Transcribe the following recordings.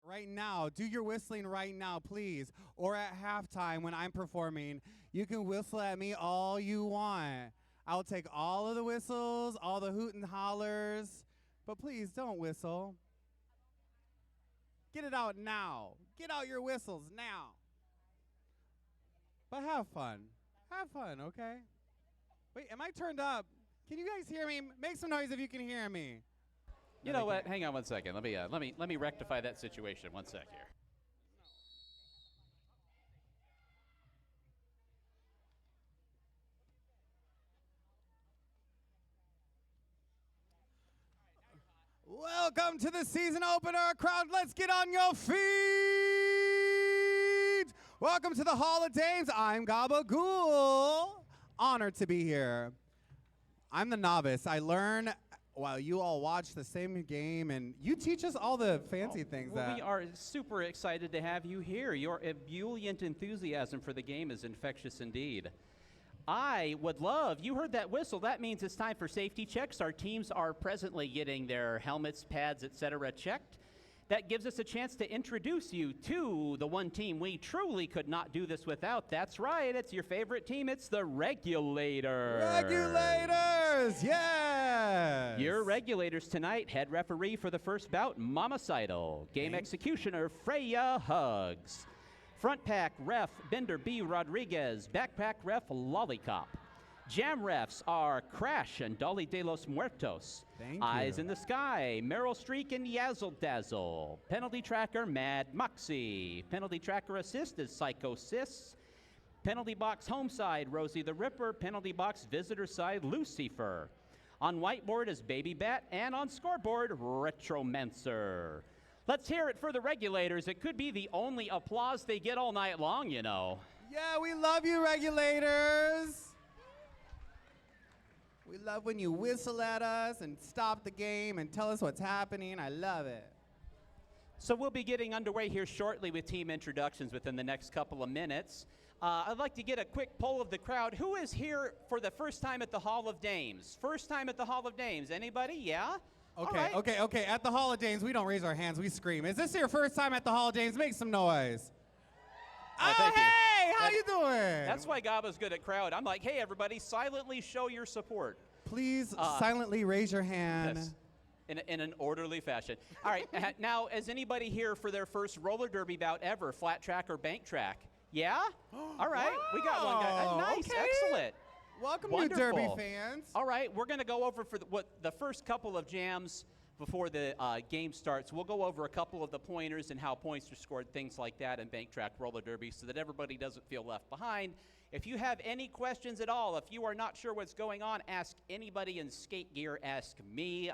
right now. Do your whistling right now, please. Or at halftime when I'm performing, you can whistle at me all you want. I'll take all of the whistles, all the hoot and hollers, but please don't whistle. Get it out now. Get out your whistles now. But have fun. Have fun, okay? Wait, am I turned up? Can you guys hear me? Make some noise if you can hear me. You know what? Hang on one second. Let me rectify that situation. One sec here. Welcome to the season opener, crowd. Let's get on your feet. Welcome to the Hall of Dames. I'm Gabagool. Honored to be here. I'm the novice. I learn while you all watch the same game, and you teach us all the fancy things. Well, we are super excited to have you here. Your ebullient enthusiasm for the game is infectious indeed. I would love, you heard that whistle, that means it's time for safety checks. Our teams are presently getting their helmets, pads, etc. checked. That gives us a chance to introduce you to the one team we truly could not do this without. That's right, it's your favorite team, it's the Regulators. Regulators, yes! Your Regulators tonight, head referee for the first bout, Mama Seidel. Game executioner, Freya Hugs. Front pack ref, Bender B. Rodriguez. Backpack ref, Lollipop. Jam refs are Crash and Dolly de los Muertos. Thank Eyes you. in the Sky, Meryl Streak and Yazzle Dazzle. Penalty tracker, Mad Moxie. Penalty tracker assist is Psycho Sis. Penalty box home side, Rosie the Ripper. Penalty box visitor side, Lucifer. On whiteboard is Baby Bat, and on scoreboard, Retromancer. Let's hear it for the Regulators. It could be the only applause they get all night long, you know. Yeah, we love you, Regulators. We love when you whistle at us and stop the game and tell us what's happening. I love it. So we'll be getting underway here shortly with team introductions within the next couple of minutes. I'd like to get a quick poll of the crowd. Who is here for the first time at the Hall of Dames? First time at the Hall of Dames. Anybody? Yeah? Okay, okay. At the Hall of Dames, we don't raise our hands, we scream. Is this your first time at the Hall of Dames? Make some noise. Thank you. Hey, how you doing? That's why Gaba's good at crowd. I'm like, hey, everybody, silently show your support. Please silently raise your hand. Yes. In an orderly fashion. All right, now, is anybody here for their first roller derby bout ever, flat track or bank track? Yeah? All right, we got one guy. Nice, okay. Excellent. Welcome, Wonderful. new Derby fans. All right, we're going to go over for the first couple of jams before the game starts. We'll go over a couple of the pointers and how points are scored, things like that, in bank track roller derby so that everybody doesn't feel left behind. If you have any questions at all, if you are not sure what's going on, ask anybody in skate gear. Ask me.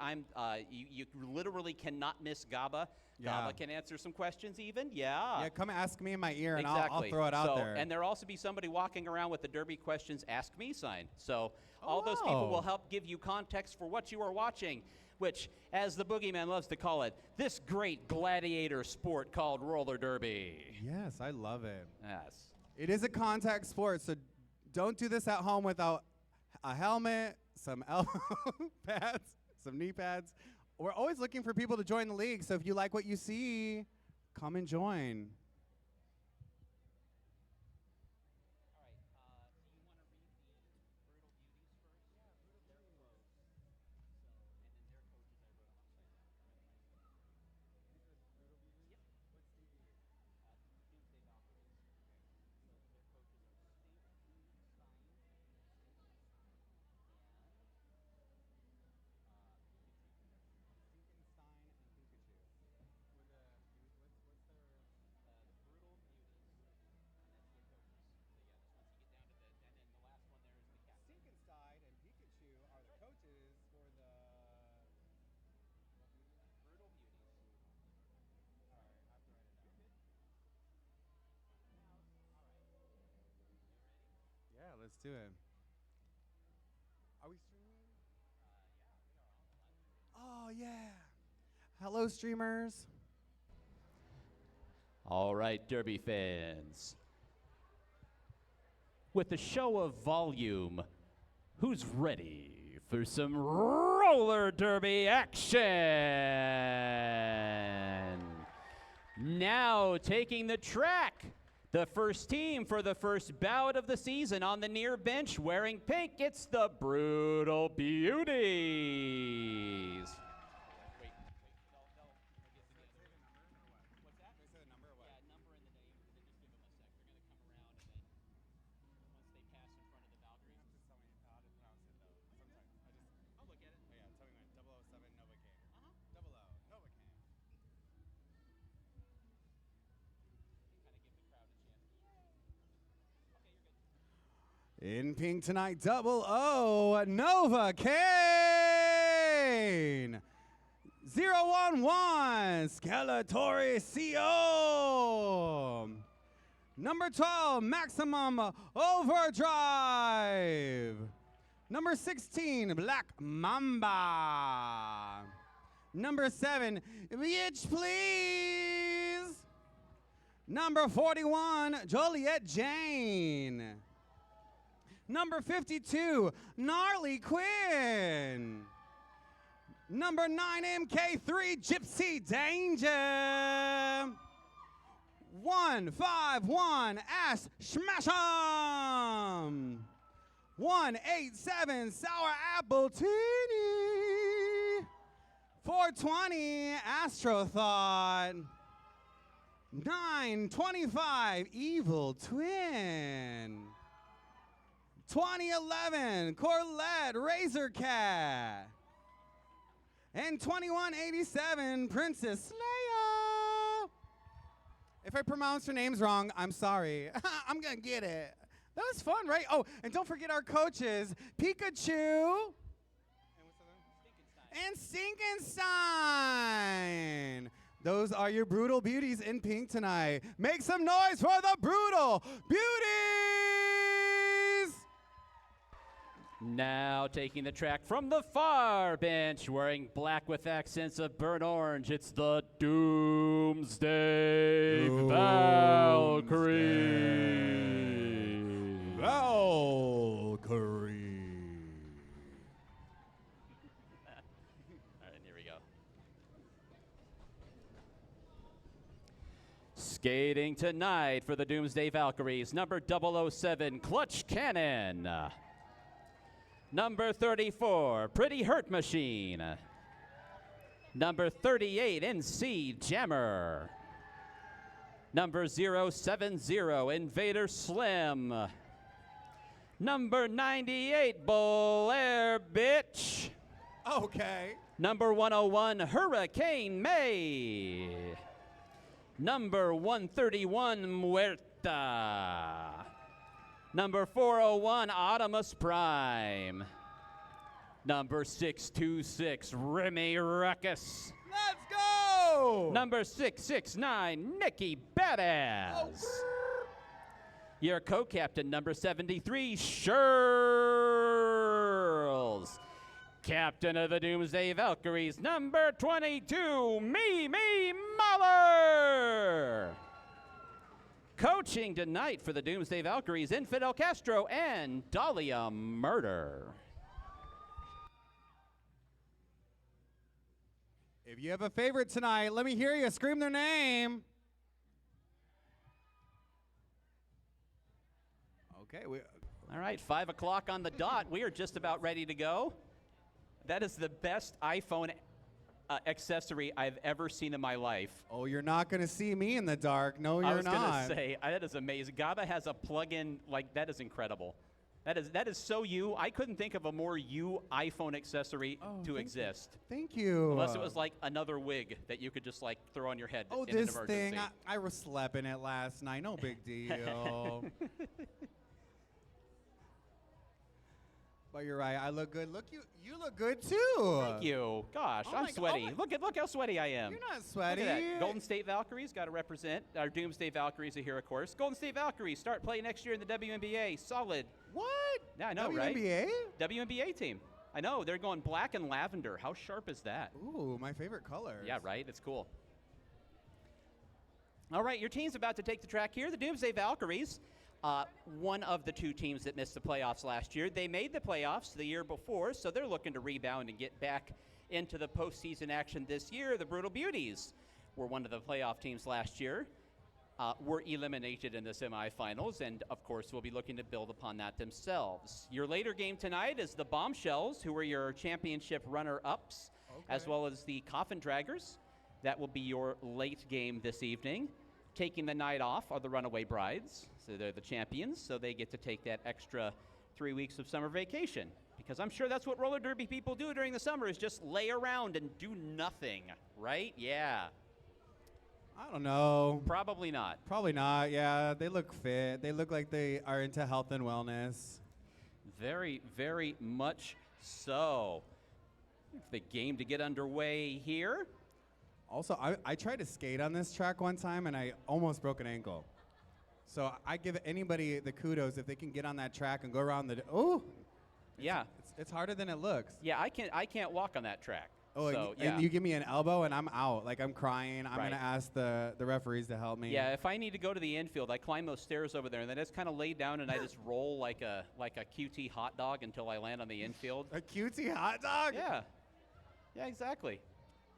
You literally cannot miss Gaba. Yeah. Gaba can answer some questions even. Yeah. Yeah, come ask me in my ear, and Exactly. I'll throw it out there. And there'll also be somebody walking around with the Derby Questions Ask Me sign. So all those people will help give you context for what you are watching, which, as the boogeyman loves to call it, this great gladiator sport called roller derby. Yes, I love it. Yes. It is a contact sport, so don't do this at home without a helmet, some elbow pads, some knee pads. We're always looking for people to join the league, so if you like what you see, come and join. Yeah, let's do it. Are we streaming? Oh, yeah. Hello, streamers. All right, Derby fans. With a show of volume, who's ready for some roller derby action? Now taking the track, the first team for the first bout of the season on the near bench wearing pink, it's the Brutal Beauties. In pink tonight, 00 Novocaine. 011 Skeletori CO. Number 12 Maximum Overdrive. Number 16 Black Mamba. Number 7 Bitch Please. Number 41 Joliet Jane. Number 52, Gnarly Quinn. Number 9, MK3, Gypsy Danger. 151, Ash Smash'em. 187, Sour Apple Teeny. 420, Astrothought. 925, Evil Twin. 2011, Corlette Razor Cat. And 2187, Princess Leia. If I pronounce your names wrong, I'm sorry. I'm gonna get it. That was fun, right? Oh, and don't forget our coaches, Pikachu. And Stinkenstein. Those are your Brutal Beauties in pink tonight. Make some noise for the Brutal Beauties! Now taking the track from the far bench, wearing black with accents of burnt orange, it's the Doomsday Valkyries. Valkyrie. All right, here we go. Skating tonight for the Doomsday Valkyries, number 007, Clutch Cannon. Number 34, Pretty Hurt Machine. Number 38, NC Jammer. Number 070, Invader Slim. Number 98, Blair Bitch. Okay. Number 101, Hurricane May. Number 131, Muerta. Number 401, Optimus Prime. Number 626, Remy Ruckus. Let's go! Number 669, Nikki Badass. Oh. Your co-captain, number 73, Shirls. Captain of the Doomsday Valkyries, number 22, Mimi Mahler. Coaching tonight for the Doomsday Valkyries, Infidel Castro and Dahlia Murder. If you have a favorite tonight, let me hear you scream their name. Okay. All right, 5 o'clock on the dot. We are just about ready to go. That is the best iPhone accessory I've ever seen in my life. Oh, you're not going to see me in the dark. No, you're not. I was going to say, that is amazing. GABA has a plug-in, like, that is incredible. That is so you. I couldn't think of a more you iPhone accessory to exist. Thank you. Unless it was like another wig that you could just like throw on your head in an this emergency. thing, I was slept in it last night. No big deal. But you're right. I look good. Look, you look good too. Thank you. Gosh, I'm sweaty. Look how sweaty I am. You're not sweaty. Look at that. Golden State Valkyries got to represent. Our Doomsday Valkyries are here, of course. Golden State Valkyries start play next year in the WNBA. Solid. What? Yeah, I know, WNBA? right? WNBA team. I know. They're going black and lavender. How sharp is that? Ooh, my favorite color. Yeah, right. It's cool. All right, your team's about to take the track here. The Doomsday Valkyries. One of the two teams that missed the playoffs last year. They made the playoffs the year before, so they're looking to rebound and get back into the postseason action this year. The Brutal Beauties were one of the playoff teams last year, were eliminated in the semifinals, and of course will be looking to build upon that themselves. Your later game tonight is the Bombshells, who are your championship runner-ups, as well as the Coffin Draggers. That will be your late game this evening. Taking the night off are the Runaway Brides, so they're the champions, so they get to take that extra 3 weeks of summer vacation, because I'm sure that's what roller derby people do during the summer, is just lay around and do nothing, right? Yeah. I don't know. Probably not. Probably not. Yeah, they look fit. They look like they are into health and wellness. Very, very much so. The game to get underway here. Also, I tried to skate on this track one time, and I almost broke an ankle. So I give anybody the kudos if they can get on that track and go around the. Yeah. It's harder than it looks. Yeah, I can't walk on that track. Oh, so, and you give me an elbow, and I'm out. Like, I'm crying. I'm Right. going to ask the referees to help me. Yeah, if I need to go to the infield, I climb those stairs over there, and then I just kind of lay down and I just roll like a QT hot dog until I land on the infield. A QT hot dog? Yeah. Yeah, exactly.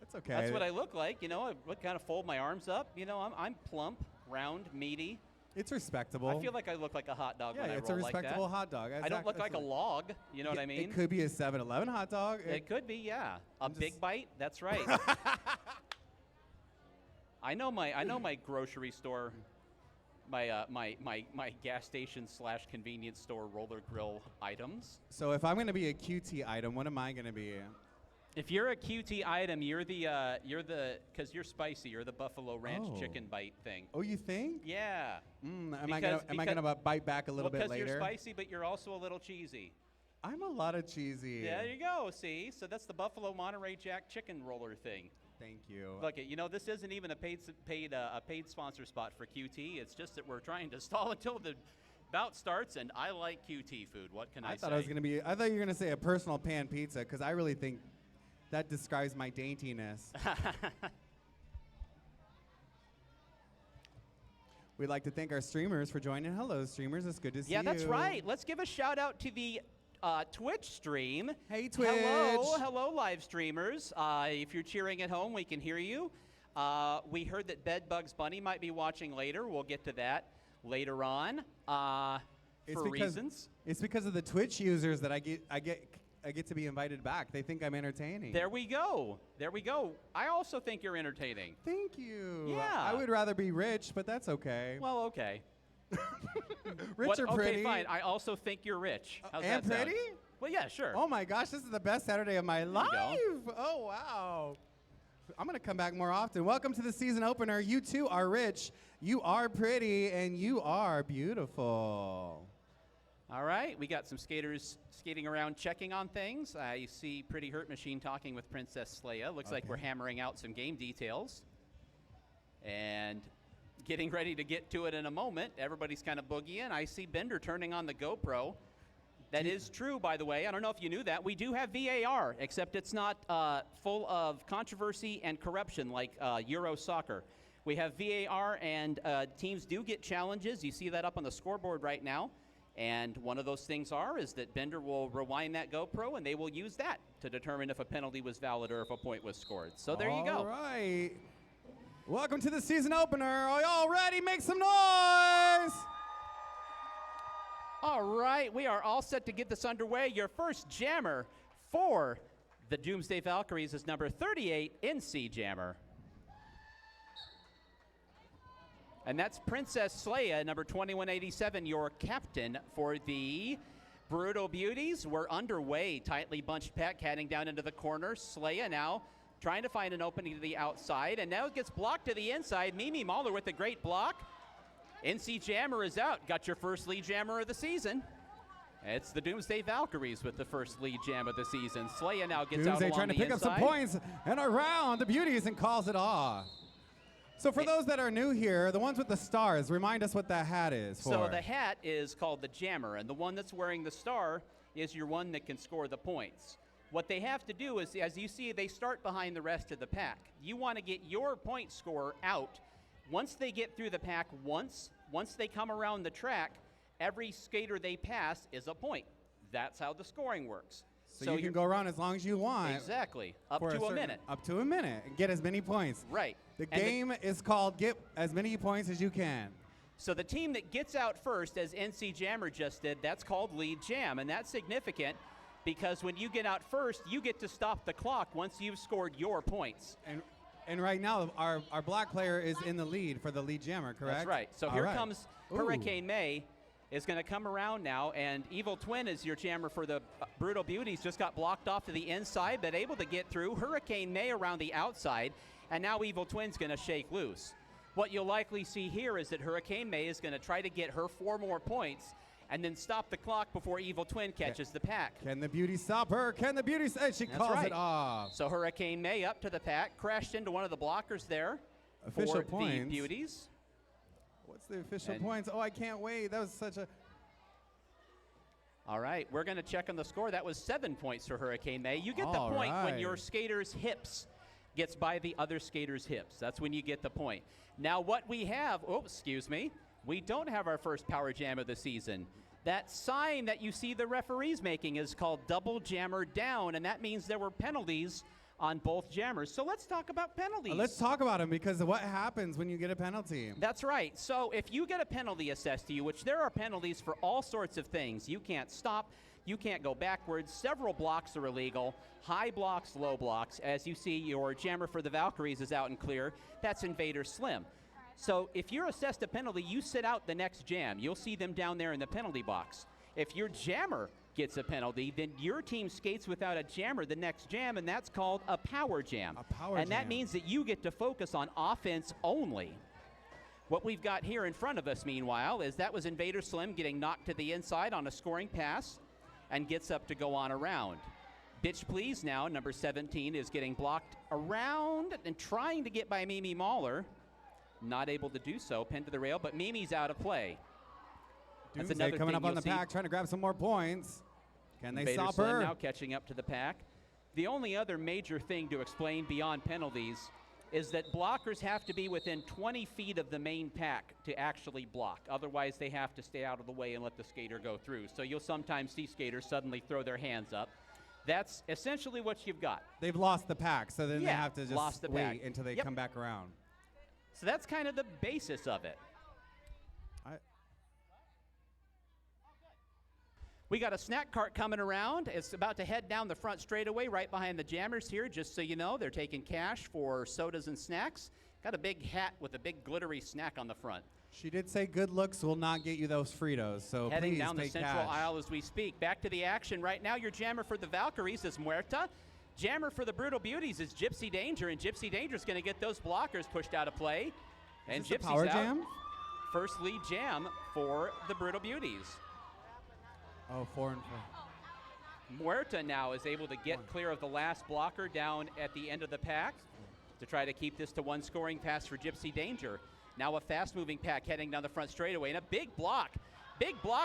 That's okay. That's what I look like. You know, I would kind of fold my arms up. You know, I'm plump, round, meaty. It's respectable. I feel like I look like a hot dog when I it's a roll like that. respectable hot dog. I don't look like a log. You know what I mean? It could be a 7-Eleven hot dog. It could be, yeah. A big bite. That's right. I know my grocery store, my gas station / convenience store roller grill items. So if I'm going to be a QT item, what am I going to be? If you're a QT item, you're the because you're spicy. You're the Buffalo Ranch chicken bite thing. Oh, you think? Yeah. Am I gonna bite back a little bit later? Because you're spicy, but you're also a little cheesy. I'm a lot of cheesy. Yeah, there you go. See, so that's the Buffalo Monterey Jack chicken roller thing. Thank you. Look, you know, this isn't even a paid sponsor spot for QT. It's just that we're trying to stall until the bout starts, and I like QT food. What can I say? I thought you were gonna say a personal pan pizza, because I really think that describes my daintiness. We'd like to thank our streamers for joining. Hello, streamers. It's good to see you. Yeah, that's right. Let's give a shout out to the Twitch stream. Hey, Twitch. Hello, live streamers. If you're cheering at home, we can hear you. We heard that Bugs Bunny might be watching later. We'll get to that later on. Reasons. It's because of the Twitch users that I get to be invited back. They think I'm entertaining. There we go. I also think you're entertaining. Thank you. Yeah. I would rather be rich, but that's okay. Well, okay. Rich or pretty? Okay, fine. I also think you're rich. How's and that sound? pretty? Well, yeah, sure. Oh my gosh, this is the best Saturday of my life. you Oh, wow. I'm going to come back more often. Welcome to the season opener. You too are rich, you are pretty, and you are beautiful. All right, we got some skaters skating around checking on things. You see Pretty Hurt Machine talking with Princess Leia. Looks like we're hammering out some game details. And getting ready to get to it in a moment. Everybody's kind of boogieing. I see Bender turning on the GoPro. That is true, by the way. I don't know if you knew that. We do have VAR, except it's not full of controversy and corruption like Euro soccer. We have VAR, and teams do get challenges. You see that up on the scoreboard right now. And one of those things is that Bender will rewind that GoPro, and they will use that to determine if a penalty was valid or if a point was scored. So there you go. All right. Welcome to the season opener. Are y'all ready? Make some noise. All right, we are all set to get this underway. Your first jammer for the Doomsday Valkyries is number 38, NC Jammer. And that's Princess Leia, number 2187, your captain for the Brutal Beauties. We're underway, tightly bunched pack, heading down into the corner. Leia now trying to find an opening to the outside, and now it gets blocked to the inside. Mimi Mahler with a great block. NC Jammer is out. Got your first lead jammer of the season. It's the Doomsday Valkyries with the first lead jam of the season. Leia now gets out along the inside. Doomsday trying to pick up some points and around the Beauties and calls it off. So for those that are new here, the ones with the stars, remind us what that hat is for. So the hat is called the Jammer, and the one that's wearing the star is your one that can score the points. What they have to do is, as you see, they start behind the rest of the pack. You want to get your point scorer out. Once they get through the pack once they come around the track, every skater they pass is a point. That's how the scoring works. So you can go around as long as you want. Exactly. Up for to a minute. Up to a minute and get as many points. Right. The game is called Get As Many Points As You Can. So the team that gets out first, as NC Jammer just did, that's called lead jam. And that's significant because when you get out first, you get to stop the clock once you've scored your points. And right now, our black player is in the lead for the lead jammer, correct? That's right. So here comes Hurricane May. Is going to come around now, and Evil Twin is your jammer for the Brutal Beauties. Just got blocked off to the inside, but able to get through. Hurricane May around the outside, and now Evil Twin's going to shake loose. What you'll likely see here is that Hurricane May is going to try to get her 4 more points and then stop the clock before Evil Twin catches the pack. Can the Beauty stop her? Can the Beauty say she calls it off? So Hurricane May up to the pack, crashed into one of the blockers there. Official for points. The Beauties. What's the official points? Oh, I can't wait. That was such a... All right, we're going to check on the score. That was 7 points for Hurricane May. You get the point when your skater's hips gets by the other skater's hips. That's when you get the point. Now what we have, we don't have our first power jam of the season. That sign that you see the referees making is called double jammer down, and that means there were penalties on both jammers. So let's talk about penalties. Let's talk about them, because what happens when you get a penalty? That's right. So if you get a penalty assessed to you, which there are penalties for all sorts of things, you can't stop, you can't go backwards, several blocks are illegal, high blocks, low blocks. As you see, your jammer for the Valkyries is out and clear. That's Invader Slim. So if you're assessed a penalty, you sit out the next jam. You'll see them down there in the penalty box. If your jammer gets a penalty, then your team skates without a jammer the next jam, and that's called a power jam. And that means that you get to focus on offense only. What we've got here in front of us, meanwhile, is that was Invader Slim getting knocked to the inside on a scoring pass and gets up to go on around. Bitch Please now, number 17, is getting blocked around and trying to get by Mimi Mahler. Not able to do so, pinned to the rail, but Mimi's out of play. That's Doomsday another coming thing up on the you'll see. pack, trying to grab some more points. Can they Invader stop Slim her? now catching up to the pack. The only other major thing to explain beyond penalties is that blockers have to be within 20 feet of the main pack to actually block. Otherwise, they have to stay out of the way and let the skater go through. So you'll sometimes see skaters suddenly throw their hands up. That's essentially what you've got. They've lost the pack, so then they have to just wait pack. until they come back around. So that's kind of the basis of it. We got a snack cart coming around. It's about to head down the front straightaway right behind the jammers here, just so you know. They're taking cash for sodas and snacks. Got a big hat with a big glittery snack on the front. She did say good looks will not get you those Fritos, so heading please down the take central cash. aisle as we speak. Back to the action right now. Your jammer for the Valkyries is Muerta. Jammer for the Brutal Beauties is Gypsy Danger, and Gypsy Danger is going to get those blockers pushed out of play. And Is this Gypsy's the power out. jam? First lead jam for the Brutal Beauties. Oh, 4 and 4. Muerta now is able to get clear of the last blocker down at the end of the pack to try to keep this to one scoring pass for Gypsy Danger. Now a fast-moving pack heading down the front straightaway, and a big block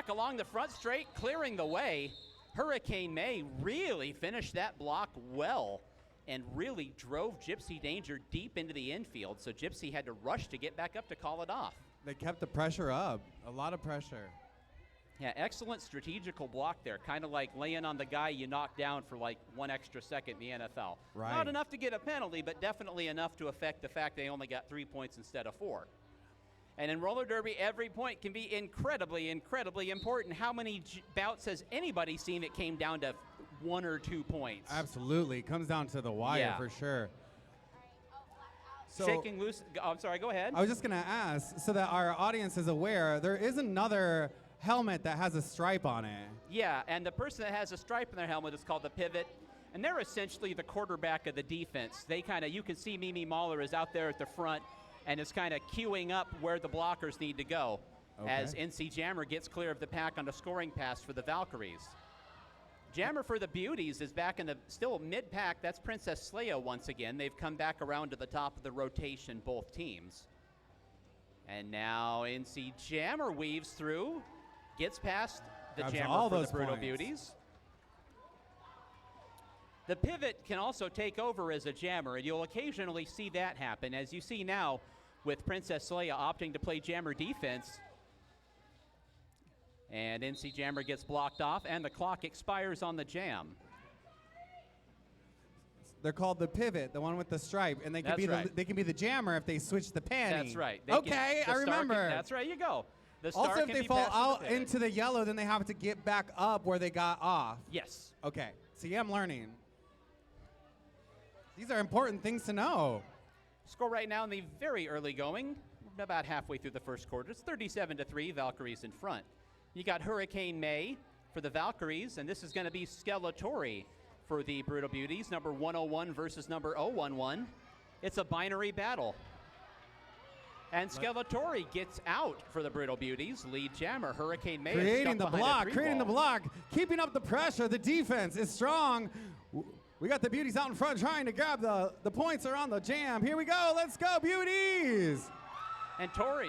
along the front straight, clearing the way. Hurricane May really finished that block well and really drove Gypsy Danger deep into the infield, so Gypsy had to rush to get back up to call it off. They kept the pressure up, a lot of pressure. Yeah, excellent strategical block there, kind of like laying on the guy you knocked down for like 1 extra second in the NFL. Right. Not enough to get a penalty, but definitely enough to affect the fact they only got 3 points instead of 4. And in roller derby, every point can be incredibly, incredibly important. How many bouts has anybody seen that came down to 1 or 2 points? Absolutely, it comes down to the wire for sure. So shaking loose. I'm sorry, go ahead. I was just going to ask, so that our audience is aware, there is another helmet that has a stripe on it. Yeah, and the person that has a stripe in their helmet is called the pivot, and they're essentially the quarterback of the defense. They kind of, you can see Mimi Mahler is out there at the front and is kind of queuing up where the blockers need to go as NC Jammer gets clear of the pack on a scoring pass for the Valkyries. Jammer for the Beauties is back in the still mid-pack. That's Princess Leia once again. They've come back around to the top of the rotation, both teams. And now NC Jammer weaves through, gets past the Jammer for the Brutal Beauties. The pivot can also take over as a jammer, and you'll occasionally see that happen, as you see now with Princess Leia opting to play jammer defense. And NC Jammer gets blocked off, and the clock expires on the jam. They're called the pivot, the one with the stripe, and they can That's be right. they can be the jammer if they switch the panty. That's right. Okay, I remember. That's right. You go. The star Also, if can they be fall passed to the out pivot. into the yellow, then they have to get back up where they got off. Yes. Okay. See, I'm learning. These are important things to know. Score right now in the very early going, about halfway through the first quarter. It's 37-3, Valkyries in front. You got Hurricane May for the Valkyries, and this is going to be Skeletori for the Brutal Beauties, number 101 versus number 011. It's a binary battle. And Skeletori gets out for the Brutal Beauties. Lead jammer, Hurricane May. Creating the block, block. keeping up the pressure. The defense is strong. We got the Beauties out in front trying to grab the points are on the jam. Here we go. Let's go, Beauties. And Tori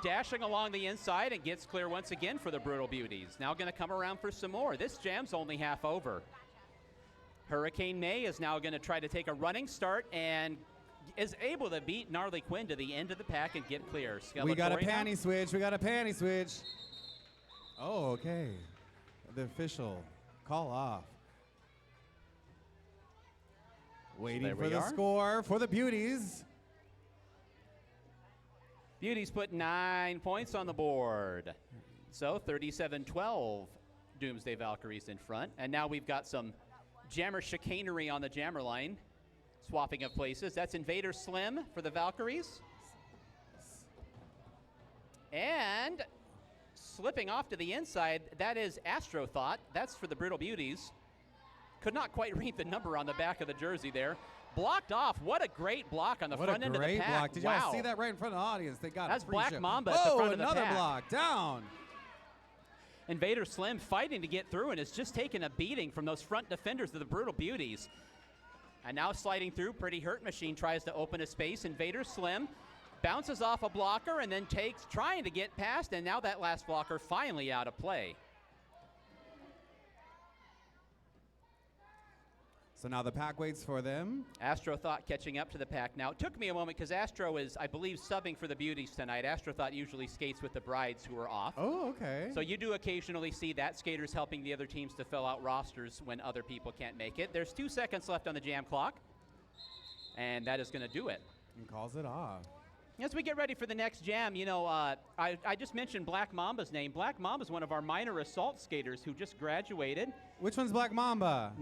dashing along the inside and gets clear once again for the Brutal Beauties. Now going to come around for some more. This jam's only half over. Hurricane May is now going to try to take a running start and is able to beat Gnarly Quinn to the end of the pack and get clear. We got a panty switch. We got a panty switch. Oh, okay. The official call off. Waiting for the score for the Beauties. Beauties put 9 points on the board. So 37-12, Doomsday Valkyries in front. And now we've got some jammer chicanery on the jammer line. Swapping of places. That's Invader Slim for the Valkyries. And slipping off to the inside, that is Astro Thought. That's for the Brutal Beauties. Could not quite read the number on the back of the jersey there. Blocked off. What a great block on the front end of the pack. What a great block. Did wow. y'all see that right in front of the audience? They got That's free Black shit. Mamba at the front of the pack. Another block. Down. Invader Slim fighting to get through and is just taking a beating from those front defenders of the Brutal Beauties. And now sliding through, Pretty Hurt Machine tries to open a space. Invader Slim bounces off a blocker and then trying to get past, and now that last blocker finally out of play. So now the pack waits for them. Astro Thought catching up to the pack now. It took me a moment because Astro is, I believe, subbing for the Beauties tonight. Astro Thought usually skates with the Brides who are off. Oh, okay. So you do occasionally see that skaters helping the other teams to fill out rosters when other people can't make it. There's 2 seconds left on the jam clock, and that is going to do it. And calls it off. As we get ready for the next jam, you know, I just mentioned Black Mamba's name. Black Mamba is one of our minor assault skaters who just graduated. Which one's Black Mamba?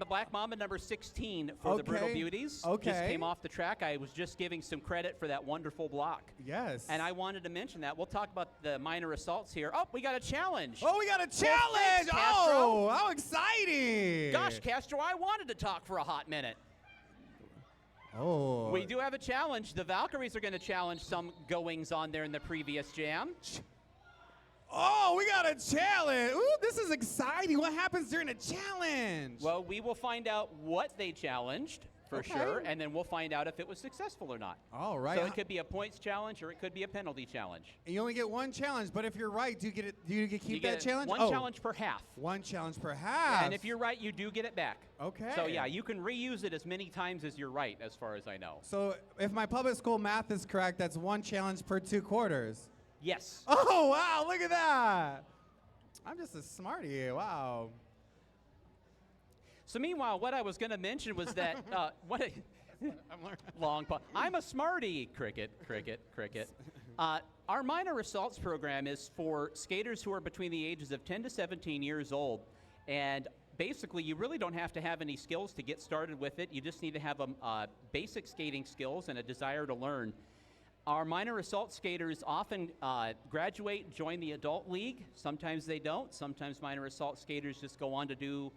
Black Mamba number 16 for the Brutal Beauties. Okay. Just came off the track. I was just giving some credit for that wonderful block. Yes. And I wanted to mention that. We'll talk about the minor assaults here. Oh, we got a challenge. Oh, we got a challenge. Thanks, Castro. Oh, how exciting. Gosh, Castro, I wanted to talk for a hot minute. Oh. We do have a challenge. The Valkyries are going to challenge some goings on there in the previous jam. Oh, we got a challenge. Ooh, this is exciting. What happens during a challenge? Well, we will find out what they challenged for sure, and then we'll find out if it was successful or not. All right. So it could be a points challenge or it could be a penalty challenge. And you only get one challenge, but if you're right, do you get it? Do you get keep You get that challenge? One challenge per half. One challenge per half. And if you're right, you do get it back. Okay. So yeah, you can reuse it as many times as you're right, as far as I know. So if my public school math is correct, that's one challenge per 2 quarters. Yes. Oh, wow, look at that. I'm just a smarty. Wow. So meanwhile, what I was going to mention was that long pause. I'm a smarty. Cricket, cricket, cricket. Our minor assaults program is for skaters who are between the ages of 10 to 17 years old, and basically you really don't have to have any skills to get started with it. You just need to have basic skating skills and a desire to learn. Our minor assault skaters often graduate, join the adult league. Sometimes they don't. Sometimes minor assault skaters just go on to do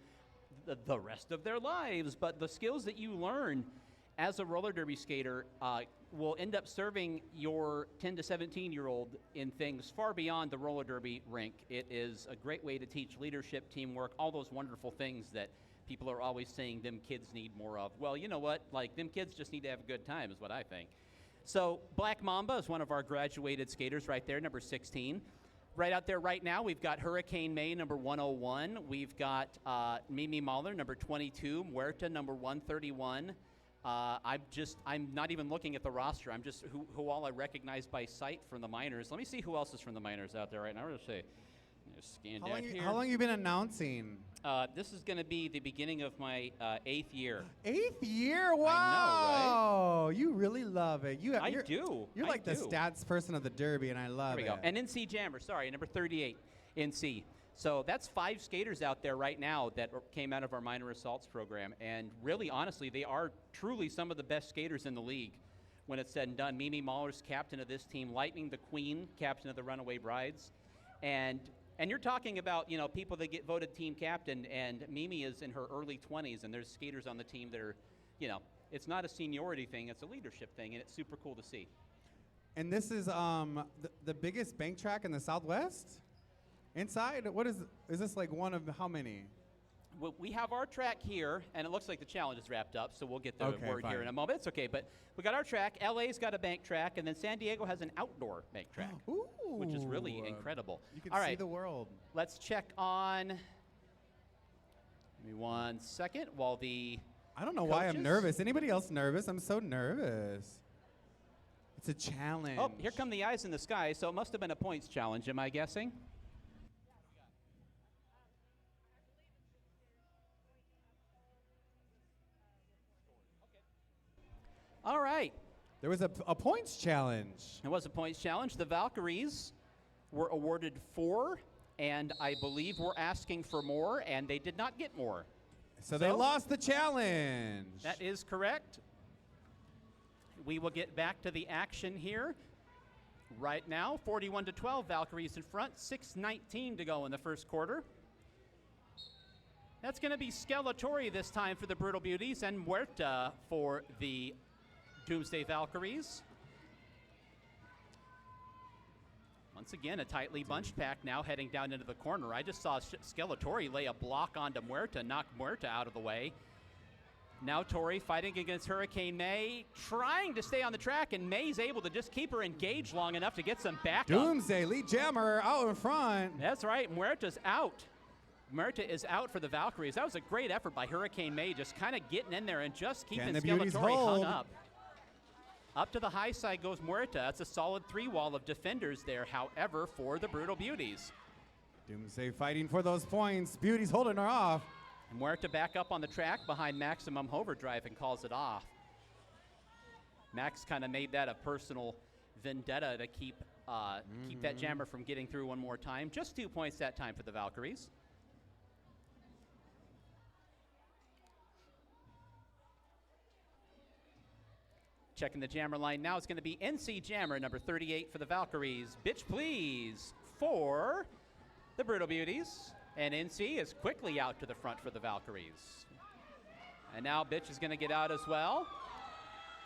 the rest of their lives. But the skills that you learn as a roller derby skater will end up serving your 10 to 17-year-old in things far beyond the roller derby rink. It is a great way to teach leadership, teamwork, all those wonderful things that people are always saying them kids need more of. Well, you know what? Like, them kids just need to have a good time is what I think. So Black Mamba is one of our graduated skaters right there, number 16. Right out there right now, we've got Hurricane May, number 101. We've got Mimi Mahler, number 22. Muerta, number 131. I'm not even looking at the roster. I'm just who all I recognize by sight from the minors. Let me see who else is from the minors out there right now. We're going to say, scan down here. How long you been announcing? This is going to be the beginning of my 8th year. 8th year? Wow. I know, right? You really love it. I do. You're like the stats person of the Derby, and I love it. There we go. And NC Jammer, sorry, number 38, NC. So that's 5 skaters out there right now that came out of our minor assaults program. And really, honestly, they are truly some of the best skaters in the league when it's said and done. Mimi Mahler's captain of this team, Lightning the Queen, captain of the Runaway Brides. And you're talking about, you know, people that get voted team captain, and Mimi is in her early 20s, and there's skaters on the team that are, you know, it's not a seniority thing, it's a leadership thing, and it's super cool to see. And this is the biggest bank track in the Southwest? Inside? What is this, like one of how many? Well, we have our track here, and it looks like the challenge is wrapped up, so we'll get the word fine. here in a moment. It's okay, but we got our track. LA's got a bank track, and then San Diego has an outdoor bank track, Ooh. which is really incredible. You can All see right, the world. let's check on. Give me 1 second while the. I don't know why I'm coaches- nervous. Anybody else nervous? I'm so nervous. It's a challenge. Oh, here come the eyes in the sky, so it must have been a points challenge, am I guessing? All right. There was a points challenge. It was a points challenge. The Valkyries were awarded 4, and I believe we're asking for more, and they did not get more. So they lost the challenge. That is correct. We will get back to the action here. Right now, 41-12, Valkyries in front, 6:19 to go in the first quarter. That's going to be Skeletori this time for the Brutal Beauties and Muerta for the Doomsday Valkyries. Once again, a tightly bunched pack now heading down into the corner. I just saw Skeletori lay a block onto Muerta, knock Muerta out of the way. Now Tori fighting against Hurricane May, trying to stay on the track, and May's able to just keep her engaged long enough to get some backup. Doomsday, lead jammer out in front. That's right, Muerta's out. Muerta is out for the Valkyries. That was a great effort by Hurricane May, just kind of getting in there and just keeping the Beauties Skeletori hung hold? up. Up to the high side goes Muerta. That's a solid 3-wall of defenders there, however, for the Brutal Beauties. Doomsday fighting for those points. Beauty's holding her off. Muerta back up on the track behind Maximum Overdrive and calls it off. Max kind of made that a personal vendetta to keep that jammer from getting through one more time. Just 2 points that time for the Valkyries. Checking the jammer line now, it's going to be NC Jammer, number 38 for the Valkyries. Bitch, please, for the Brutal Beauties. And NC is quickly out to the front for the Valkyries. And now Bitch is going to get out as well.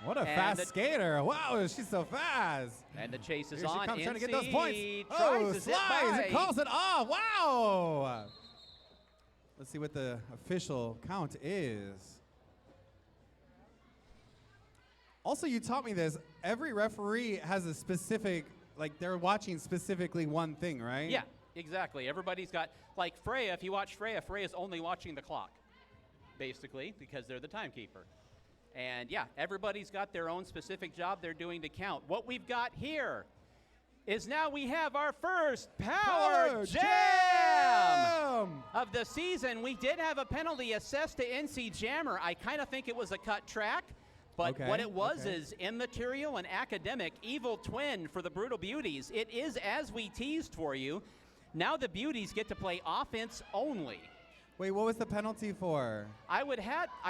What a fast skater. Wow, she's so fast. And the chase is Here on. She comes NC trying to get those points. tries to zip slides. by. It calls it off. Wow. Let's see what the official count is. Also, you taught me this. Every referee has a specific, like they're watching specifically one thing, right? Yeah, exactly. Everybody's got, like Freya, if you watch Freya, Freya's only watching the clock, basically, because they're the timekeeper. And yeah, everybody's got their own specific job they're doing to count. What we've got here is now we have our first Power Jam of the season. We did have a penalty assessed to NC Jammer. I kind of think it was a cut track. But what it was is immaterial and academic. Evil Twin for the Brutal Beauties. It is as we teased for you. Now the Beauties get to play offense only. Wait, what was the penalty for? I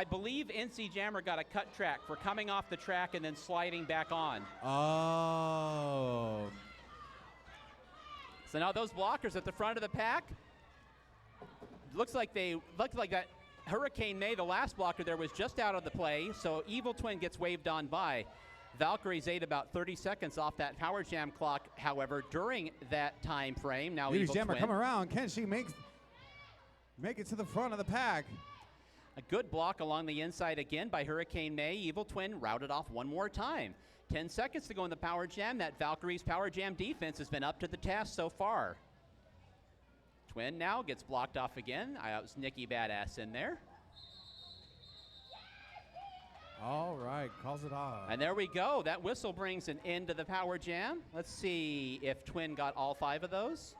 believe NC Jammer got a cut track for coming off the track and then sliding back on. Oh. So now those blockers at the front of the pack, looks like that Hurricane May, the last blocker there, was just out of the play, so Evil Twin gets waved on by. Valkyries ate about 30 seconds off that Power Jam clock, however, during that time frame. Now Beauties Evil Jammer Twin. come around. Can she make it to the front of the pack? A good block along the inside again by Hurricane May. Evil Twin routed off one more time. 10 seconds to go in the Power Jam. That Valkyries Power Jam defense has been up to the task so far. Twin now gets blocked off again. That was Nikki Badass in there. All right, calls it off. And there we go. That whistle brings an end to the Power Jam. Let's see if Twin got all 5 of those.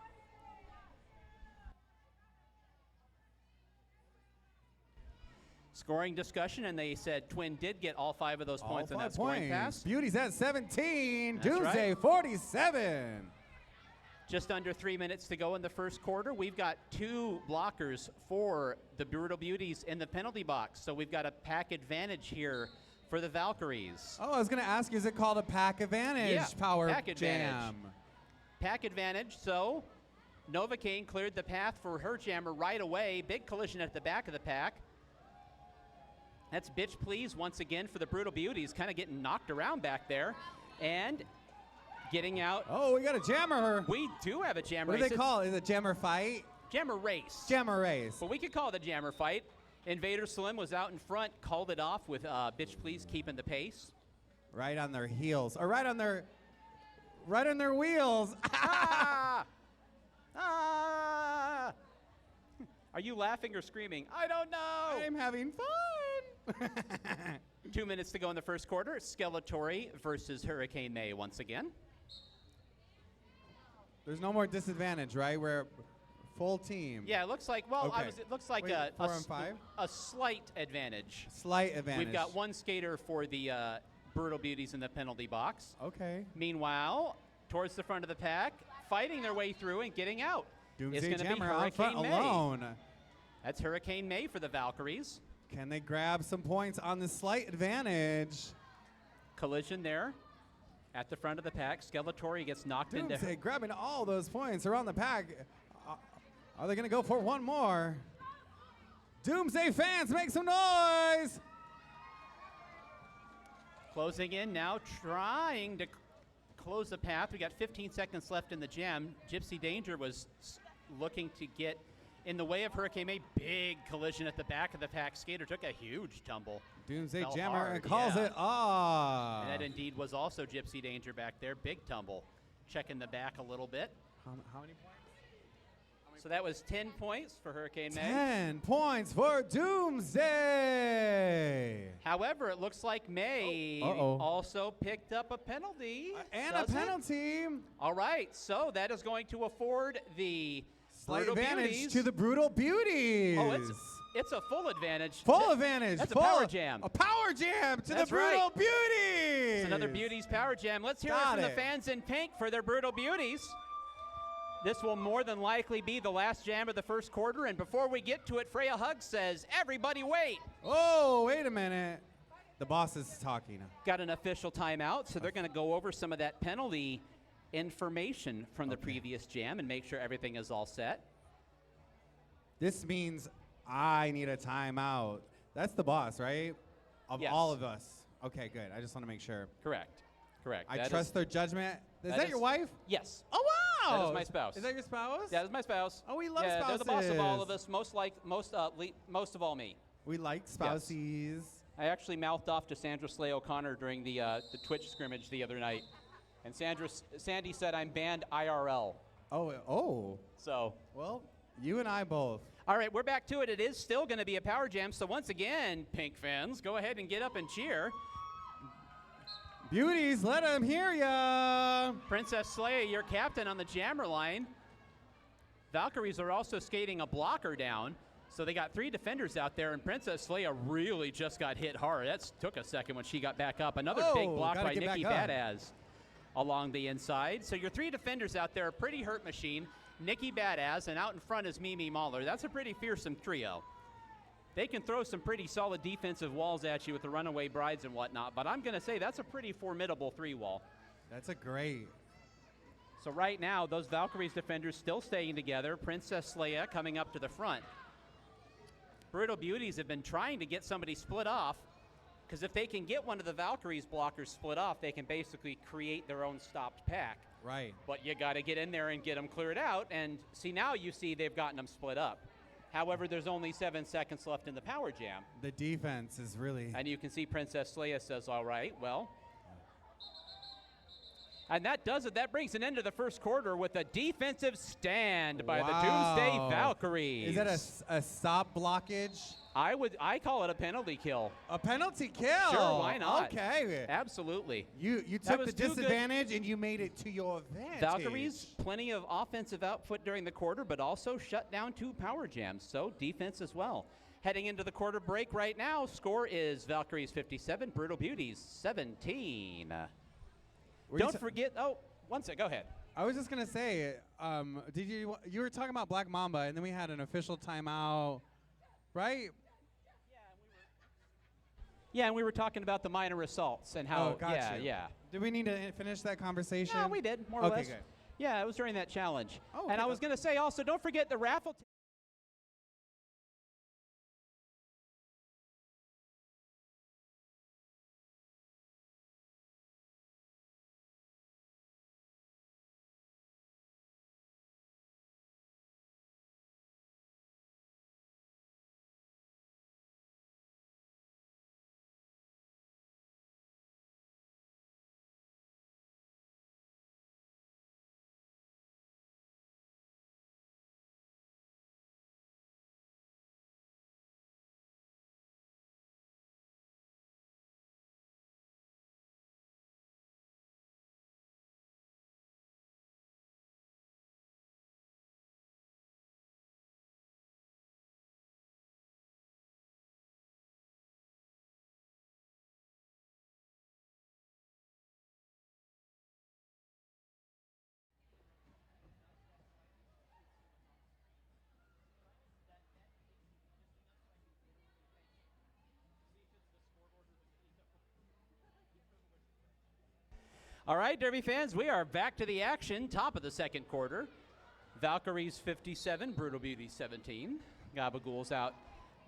Scoring discussion, and they said Twin did get all 5 of those points in that scoring pass. Beauties at 17. That's Doomsday right. 47. Just under 3 minutes to go in the first quarter. We've got 2 blockers for the Brutal Beauties in the penalty box. So we've got a pack advantage here for the Valkyries. Oh, I was going to ask you, is it called a pack advantage? Yeah, Power pack advantage. jam. Pack advantage, so Novocaine cleared the path for her jammer right away. Big collision at the back of the pack. That's Bitch Please once again for the Brutal Beauties, kind of getting knocked around back there. And getting out. Oh, we got a jammer. We do have a jammer What race. do they call it? Is it jammer fight? Jammer race. Jammer race. But we could call it a jammer fight. Invader Slim was out in front, called it off with Bitch Please keeping the pace. Right on their heels. Or right on their wheels. Ah! Ah! Are you laughing or screaming? I don't know. I'm having fun. 2 minutes to go in the first quarter. Skeletori versus Hurricane May once again. There's no more disadvantage, right? We're full team. Yeah, it looks like, well, Okay. It looks like Wait, 4 on 5? a slight advantage. Slight advantage. We've got 1 skater for the Brutal Beauties in the penalty box. Okay. Meanwhile, towards the front of the pack, fighting their way through and getting out. Doomsday It's gonna be Jammer on front Hurricane May. alone. That's Hurricane May for the Valkyries. Can they grab some points on the slight advantage? Collision there at the front of the pack. Skeletori gets knocked into. Doomsday grabbing all those points around the pack. Are they going to go for one more? Doomsday fans, make some noise! Closing in now, trying to close the path. We got 15 seconds left in the jam. Gypsy Danger was looking to get in the way of Hurricane May. Big collision at the back of the pack. Skater took a huge tumble. Doomsday Fell Jammer hard, calls yeah. it off. And that indeed was also Gypsy Danger back there. Big tumble. Checking the back a little bit. How many points? So that was 10 points for Hurricane May. 10 points for Doomsday. However, it looks like May Uh-oh. also picked up a penalty. And Does a it? penalty. All right, so that is going to afford the Slight Brutal advantage Beauties. to the Brutal Beauties. Oh, it's a full advantage. Full advantage. That's full, a power jam. A power jam to That's the Brutal right. Beauties. It's another Beauties power jam. Let's hear Got it from it. the fans in pink for their Brutal Beauties. This will more than likely be the last jam of the first quarter. And before we get to it, Freya Huggs says, everybody wait. Oh, wait a minute. The boss is talking. Got an official timeout, so they're going to go over some of that penalty information from the previous jam and make sure everything is all set. This means I need a timeout. That's the boss, right? Of Yes. all of us. Okay, good. I just want to make sure. Correct. I That trust is- their judgment. Is that that your is- wife? Yes. Oh, wow. That is my spouse. Is that your spouse? That is my spouse. Oh, we love yeah, They're the boss of all of spouses. us, most of all me. We like spousies. I actually mouthed off to Sandra Slay O'Connor during the Twitch scrimmage the other night. And Sandy said I'm banned IRL. Oh. So, Well, you and I both. all right, we're back to it. It is still going to be a power jam. So once again, Pink fans, go ahead and get up and cheer. Beauties, let them hear ya. Princess Slay, your captain on the jammer line. Valkyries are also skating a blocker down. So they got 3 defenders out there, and Princess Leia really just got hit hard. That took a second when she got back up. Another big block gotta by get Nikki back up. Badass along the inside. So your 3 defenders out there, a pretty hurt machine. Nikki Badass, and out in front is Mimi Mahler. That's a pretty fearsome trio. They can throw some pretty solid defensive walls at you with the runaway brides and whatnot, but I'm going to say that's a pretty formidable 3-wall. That's a great. So right now, those Valkyries defenders still staying together. Princess Leia coming up to the front. Brutal Beauties have been trying to get somebody split off, because if they can get one of the Valkyries blockers split off, they can basically create their own stopped pack. Right. But you got to get in there and get them cleared out, and see, now you see they've gotten them split up. However, there's only 7 seconds left in the power jam. The defense is really. And you can see Princess Leia says, all right, well. And that does it. That brings an end to the first quarter with a defensive stand by the Doomsday Valkyries. Is that a stop blockage? I call it a penalty kill. A penalty kill? Sure, why not? Okay. Absolutely. You That took was the too good. disadvantage and you made it to your advantage. Valkyries, plenty of offensive output during the quarter, but also shut down 2 power jams, so defense as well. Heading into the quarter break right now, score is Valkyries 57, Brutal Beauties 17. Don't forget, one sec, go ahead. I was just gonna say, did you were talking about Black Mamba, and then we had an official timeout, right? Yeah, and we were talking about the minor assaults and how. Oh, got you. Yeah. Did we need to finish that conversation? No, we did, more or less. Okay, good. Yeah, it was during that challenge. Oh, and okay. I was going to say also, don't forget the raffle. All right, Derby fans, we are back to the action. Top of the second quarter. Valkyries 57, Brutal Beauty 17. Gabagool's out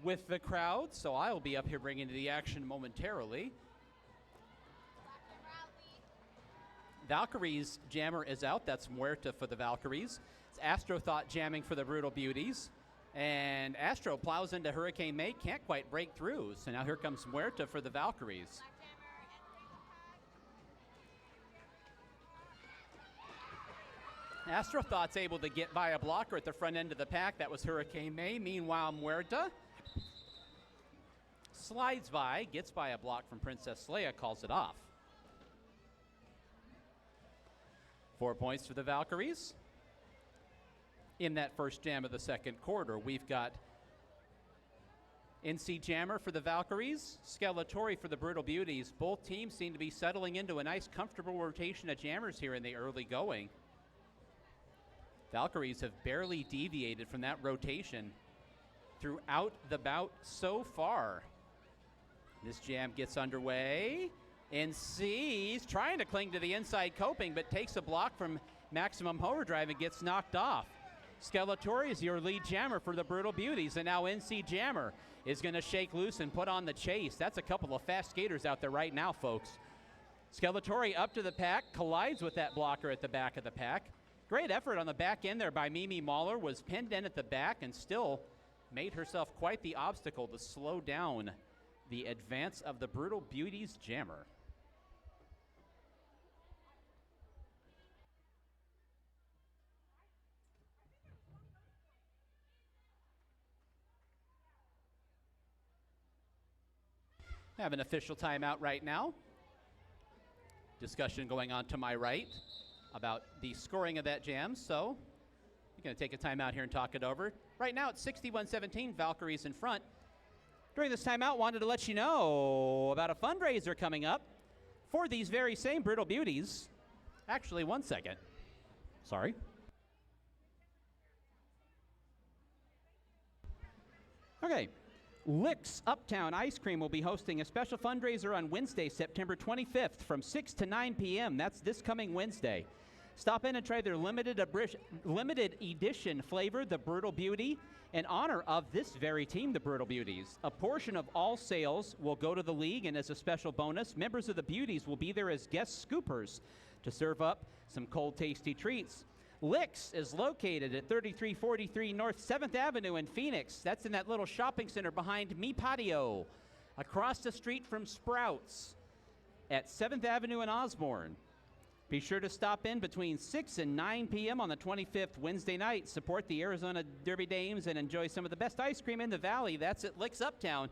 with the crowd, so I'll be up here bringing the action momentarily. Valkyries jammer is out. That's Muerta for the Valkyries. It's Astrothought jamming for the Brutal Beauties. And Astro plows into Hurricane May, can't quite break through. So now here comes Muerta for the Valkyries. Astrodot's able to get by a blocker at the front end of the pack. That was Hurricane May. Meanwhile, Muerta slides by, gets by a block from Princess Leia, calls it off. 4 points for the Valkyries. In that first jam of the second quarter, we've got NC Jammer for the Valkyries, Skeletori for the Brutal Beauties. Both teams seem to be settling into a nice, comfortable rotation of jammers here in the early going. Valkyries have barely deviated from that rotation throughout the bout so far. This jam gets underway. NC's trying to cling to the inside coping, but takes a block from Maximum Overdrive and gets knocked off. Skeletori is your lead jammer for the Brutal Beauties, and now NC Jammer is going to shake loose and put on the chase. That's a couple of fast skaters out there right now, folks. Skeletori up to the pack, collides with that blocker at the back of the pack. Great effort on the back end there by Mimi Mahler, was pinned in at the back and still made herself quite the obstacle to slow down the advance of the Brutal Beauties jammer. I have an official timeout right now. Discussion going on to my right about the scoring of that jam, so we're going to take a timeout here and talk it over. Right now it's 61-17, Valkyries in front. During this timeout, wanted to let you know about a fundraiser coming up for these very same Brutal Beauties. Actually, one second. Sorry. Okay. Licks Uptown Ice Cream will be hosting a special fundraiser on Wednesday, September 25th from 6 to 9 p.m. That's this coming Wednesday. Stop in and try their limited edition flavor, the Brutal Beauty, in honor of this very team, the Brutal Beauties. A portion of all sales will go to the league, and as a special bonus, members of the Beauties will be there as guest scoopers to serve up some cold, tasty treats. Licks is located at 3343 North 7th Avenue in Phoenix. That's in that little shopping center behind Mi Patio, across the street from Sprouts at 7th Avenue in Osborne. Be sure to stop in between 6 and 9 p.m. on the 25th, Wednesday night. Support the Arizona Derby Dames and enjoy some of the best ice cream in the valley. That's at Licks Uptown.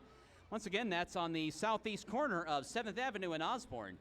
Once again, that's on the southeast corner of 7th Avenue in Osborne.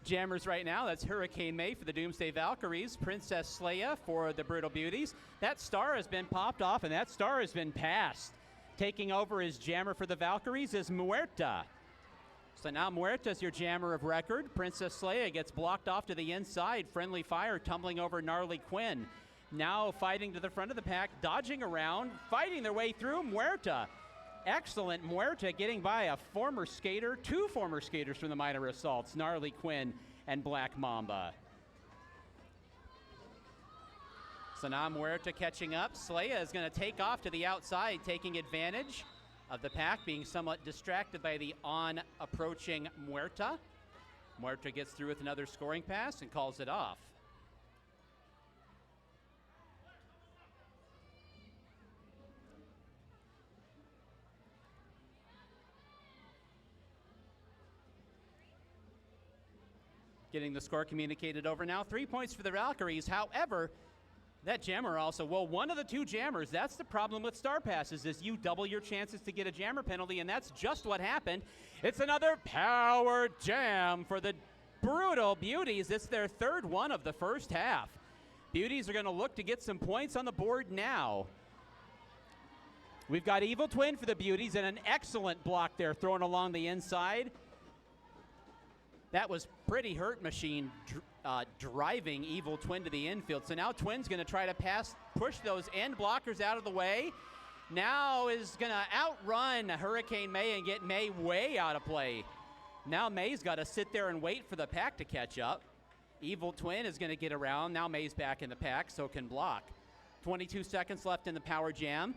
jammers right now. That's Hurricane May for the Doomsday Valkyries, Princess Leia for the Brutal Beauties. That star has been popped off, and that star has been passed. Taking over as jammer for the Valkyries is Muerta. So now Muerta's your jammer of record. Princess Leia gets blocked off to the inside. Friendly Fire tumbling over Gnarly Quinn. Now fighting to the front of the pack, dodging around, fighting their way through Muerta. Excellent Muerta getting by a former skater, two former skaters from the Minor Assaults, Gnarly Quinn and Black Mamba. So now Muerta catching up. Leia is going to take off to the outside, taking advantage of the pack being somewhat distracted by the on-approaching Muerta. Muerta gets through with another scoring pass and calls it off. Getting the score communicated over now. 3 points for the Valkyries. However, that jammer also, well, one of the two jammers, that's the problem with star passes, is you double your chances to get a jammer penalty, and that's just what happened. It's another power jam for the Brutal Beauties. It's their third one of the first half. Beauties are going to look to get some points on the board now. We've got Evil Twin for the Beauties, and an excellent block there thrown along the inside. That was Pretty Hurt Machine driving Evil Twin to the infield. So now Twin's going to try to push those end blockers out of the way. Now is going to outrun Hurricane May and get May way out of play. Now May's got to sit there and wait for the pack to catch up. Evil Twin is going to get around. Now May's back in the pack, so can block. 22 seconds left in the power jam.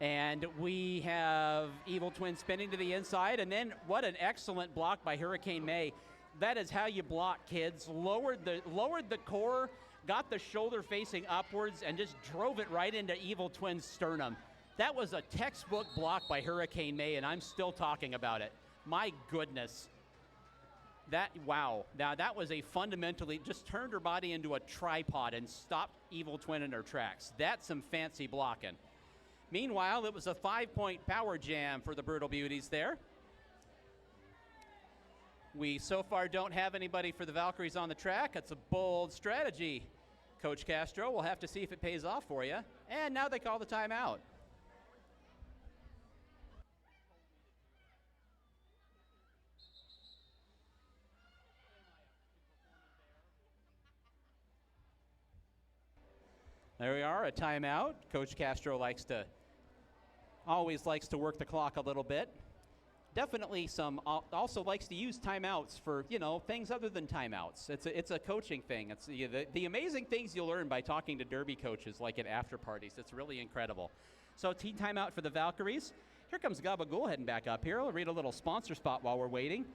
And we have Evil Twin spinning to the inside. And then what an excellent block by Hurricane May. That is how you block, kids. Lowered the core, got the shoulder facing upwards, and just drove it right into Evil Twin's sternum. That was a textbook block by Hurricane May, and I'm still talking about it. My goodness. Wow. Now, that was a fundamentally, just turned her body into a tripod and stopped Evil Twin in her tracks. That's some fancy blocking. Meanwhile, it was a 5-point power jam for the Brutal Beauties there. We so far don't have anybody for the Valkyries on the track. That's a bold strategy, Coach Castro. We'll have to see if it pays off for you. And now they call the timeout. There we are, a timeout. Coach Castro always likes to work the clock a little bit. Definitely also likes to use timeouts for, things other than timeouts. It's a coaching thing. It's the amazing things you'll learn by talking to derby coaches like at after parties. It's really incredible. So team timeout for the Valkyries. Here comes Gabagool heading back up here. I'll read a little sponsor spot while we're waiting.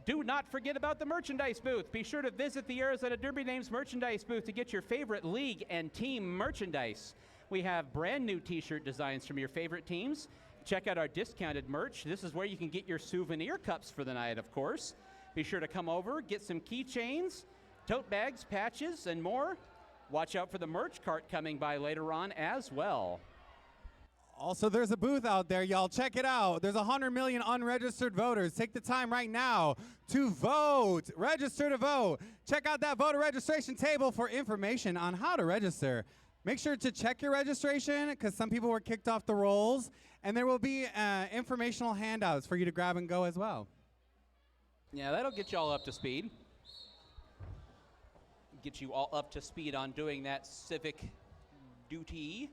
Do not forget about the merchandise booth. Be sure to visit the Arizona Derby Names merchandise booth to get your favorite league and team merchandise. We have brand new t-shirt designs from your favorite teams. Check out our discounted merch. This is where you can get your souvenir cups for the night, of course. Be sure to come over, get some keychains, tote bags, patches, and more. Watch out for the merch cart coming by later on as well. Also, there's a booth out there, y'all. Check it out. There's 100 million unregistered voters. Take the time right now to vote. Register to vote. Check out that voter registration table for information on how to register. Make sure to check your registration because some people were kicked off the rolls. And there will be informational handouts for you to grab and go as well. Yeah, that'll get you all up to speed. Get you all up to speed on doing that civic duty.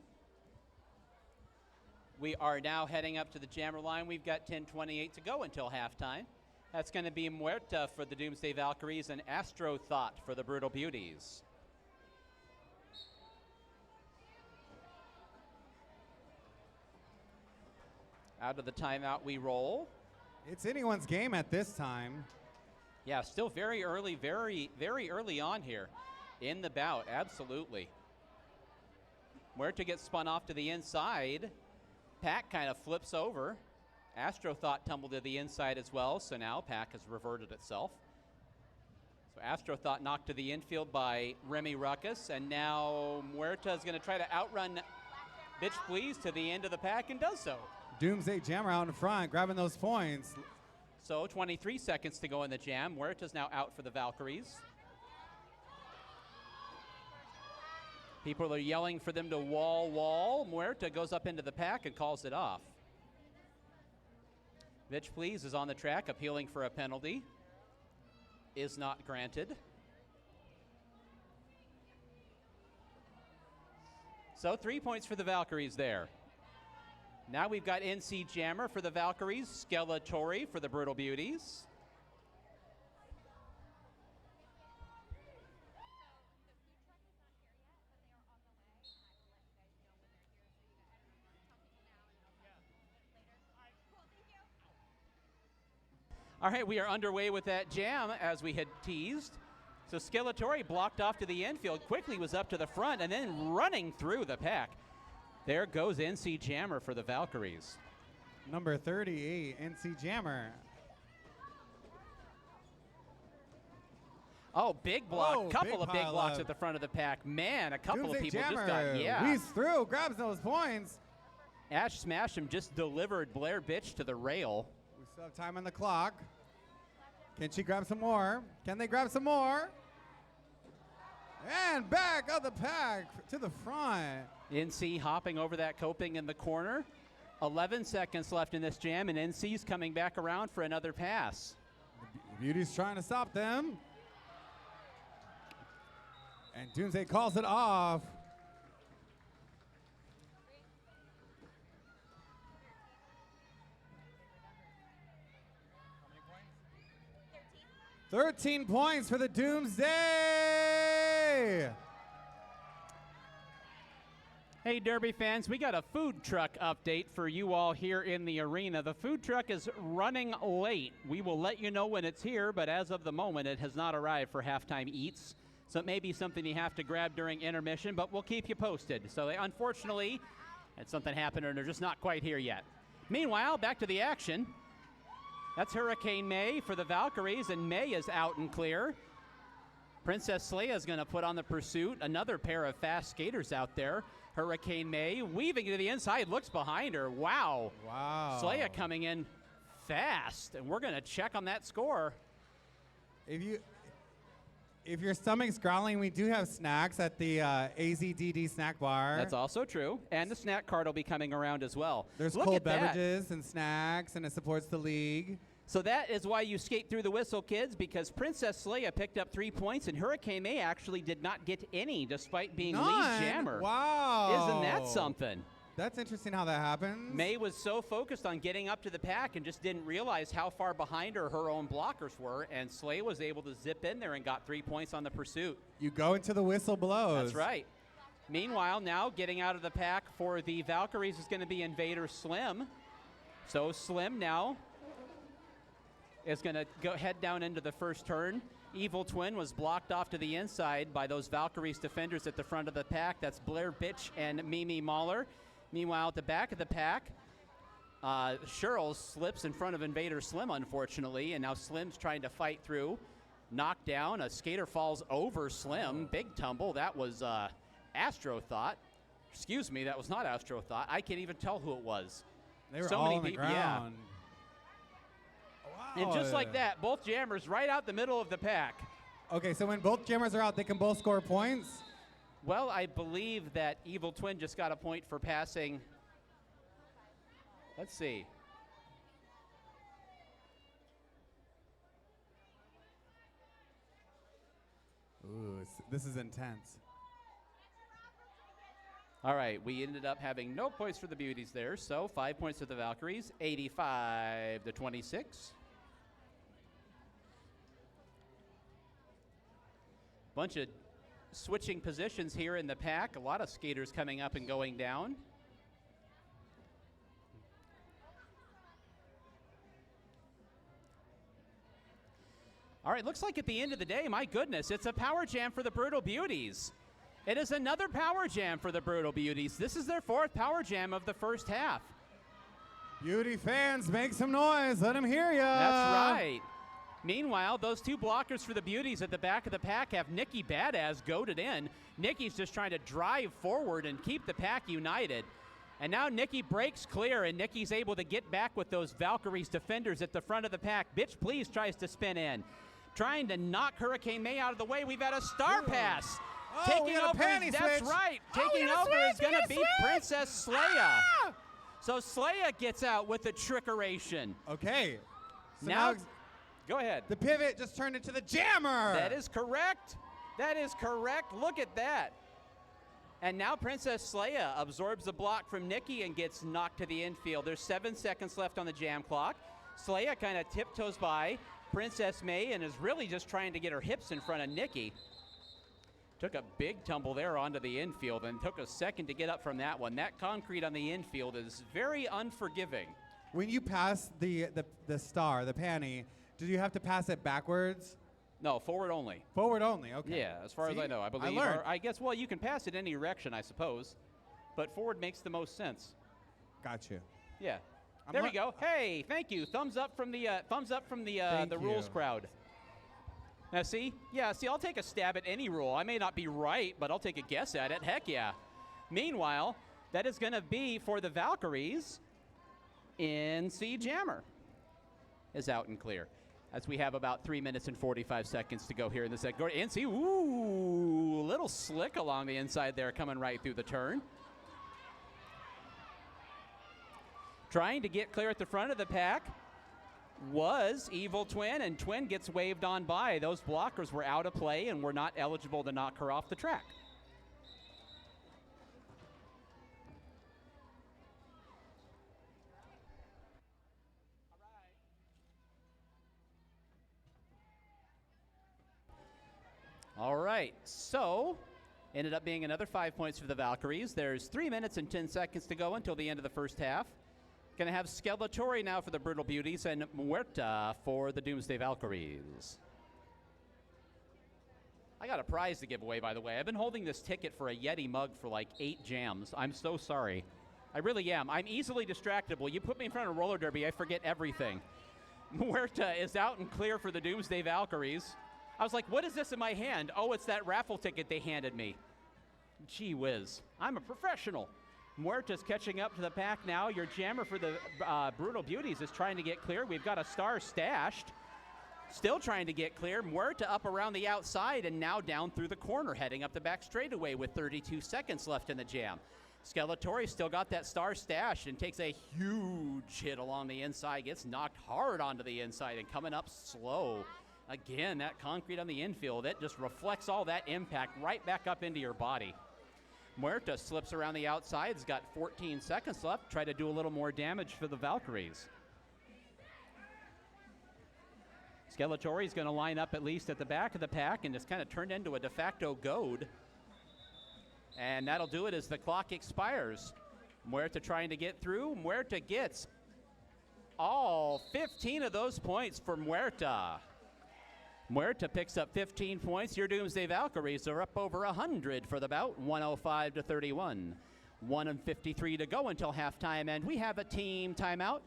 We are now heading up to the jammer line. We've got 10:28 to go until halftime. That's going to be Muerta for the Doomsday Valkyries and Astro Thought for the Brutal Beauties. Out of the timeout we roll. It's anyone's game at this time. Yeah, still very early, very early on here in the bout, absolutely. Muerta gets spun off to the inside. Pack kind of flips over. Astro Thought tumbled to the inside as well, so now Pack has reverted itself. So Astro Thought knocked to the infield by Remy Ruckus, and now Muerta is going to try to outrun Bitch Please to the end of the pack and does so. Doomsday Jammer out in front, grabbing those points. So 23 seconds to go in the jam. Muerta's now out for the Valkyries. People are yelling for them to wall. Muerta goes up into the pack and calls it off. Vitch Please is on the track appealing for a penalty. Is not granted. So 3 points for the Valkyries there. Now we've got NC Jammer for the Valkyries, Skeletori for the Brutal Beauties. All right, we are underway with that jam as we had teased. So Skeletori blocked off to the infield, quickly was up to the front, and then running through the pack. There goes NC Jammer for the Valkyries. Number 38, NC Jammer. Oh, big block. Oh, Couple of big pile blocks up. at the front of the pack. Man, a couple Doomsday of people Jammer just got, weaves through, grabs those points. Ash Smash'em just delivered Blair Bitch to the rail. We still have time on the clock. Can she grab some more? Can they grab some more? And back of the pack to the front. NC hopping over that coping in the corner. 11 seconds left in this jam, and NC's coming back around for another pass. The Beauty's trying to stop them. And Doomsday calls it off. How many points? 13 points for the Doomsday. Hey, Derby fans, we got a food truck update for you all here in the arena. The food truck is running late. We will let you know when it's here, but as of the moment, it has not arrived for halftime eats. So it may be something you have to grab during intermission, but we'll keep you posted. So unfortunately, had something happened and they're just not quite here yet. Meanwhile, back to the action. That's Hurricane May for the Valkyries, and May is out and clear. Princess Leia is going to put on the pursuit. Another pair of fast skaters out there. Hurricane May weaving to the inside, looks behind her. Wow. Wow. Leia coming in fast, and we're going to check on that score. If your stomach's growling, we do have snacks at the AZDD snack bar. That's also true. And the snack cart will be coming around as well. There's Look cold at that. beverages and snacks, and it supports the league. So that is why you skate through the whistle, kids, because Princess Leia picked up 3 points, and Hurricane May actually did not get any, despite being lead jammer. Wow. Isn't that something? That's interesting how that happens. May was so focused on getting up to the pack and just didn't realize how far behind her own blockers were, and Slay was able to zip in there and got 3 points on the pursuit. You go into the whistle blows. That's right. Meanwhile, now getting out of the pack for the Valkyries is going to be Invader Slim. So Slim now is going to go head down into the first turn. Evil Twin was blocked off to the inside by those Valkyries defenders at the front of the pack. That's Blair Bitch and Mimi Mahler. Meanwhile, at the back of the pack, Cheryl slips in front of Invader Slim, unfortunately, and now Slim's trying to fight through. Knocked down, a skater falls over Slim. Big tumble. That was Astro Thought. Excuse me, that was not Astro Thought. I can't even tell who it was. They were so all many on the people, ground. yeah. And just like that, both jammers right out the middle of the pack. Okay, so when both jammers are out, they can both score points? Well, I believe that Evil Twin just got a point for passing. Let's see. Ooh, this is intense. All right, we ended up having no points for the Beauties there, so 5 points for the Valkyries, 85-26. Bunch of switching positions here in the pack. A lot of skaters coming up and going down. All right, looks like at the end of the day, my goodness, it's a power jam for the Brutal Beauties. It is another power jam for the Brutal Beauties. This is their 4th power jam of the first half. Beauty fans, make some noise. Let them hear ya. That's right. Meanwhile, those 2 blockers for the Beauties at the back of the pack have Nikki Badass goaded in. Nikki's just trying to drive forward and keep the pack united. And now Nikki breaks clear, and Nikki's able to get back with those Valkyries defenders at the front of the pack. Bitch Please tries to spin in. Trying to knock Hurricane May out of the way. We've had a star pass. Oh, Taking over, that's right. Taking over is going to be Princess Sleia. So Sleia gets out with the trickeration. Okay. So Now, go ahead. the pivot just turned into the jammer. That is correct. That is correct. Look at that. And now Princess Sleia absorbs the block from Nikki and gets knocked to the infield. There's 7 seconds left on the jam clock. Sleia kind of tiptoes by Princess May and is really just trying to get her hips in front of Nikki. Took a big tumble there onto the infield and took a second to get up from that one. That concrete on the infield is very unforgiving. When you pass the star, the panty, did you have to pass it backwards? No, forward only. Forward only, okay. Yeah, as far as I know, I believe. learned. I guess, well, you can pass it any direction, I suppose, but forward makes the most sense. Got you. Yeah. There we go. Hey, thank you. Thumbs up from the rules crowd. Now, see? Yeah, see, I'll take a stab at any rule. I may not be right, but I'll take a guess at it. Heck yeah. Meanwhile, that is going to be for the Valkyries. NC Jammer is out and clear, as we have about 3 minutes and 45 seconds to go here in the second. NC, ooh, a little slick along the inside there, coming right through the turn. Trying to get clear at the front of the pack was Evil Twin, and Twin gets waved on by. Those blockers were out of play and were not eligible to knock her off the track. All right, so ended up being another 5 points for the Valkyries. There's 3 minutes and 10 seconds to go until the end of the first half. Going to have Skeletori now for the Brutal Beauties and Muerta for the Doomsday Valkyries. I got a prize to give away, by the way. I've been holding this ticket for a Yeti mug for like 8 jams. I'm so sorry. I really am. I'm easily distractible. You put me in front of a roller derby, I forget everything. Muerta is out and clear for the Doomsday Valkyries. I was like, what is this in my hand? Oh, it's that raffle ticket they handed me. Gee whiz. I'm a professional. Muerta's catching up to the pack now. Your jammer for the Brutal Beauties is trying to get clear. We've got a star stashed. Still trying to get clear. Muerta up around the outside and now down through the corner, heading up the back straightaway with 32 seconds left in the jam. Skeletori still got that star stashed and takes a huge hit along the inside. Gets knocked hard onto the inside and coming up slow. Again, that concrete on the infield, it just reflects all that impact right back up into your body. Muerta slips around the outside. He's got 14 seconds left. Try to do a little more damage for the Valkyries. Skeletori's going to line up at least at the back of the pack and just kind of turn into a de facto goad. And that'll do it as the clock expires. Muerta trying to get through. Muerta gets all 15 of those points for Muerta. Muerta picks up 15 points. Your Doomsday Valkyries are up over 100 for the bout, 105-31. 1:53 to go until halftime, and we have a team timeout.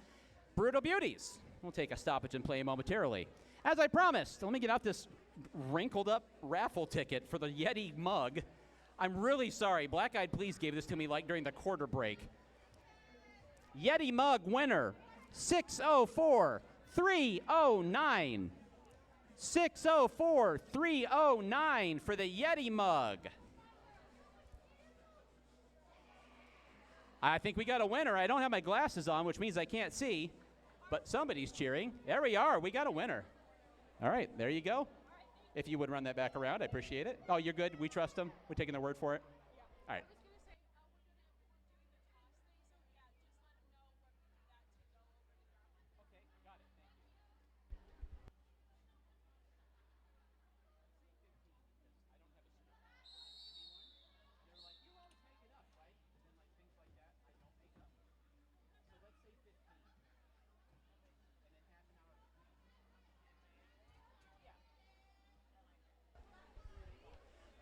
Brutal Beauties. We'll take a stoppage and play momentarily. As I promised, let me get out this wrinkled up raffle ticket for the Yeti mug. I'm really sorry. Black Eyed Please gave this to me like during the quarter break. Yeti mug winner, 604-309. 604-309 for the Yeti mug. I think we got a winner. I don't have my glasses on, which means I can't see, but somebody's cheering. There we are. We got a winner. All right, there you go. If you would run that back around, I appreciate it. Oh, you're good. We trust them. We're taking their word for it. All right.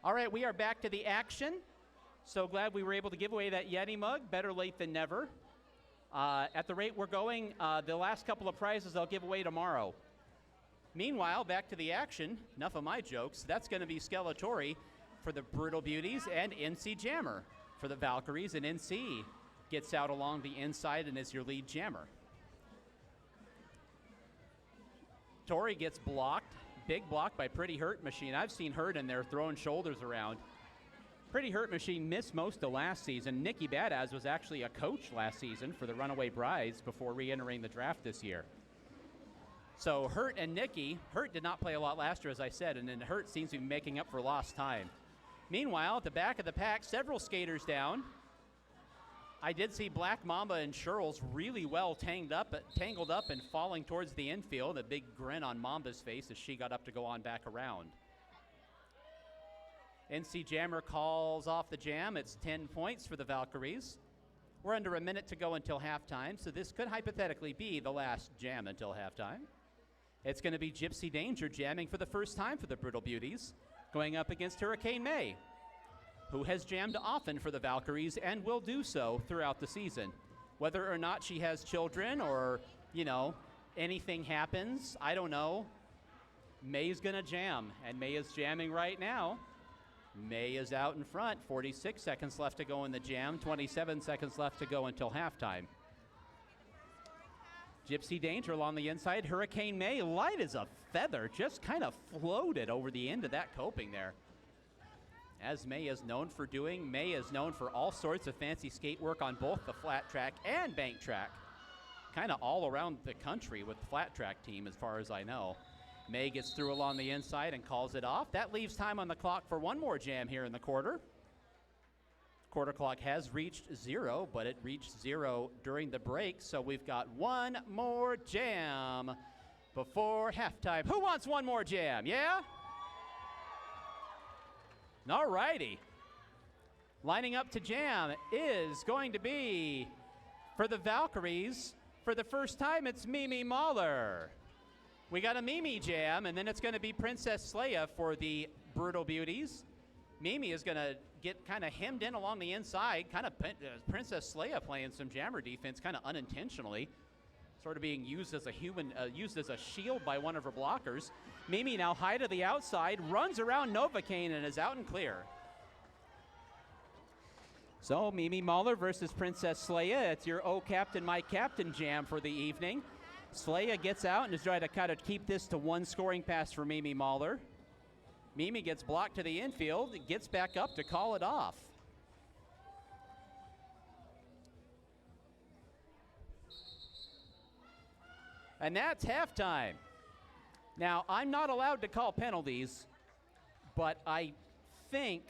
All right, we are back to the action. So glad we were able to give away that Yeti mug. Better late than never. At the rate we're going, the last couple of prizes I'll give away tomorrow. Meanwhile, back to the action. Enough of my jokes. That's going to be Skeletori for the Brutal Beauties and NC Jammer for the Valkyries, and NC gets out along the inside and is your lead jammer. Tori gets blocked. Big block by Pretty Hurt Machine. I've seen Hurt in there throwing shoulders around. Pretty Hurt Machine missed most of last season. Nikki Badaz was actually a coach last season for the Runaway Brides before re-entering the draft this year. So Hurt and Nikki, Hurt did not play a lot last year, as I said, and then Hurt seems to be making up for lost time. Meanwhile, at the back of the pack, several skaters down. I did see Black Mamba and Churls really well tangled up and falling towards the infield. A big grin on Mamba's face as she got up to go on back around. NC Jammer calls off the jam. It's 10 points for the Valkyries. We're under a minute to go until halftime, so this could hypothetically be the last jam until halftime. It's going to be Gypsy Danger jamming for the first time for the Brutal Beauties, going up against Hurricane May, who has jammed often for the Valkyries and will do so throughout the season. Whether or not she has children or, anything happens, I don't know. May's gonna jam, and May is jamming right now. May is out in front, 46 seconds left to go in the jam, 27 seconds left to go until halftime. Gypsy Danger along the inside, Hurricane May, light as a feather, just kind of floated over the end of that coping there. As May is known for doing, May is known for all sorts of fancy skate work on both the flat track and bank track. Kind of all around the country with the flat track team as far as I know. May gets through along the inside and calls it off. That leaves time on the clock for one more jam here in the quarter. Quarter clock has reached 0, but it reached 0 during the break, so we've got one more jam before halftime. Who wants one more jam? Yeah? All righty. Lining up to jam is going to be, for the Valkyries, for the first time, it's Mimi Mahler. We got a Mimi jam, and then it's going to be Princess Leia for the Brutal Beauties. Mimi is going to get kind of hemmed in along the inside, kind of Princess Leia playing some jammer defense, kind of unintentionally, sort of being used as a shield by one of her blockers. Mimi now high to the outside, runs around Novocaine and is out and clear. So Mimi Mahler versus Princess Leia. It's your Oh Captain, My Captain jam for the evening. Leia gets out and is trying to kind of keep this to one scoring pass for Mimi Mahler. Mimi gets blocked to the infield, gets back up to call it off. And that's halftime. Now, I'm not allowed to call penalties, but I think,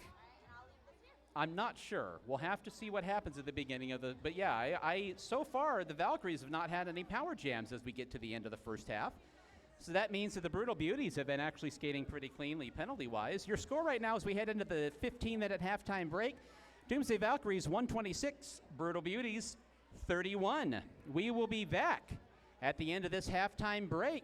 I'm not sure. We'll have to see what happens at the beginning of the, but yeah, so far, the Valkyries have not had any power jams as we get to the end of the first half. So that means that the Brutal Beauties have been actually skating pretty cleanly penalty-wise. Your score right now as we head into the 15-minute halftime break, Doomsday Valkyries 126, Brutal Beauties 31. We will be back at the end of this halftime break.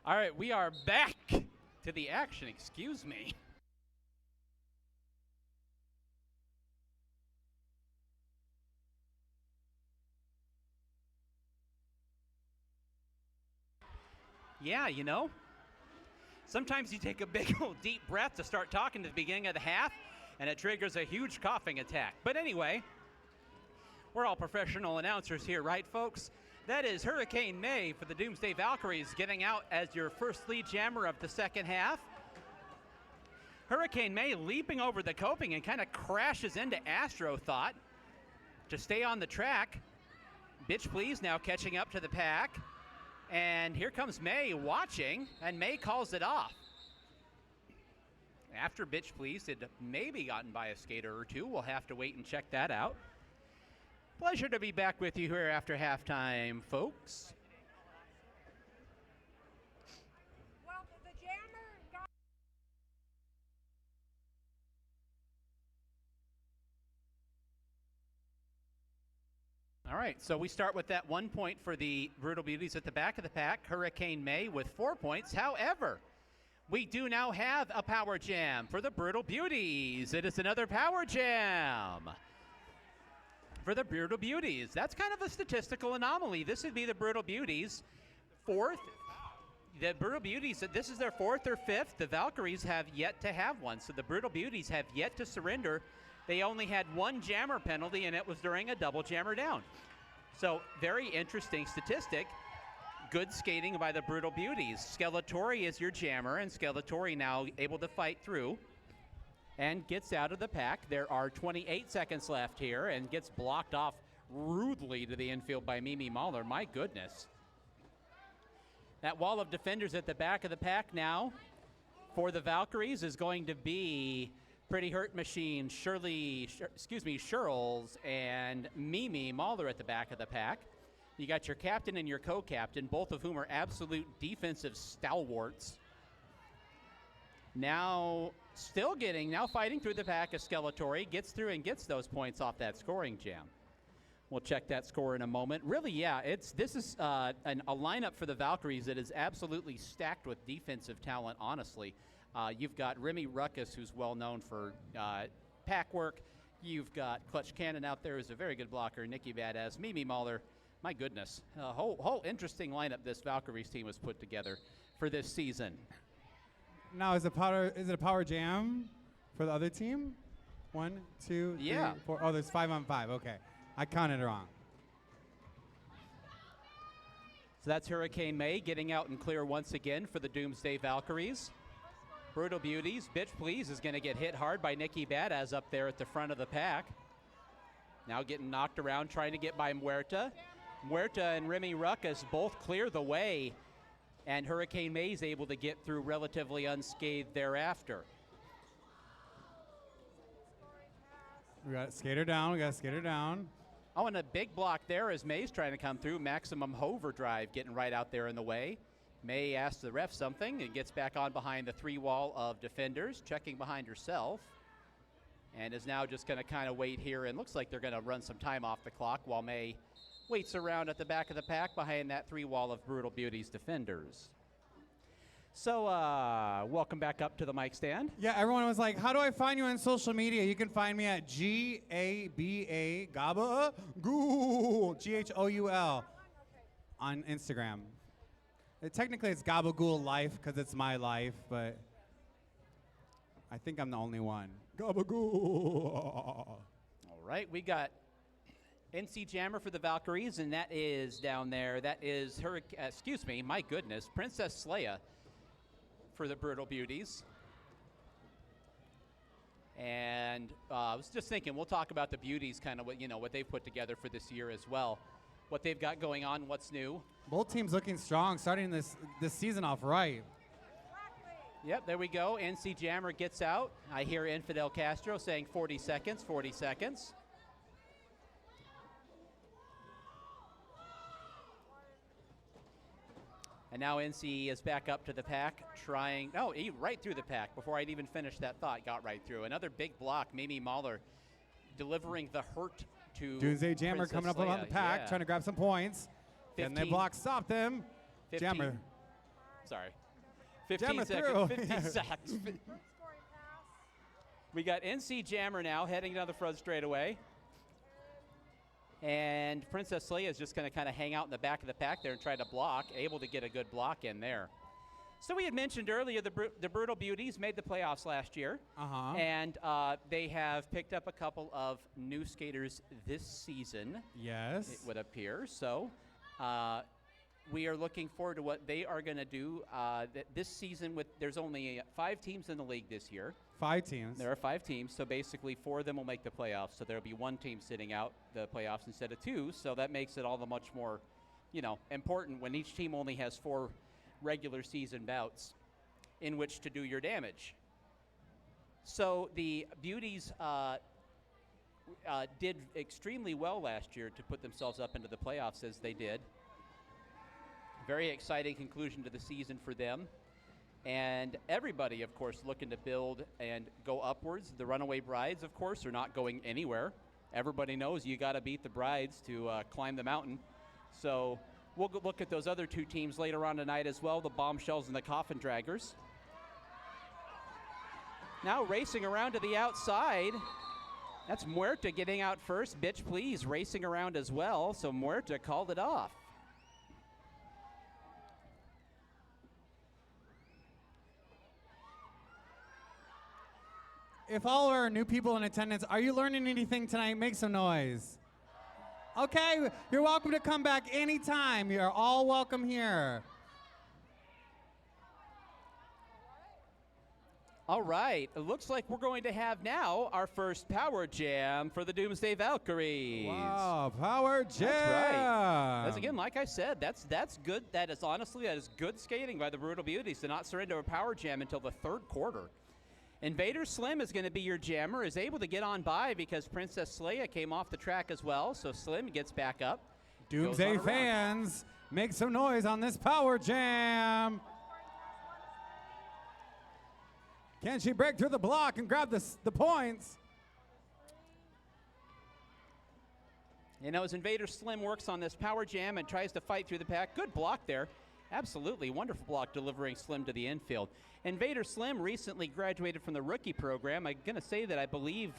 All right, we are back to the action. Excuse me. Yeah, you know, sometimes you take a big old deep breath to start talking at the beginning of the half, and it triggers a huge coughing attack. But anyway, we're all professional announcers here, right, folks? That is Hurricane May for the Doomsday Valkyries getting out as your first lead jammer of the second half. Hurricane May leaping over the coping and kind of crashes into Astro Thought to stay on the track. Bitch Please now catching up to the pack. And here comes May watching, and May calls it off. After Bitch Please had maybe gotten by a skater or two, we'll have to wait and check that out. Pleasure to be back with you here after halftime, folks. Well, the jammer got All right, so we start with that 1 point for the Brutal Beauties at the back of the pack. Hurricane May with 4 points. However, we do now have a power jam for the Brutal Beauties. It is another power jam for the Brutal Beauties. That's kind of a statistical anomaly. This would be the Brutal Beauties' fourth. The Brutal Beauties, this is their fourth or fifth. The Valkyries have yet to have one, so the Brutal Beauties have yet to surrender. They only had one jammer penalty, and it was during a double jammer down. So very interesting statistic. Good skating by the Brutal Beauties. Skeletori is your jammer, and Skeletori now able to fight through and gets out of the pack. There are 28 seconds left here and gets blocked off rudely to the infield by Mimi Mahler. My goodness. That wall of defenders at the back of the pack now for the Valkyries is going to be Pretty Hurt Machine, Shirls, and Mimi Mahler at the back of the pack. You got your captain and your co-captain, both of whom are absolute defensive stalwarts. Now fighting through the pack of Skeletori, gets through and gets those points off that scoring jam. We'll check that score in a moment. Really, yeah, this is a lineup for the Valkyries that is absolutely stacked with defensive talent, honestly. You've got Remy Ruckus, who's well known for pack work. You've got Clutch Cannon out there, who's a very good blocker. Nikki Badass, Mimi Mahler. My goodness, a whole interesting lineup this Valkyries team has put together for this season. Now, is it a power jam for the other team? 1, 2, 3, 4. Oh, there's 5 on 5. Okay, I counted it wrong. So that's Hurricane May getting out and clear once again for the Doomsday Valkyries. Brutal Beauties, Bitch Please is going to get hit hard by Nikki Badass up there at the front of the pack. Now getting knocked around, trying to get by Muerta. Muerta and Remy Ruckus both clear the way, and Hurricane May is able to get through relatively unscathed thereafter. We got skater down. Oh, and a big block there as May's trying to come through. Maximum Hoverdrive getting right out there in the way. May asks the ref something and gets back on behind the 3 wall of defenders, checking behind herself, and is now just going to kind of wait here, and looks like they're going to run some time off the clock while May waits around at the back of the pack behind that 3 wall of Brutal Beauties defenders. So, welcome back up to the mic stand. Yeah, everyone was like, how do I find you on social media? You can find me at G-A-B-A, Gabagool, G-H-O-U-L, on Instagram. Technically, it's Gabagool Life because it's my life, but I think I'm the only one. Gabagool. All right, we got NC Jammer for the Valkyries, and that is down there. That is Princess Leia for the Brutal Beauties. And I was just thinking, we'll talk about the Beauties, kind of what they've put together for this year as well, what they've got going on, what's new. Both teams looking strong, starting this season off right. Yep, there we go. NC Jammer gets out. I hear Infidel Castro saying 40 seconds, 40 seconds. And now NC is back up to the pack, right through the pack. Before I'd even finished that thought, got right through. Another big block, Mimi Mahler delivering the hurt to Doomsday Jammer Princess coming up Leia. on the pack, trying to grab some points. 15, and they block, stop them. 15. Jammer. sorry. 15 Jammer seconds. through. 15 seconds. Good scoring pass. We got NC Jammer now heading down the front straightaway. And Princess Leia is just going to kind of hang out in the back of the pack there and try to block, able to get a good block in there. So we had mentioned earlier the Brutal Beauties made the playoffs last year. Uh-huh. And they have picked up a couple of new skaters this season, Yes. it would appear. So we are looking forward to what they are going to do this season. There's only 5 teams in the league this year. 5 teams. There are 5 teams, so basically 4 of them will make the playoffs. So there will be 1 team sitting out the playoffs instead of 2. So that makes it all the much more, important when each team only has 4 regular season bouts in which to do your damage. So the Beauties did extremely well last year to put themselves up into the playoffs as they did. Very exciting conclusion to the season for them. And everybody, of course, looking to build and go upwards. The Runaway Brides, of course, are not going anywhere. Everybody knows you got to beat the Brides to climb the mountain. So we'll look at those other 2 teams later on tonight as well, the Bombshells and the Coffin Draggers. Now racing around to the outside. That's Muerta getting out first. Bitch Please racing around as well. So Muerta called it off. If all our new people in attendance, are you learning anything tonight? Make some noise. Okay, you're welcome to come back anytime. You're all welcome here. All right, it looks like we're going to have now our first power jam for the Doomsday Valkyries. Wow, power jam. That's right. That's again, like I said, that's good. That is good skating by the Brutal Beauties to not surrender a power jam until the 3rd quarter. Invader Slim is going to be your jammer, is able to get on by because Princess Leia came off the track as well, so Slim gets back up. Doomsday fans, make some noise on this power jam. Can she break through the block and grab the points? As Invader Slim works on this power jam and tries to fight through the pack, good block there. Absolutely wonderful block delivering Slim to the infield. Invader Slim recently graduated from the rookie program. I'm going to say that I believe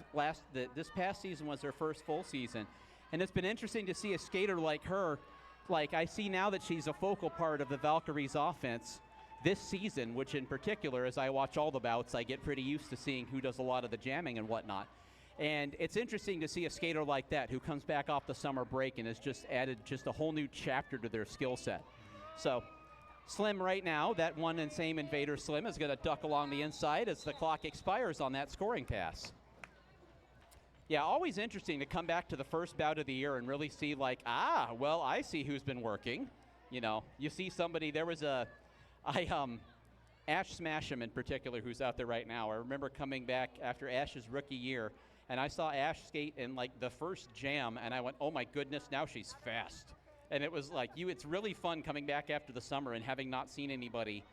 this past season was her first full season. And it's been interesting to see a skater like her. Like I see now that she's a focal part of the Valkyries offense this season, which in particular, as I watch all the bouts, I get pretty used to seeing who does a lot of the jamming and whatnot. And it's interesting to see a skater like that who comes back off the summer break and has just added just a whole new chapter to their skill set. So Slim right now, that one and same Invader Slim is going to duck along the inside as the clock expires on that scoring pass. Yeah, always interesting to come back to the first bout of the year and really see well, I see who's been working. You see somebody, there was Ash Smasham in particular who's out there right now. I remember coming back after Ash's rookie year and I saw Ash skate in the first jam and I went, oh my goodness, now she's fast. And it was it's really fun coming back after the summer and having not seen anybody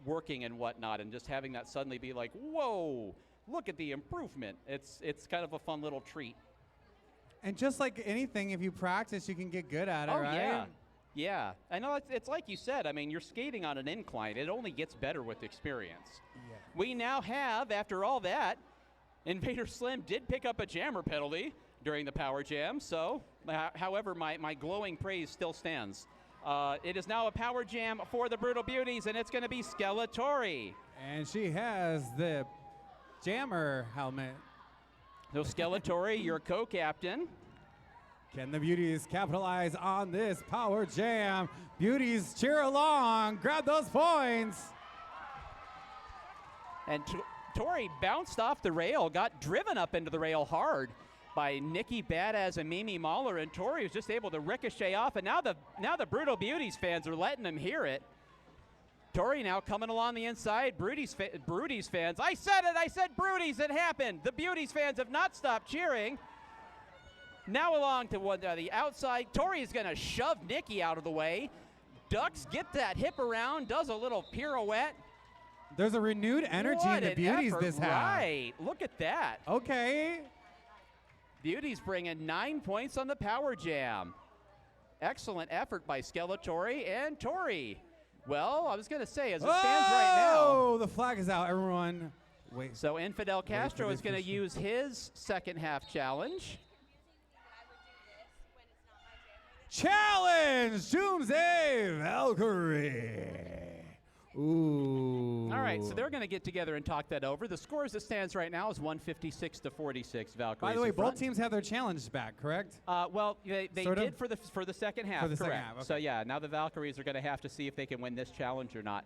working and whatnot and just having that suddenly be like, whoa, look at the improvement. It's kind of a fun little treat. And just like anything, if you practice, you can get good at it, right? Yeah. Yeah. I know it's like you said. I mean, you're skating on an incline. It only gets better with experience. Yeah. We now have, after all that, Invader Slim did pick up a jammer penalty during the power jam. So, however, my glowing praise still stands. It is now a power jam for the Brutal Beauties, and it's going to be Skeletori. And she has the jammer helmet. So, Skeletori, your co-captain. Can the Beauties capitalize on this power jam? Beauties, cheer along. Grab those points. And Tori bounced off the rail, got driven up into the rail hard by Nikki Badass and Mimi Mahler, and Tori was just able to ricochet off, and now the Brutal Beauties fans are letting them hear it. Tori now coming along the inside. Bruties fans, I said Bruties, it happened. The Beauties fans have not stopped cheering. Now along to the outside. Tori is going to shove Nikki out of the way. Ducks, get that hip around, does a little pirouette. There's a renewed energy in the Beauties this half. Right, look at that. Okay. Beauties bringing 9 points on the power jam. Excellent effort by Skeletori and Tori. Well, I was going to say, as it stands right now. Oh, the flag is out. Everyone, wait. So Infidel Castro the is going to official. use his second half challenge. Challenge Doomsday Valkyrie. Ooh. All right, so they're going to get together and talk that over. The score as it stands right now is 156-46. Valkyries. By the way, in both front. teams have their challenge back, correct? Well, they Sort of? did for the second half. For the second correct. half, So okay. yeah, now the Valkyries are going to have to see if they can win this challenge or not.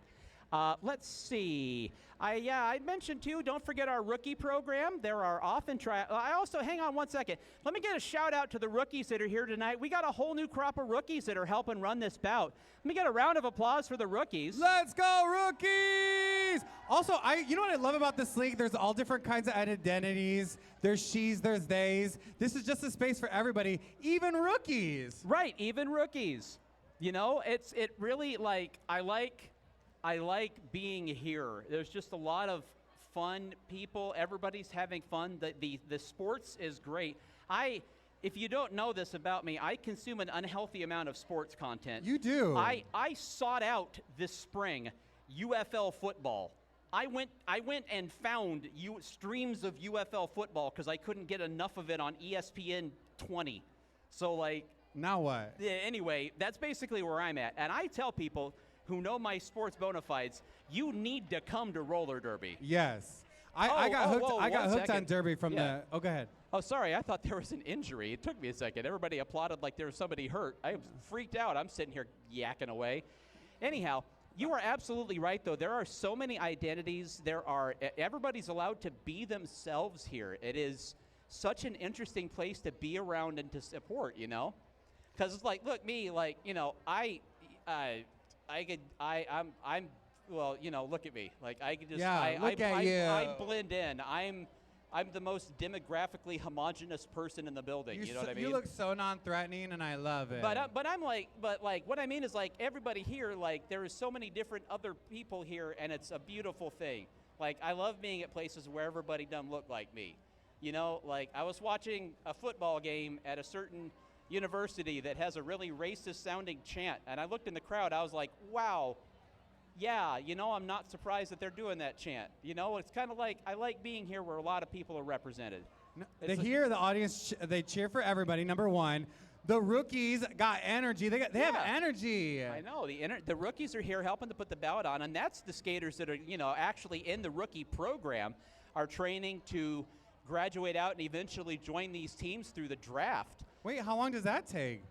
Let's see. I mentioned too. Don't forget our rookie program. There are often I also hang on one second. Let me get a shout out to the rookies that are here tonight. We got a whole new crop of rookies that are helping run this bout. Let me get a round of applause for the rookies. Let's go, rookies! Also, you know what I love about this league? There's all different kinds of identities. There's she's, there's theys. This is just a space for everybody, even rookies. Right, even rookies. You know, it really I like being here. There's just a lot of fun people. Everybody's having fun. The sports is great. If you don't know this about me, I consume an unhealthy amount of sports content. You do. I sought out this spring UFL football. I went and found streams of UFL football because I couldn't get enough of it on ESPN 20. So now what? yeah, anyway, that's basically where I'm at. And I tell people who know my sports bona fides, you need to come to roller derby. Yes. I got hooked. whoa, I got one hooked on second. derby from Yeah. the. Oh, go ahead. Oh, sorry, I thought there was an injury. It took me a second. Everybody applauded like there was somebody hurt. I was freaked out. I'm sitting here yakking away. Anyhow, you are absolutely right, though. There are so many identities. Everybody's allowed to be themselves here. It is such an interesting place to be around and to support, you know? Because it's look, me, well, you know, look at me. I could just, Yeah, look at you. I blend in. I'm the most demographically homogenous person in the building. You know what I mean? You look so non-threatening, and I love it. But what I mean is everybody here, there is so many different other people here, and it's a beautiful thing. I love being at places where everybody doesn't look like me. You know, I was watching a football game at a certain university that has a really racist sounding chant, and I looked in the crowd. I was like, wow. Yeah, you know, I'm not surprised that they're doing that chant. You know, it's kind of I like being here where a lot of people are represented. They hear the audience. They cheer for everybody. Number one, the rookies got energy. They have energy. I know the rookies are here helping to put the bout on, and that's the skaters that are actually in the rookie program are training to graduate out and eventually join these teams through the draft. Wait, how long does that take?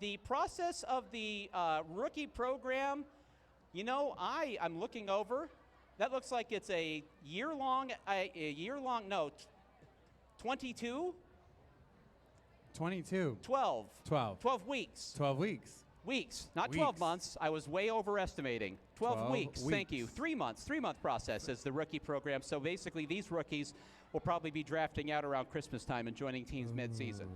The process of the rookie program. You know, I'm looking over. That looks like it's a year-long, no, 22? 22. 12. 12. 12 weeks. 12 weeks. Weeks, not 12 Weeks. months. I was way overestimating. 12 weeks, thank you. 3 months, 3-month process is the rookie program. So basically these rookies will probably be drafting out around Christmas time and joining teams mid-season.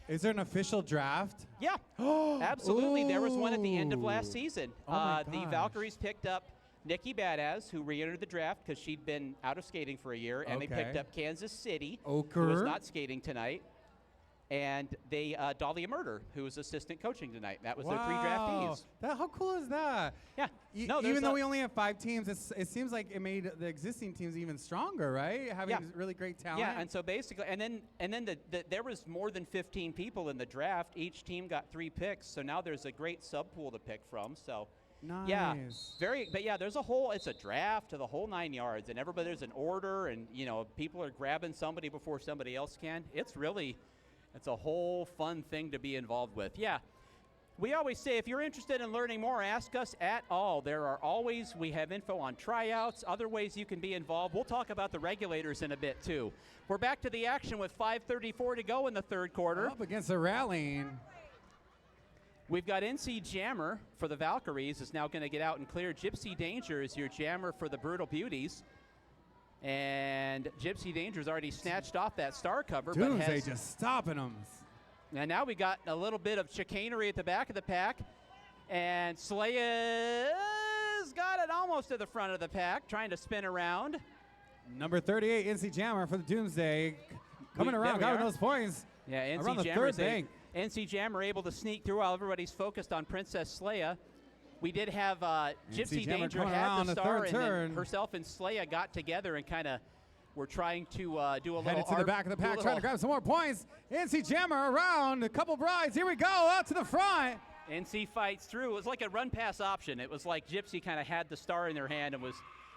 Is there an official draft? Yeah, absolutely. There was one at the end of last season. Oh my the gosh. Valkyries picked up Nikki Badass, who re-entered the draft because she'd been out of skating for a year, and they picked Okay. up Kansas City, who was Oker. not skating tonight, and they Dahlia Murder, who was assistant coaching tonight. That was their 3 draftees. How cool is that? Yeah. Even though we only have 5 teams, it seems like it made the existing teams even stronger, right? Having really great talent. Yeah, and so basically, and then there was more than 15 people in the draft. Each team got 3 picks, so now there's a great sub pool to pick from. So. Nice. Yeah, it's a draft to the whole 9 yards, and there's an order, and people are grabbing somebody before somebody else can. It's a whole fun thing to be involved with. Yeah, we always say if you're interested in learning more, ask us at all. We have info on tryouts, other ways you can be involved. We'll talk about the regulators in a bit too. We're back to the action with 5:34 to go in the third quarter. Up against the rallying. We've got NC Jammer for the Valkyries is now going to get out and clear. Gypsy Danger is your jammer for the Brutal Beauties. And Gypsy Danger's already snatched off that star cover. Doomsday just stopping them. And now we got a little bit of chicanery at the back of the pack. And Slaya's got it almost to the front of the pack, trying to spin around. Number 38, NC Jammer for the Doomsday. Coming There around, we got are. those points. Yeah, Around NC the Jammer's third bank. NC Jammer able to sneak through while everybody's focused on Princess Slaya. We did have Gypsy Jammer Danger coming had around the the star, third and then turn. herself and Slaya got together and kind of were trying to do a little Headed to the back of the do a pack, little- trying to grab some more points. NC Jammer around, a couple brides. Here we go, out to the front. NC fights through. It was like a run pass option. It was like Gypsy kind of had the star in their hand and was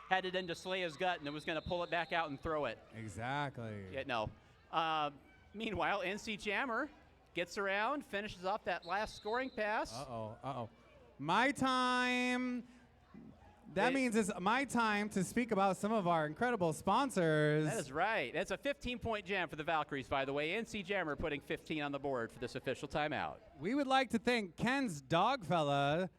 headed into Slaya's gut and was going to pull it back out and throw it. Exactly. Yeah, no. Meanwhile, NC Jammer gets around, finishes off that last scoring pass. Uh-oh. My time. That means it's my time to speak about some of our incredible sponsors. That is right. That's a 15-point jam for the Valkyries, by the way. NC Jammer putting 15 on the board for this official timeout. We would like to thank Ken's Dogfella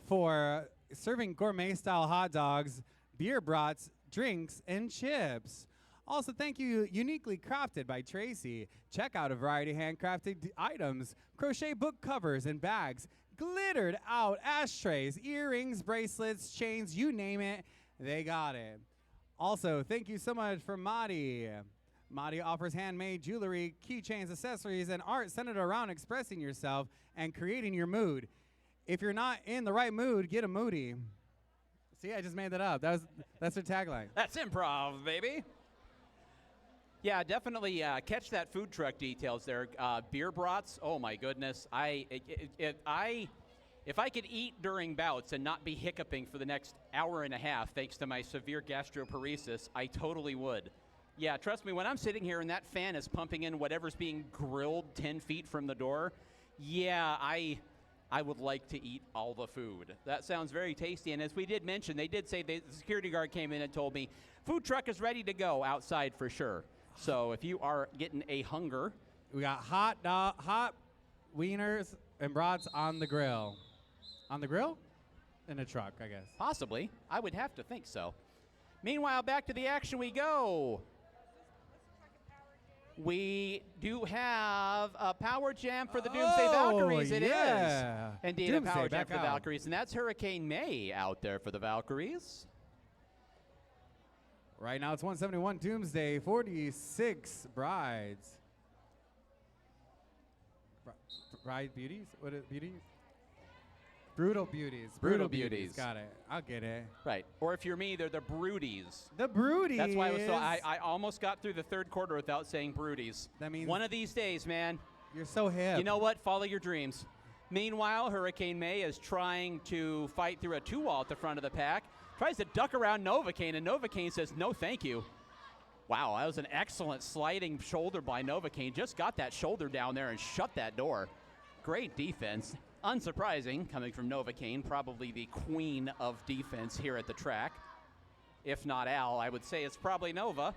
for serving gourmet-style hot dogs, beer brats, drinks, and chips. Also, thank you, Uniquely Crafted by Tracy. Check out a variety of handcrafted items, crochet book covers and bags, glittered out ashtrays, earrings, bracelets, chains, you name it, they got it. Also, thank you so much for Madi. Madi offers handmade jewelry, keychains, accessories, and art centered around expressing yourself and creating your mood. If you're not in the right mood, get a moody. See, I just made that up. That's their tagline. That's improv, baby. Yeah, definitely catch that food truck details there. Beer brats, oh my goodness. If I could eat during bouts and not be hiccuping for the next hour and a half thanks to my severe gastroparesis, I totally would. Yeah, trust me, when I'm sitting here and that fan is pumping in whatever's being grilled 10 feet from the door, yeah, I would like to eat all the food. That sounds very tasty. And as we did mention, they did say the security guard came in and told me, food truck is ready to go outside for sure. So if you are getting a hunger. We got hot wieners and brats on the grill. On the grill? In a truck, I guess. Possibly. I would have to think so. Meanwhile, back to the action we go. We do have a power jam for the Doomsday Valkyries. It is. Indeed, Doomsday, a power jam back for the out. Valkyries. And that's Hurricane May out there for the Valkyries. Right now it's 171 Doomsday, 46 brides. Bride beauties? What is beauties? Brutal beauties. Brutal beauties. Got it. I'll get it. Right. Or if you're me, they're the Broodies. The Broodies. That's why I almost got through the third quarter without saying Broodies. That means one of these days, man. You're so hip. You know what? Follow your dreams. Meanwhile, Hurricane May is trying to fight through a two-wall at the front of the pack. Tries to duck around Novocaine, and Novocaine says, no, thank you. Wow, that was an excellent sliding shoulder by Novocaine. Just got that shoulder down there and shut that door. Great defense. Unsurprising, coming from Novocaine, probably the queen of defense here at the track. If not Al, I would say it's probably Nova.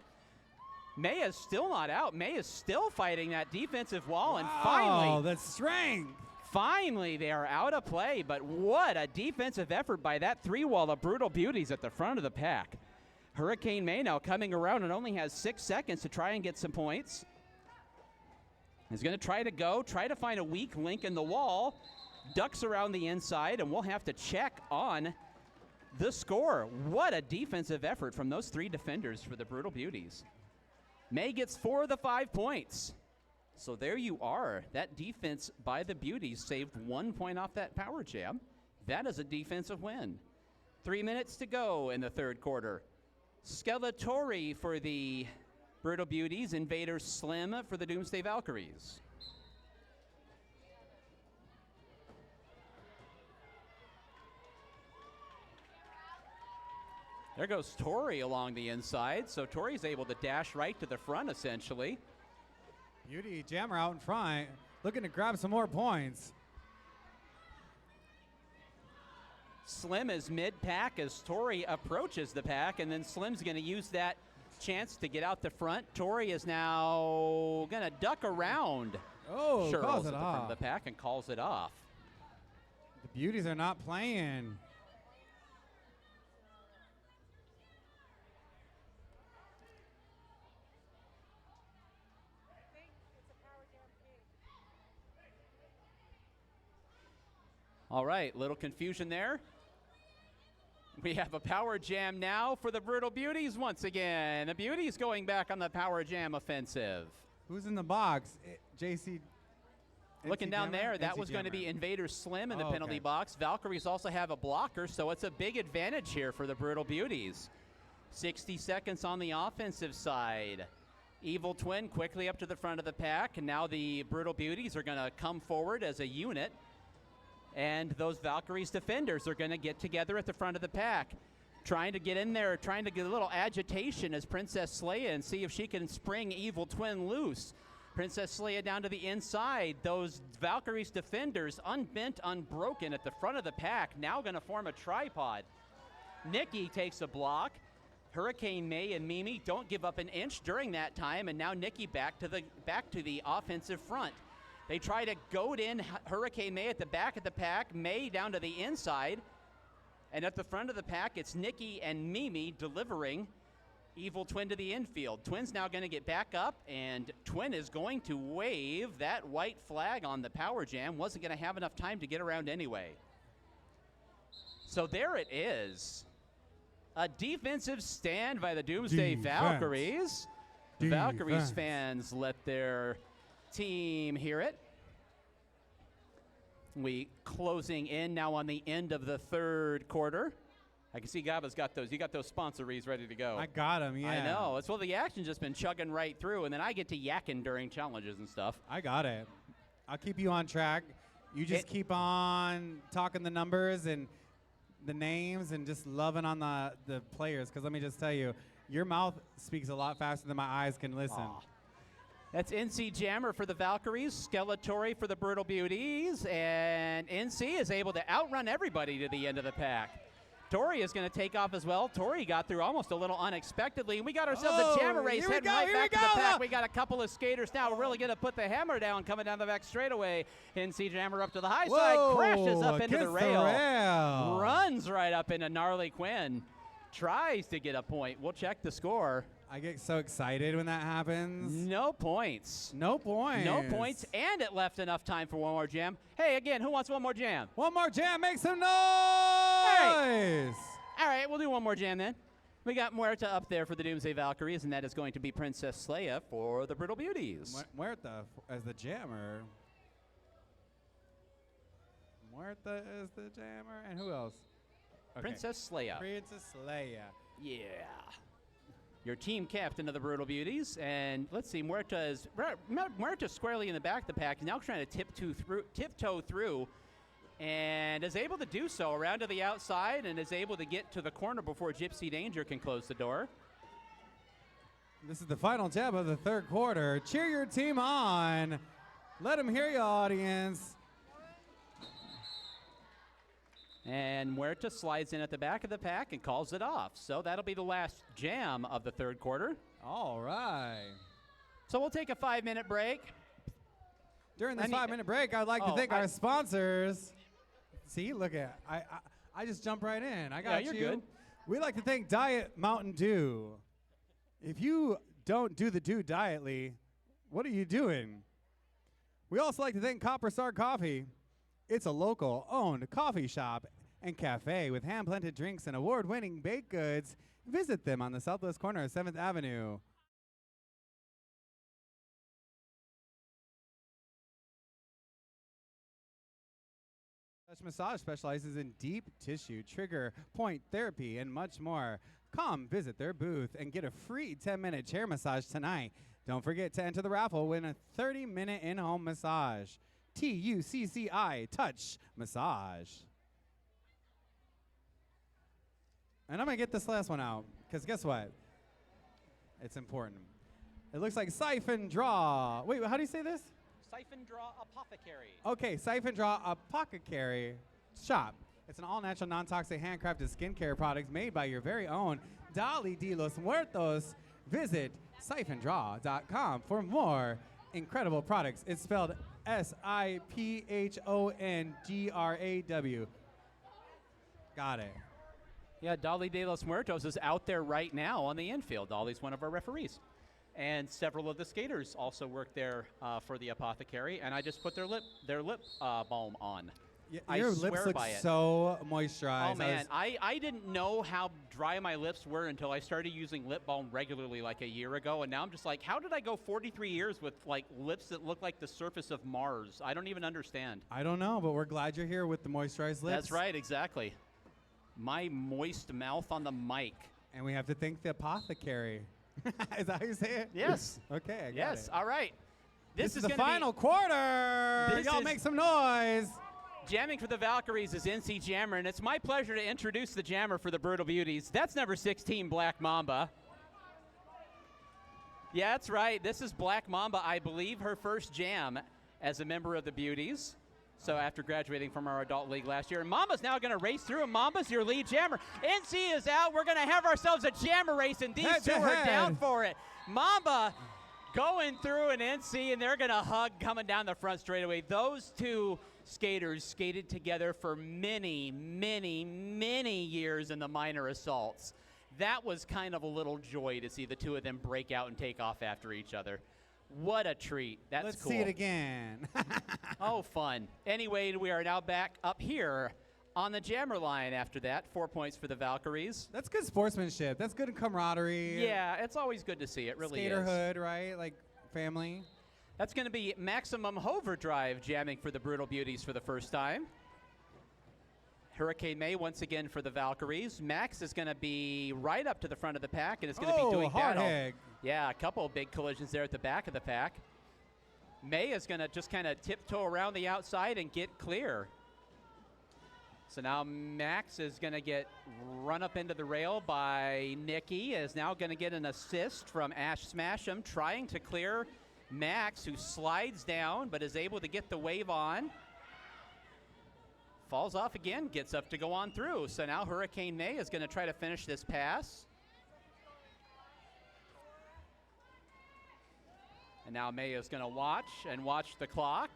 May is still not out. May is still fighting that defensive wall, and finally... Oh, that's strength. Finally, they are out of play, but what a defensive effort by that three-wall of Brutal Beauties at the front of the pack. Hurricane May now coming around and only has 6 seconds to try and get some points. He's going to try to find a weak link in the wall, ducks around the inside, and we'll have to check on the score. What a defensive effort from those three defenders for the Brutal Beauties. May gets 4 of the 5 points. So there you are. That defense by the Beauties saved 1 point off that power jam. That is a defensive win. 3 minutes to go in the third quarter. Skeletori for the Brutal Beauties. Invader Slim for the Doomsday Valkyries. There goes Tori along the inside. So Tori's able to dash right to the front, essentially. Beauty Jammer out in front, looking to grab some more points. Slim is mid-pack as Tori approaches the pack, and then Slim's going to use that chance to get out the front. Tori is now going to duck around. Oh, Sherrills calls at it the front off. of the pack and calls it off. The Beauties are not playing. I think it's a power jam king. All right, little confusion there. We have a power jam now for the Brutal Beauties once again. The Beauties going back on the power jam offensive. Who's in the box? JC Looking NC down Jammer? there, that NC was going to be Jammer. Invader Slim in the Oh, penalty okay. box. Valkyries also have a blocker, so it's a big advantage here for the Brutal Beauties. 60 seconds on the offensive side. Evil Twin quickly up to the front of the pack, and now the Brutal Beauties are going to come forward as a unit, and those Valkyries defenders are going to get together at the front of the pack, trying to get in there, trying to get a little agitation as Princess Leia and see if she can spring Evil Twin loose. Princess Leia down to the inside. Those Valkyries defenders unbent, unbroken at the front of the pack, now going to form a tripod. Nikki takes a block. Hurricane May and Mimi don't give up an inch during that time, and now Nikki back to the offensive front. They try to goad in Hurricane May at the back of the pack, May down to the inside, and at the front of the pack, it's Nikki and Mimi delivering Evil Twin to the infield. Twin's now going to get back up, and Twin is going to wave that white flag on the power jam. Wasn't going to have enough time to get around anyway. So there it is. A defensive stand by the Doomsday Valkyries. Valkyries fans let their team hear it. We closing in now on the end of the third quarter. I can see Gaba's got those. You got those sponsories ready to go. I got them, yeah. I know. It's well, the action's just been chugging right through, and then I get to yakking during challenges and stuff. I got it. I'll keep you on track. You just keep on talking the numbers and the names and just loving on the players, because let me just tell you, your mouth speaks a lot faster than my eyes can listen. Aw. That's NC Jammer for the Valkyries, Skeletori for the Brutal Beauties, and NC is able to outrun everybody to the end of the pack. Tori is going to take off as well. Tori got through almost a little unexpectedly, and we got ourselves a jammer race heading right back to the pack. We got a couple of skaters now. We're really going to put the hammer down coming down the back straightaway. NC Jammer up to the high side, crashes up into the rail, runs right up into Gnarly Quinn, tries to get a point. We'll check the score. I get so excited when that happens. No points. No points. No points, and it left enough time for one more jam. Hey, again, who wants one more jam? One more jam, make some noise! All right, we'll do one more jam then. We got Muerta up there for the Doomsday Valkyries, and that is going to be Princess Leia for the Brutal Beauties. Muerta as the jammer. Muerta is the jammer, and who else? Okay. Princess Leia. Princess Leia. Yeah. Your team captain of the Brutal Beauties, and let's see, Muerta's squarely in the back of the pack, now trying to tiptoe through, and is able to do so around to the outside, and is able to get to the corner before Gypsy Danger can close the door. This is the final jab of the third quarter. Cheer your team on. Let them hear you, audience. And Muerta slides in at the back of the pack and calls it off. So that'll be the last jam of the third quarter. All right. So we'll take a 5-minute break. During this 5-minute break, I'd like to thank our sponsors. See, look at I just jumped right in. I got you're you. good. We'd like to thank Diet Mountain Dew. If you don't do the Dew dietly, what are you doing? We also like to thank Copper Star Coffee. It's a local owned coffee shop and cafe with hand-blended drinks and award-winning baked goods. Visit them on the southwest corner of 7th Avenue. Touch Massage specializes in deep tissue, trigger, point therapy, and much more. Come visit their booth and get a free 10-minute chair massage tonight. Don't forget to enter the raffle, win a 30-minute in-home massage. TUCCI, Touch Massage. And I'm going to get this last one out, because guess what? It's important. It looks like Siphon Draw. Wait, how do you say this? Siphon Draw Apothecary. Okay, Siphon Draw Apothecary Shop. It's an all-natural, non-toxic, handcrafted skincare products made by your very own Dali de los Muertos. Visit siphondraw.com for more incredible products. It's spelled SIPHONGRAW. Got it. Yeah, Dali de los Muertos is out there right now on the infield. Dali's one of our referees. And several of the skaters also work there for the apothecary, and I just put their lip balm on. I Your swear lips look by it. so moisturized. Oh man, I didn't know how dry my lips were until I started using lip balm regularly like a year ago, and now I'm just like, how did I go 43 years with like lips that look like the surface of Mars? I don't even understand. I don't know, but we're glad you're here with the moisturized lips. That's right, exactly. My moist mouth on the mic. And we have to thank the apothecary. Is that how you say it? Yes. Okay, I got Yes. it. All right. This is the gonna final quarter. This Y'all is- make some noise. Jamming for the Valkyries is NC Jammer, and it's my pleasure to introduce the jammer for the Brutal Beauties. That's number 16, Black Mamba. Yeah, that's right. This is Black Mamba, I believe, her first jam as a member of the Beauties. So after graduating from our adult league last year. And Mamba's now going to race through, and Mamba's your lead jammer. NC is out. We're going to have ourselves a jammer race, and these Head two to are head. down for it. Mamba going through an NC, and they're going to hug coming down the front straightaway. Those two skaters skated together for many, many, many years in the minor assaults. That was kind of a little joy to see the two of them break out and take off after each other. What a treat. That's Let's cool. see it again. Oh, fun. Anyway, we are now back up here on the jammer line after that. 4 points for the Valkyries. That's good sportsmanship. That's good camaraderie. Yeah, it's always good to see. It really is. Skaterhood, right? Like family. That's going to be Maximum Overdrive jamming for the Brutal Beauties for the first time. Hurricane May once again for the Valkyries. Max is going to be right up to the front of the pack and is going to be doing hard battle. hig. Yeah, a couple of big collisions there at the back of the pack. May is going to just kind of tiptoe around the outside and get clear. So now Max is going to get run up into the rail by Nikki. Is now going to get an assist from Ash Smash'em, trying to clear Max, who slides down but is able to get the wave on. Falls off again, gets up to go on through. So now Hurricane May is going to try to finish this pass. And now May is going to watch the clock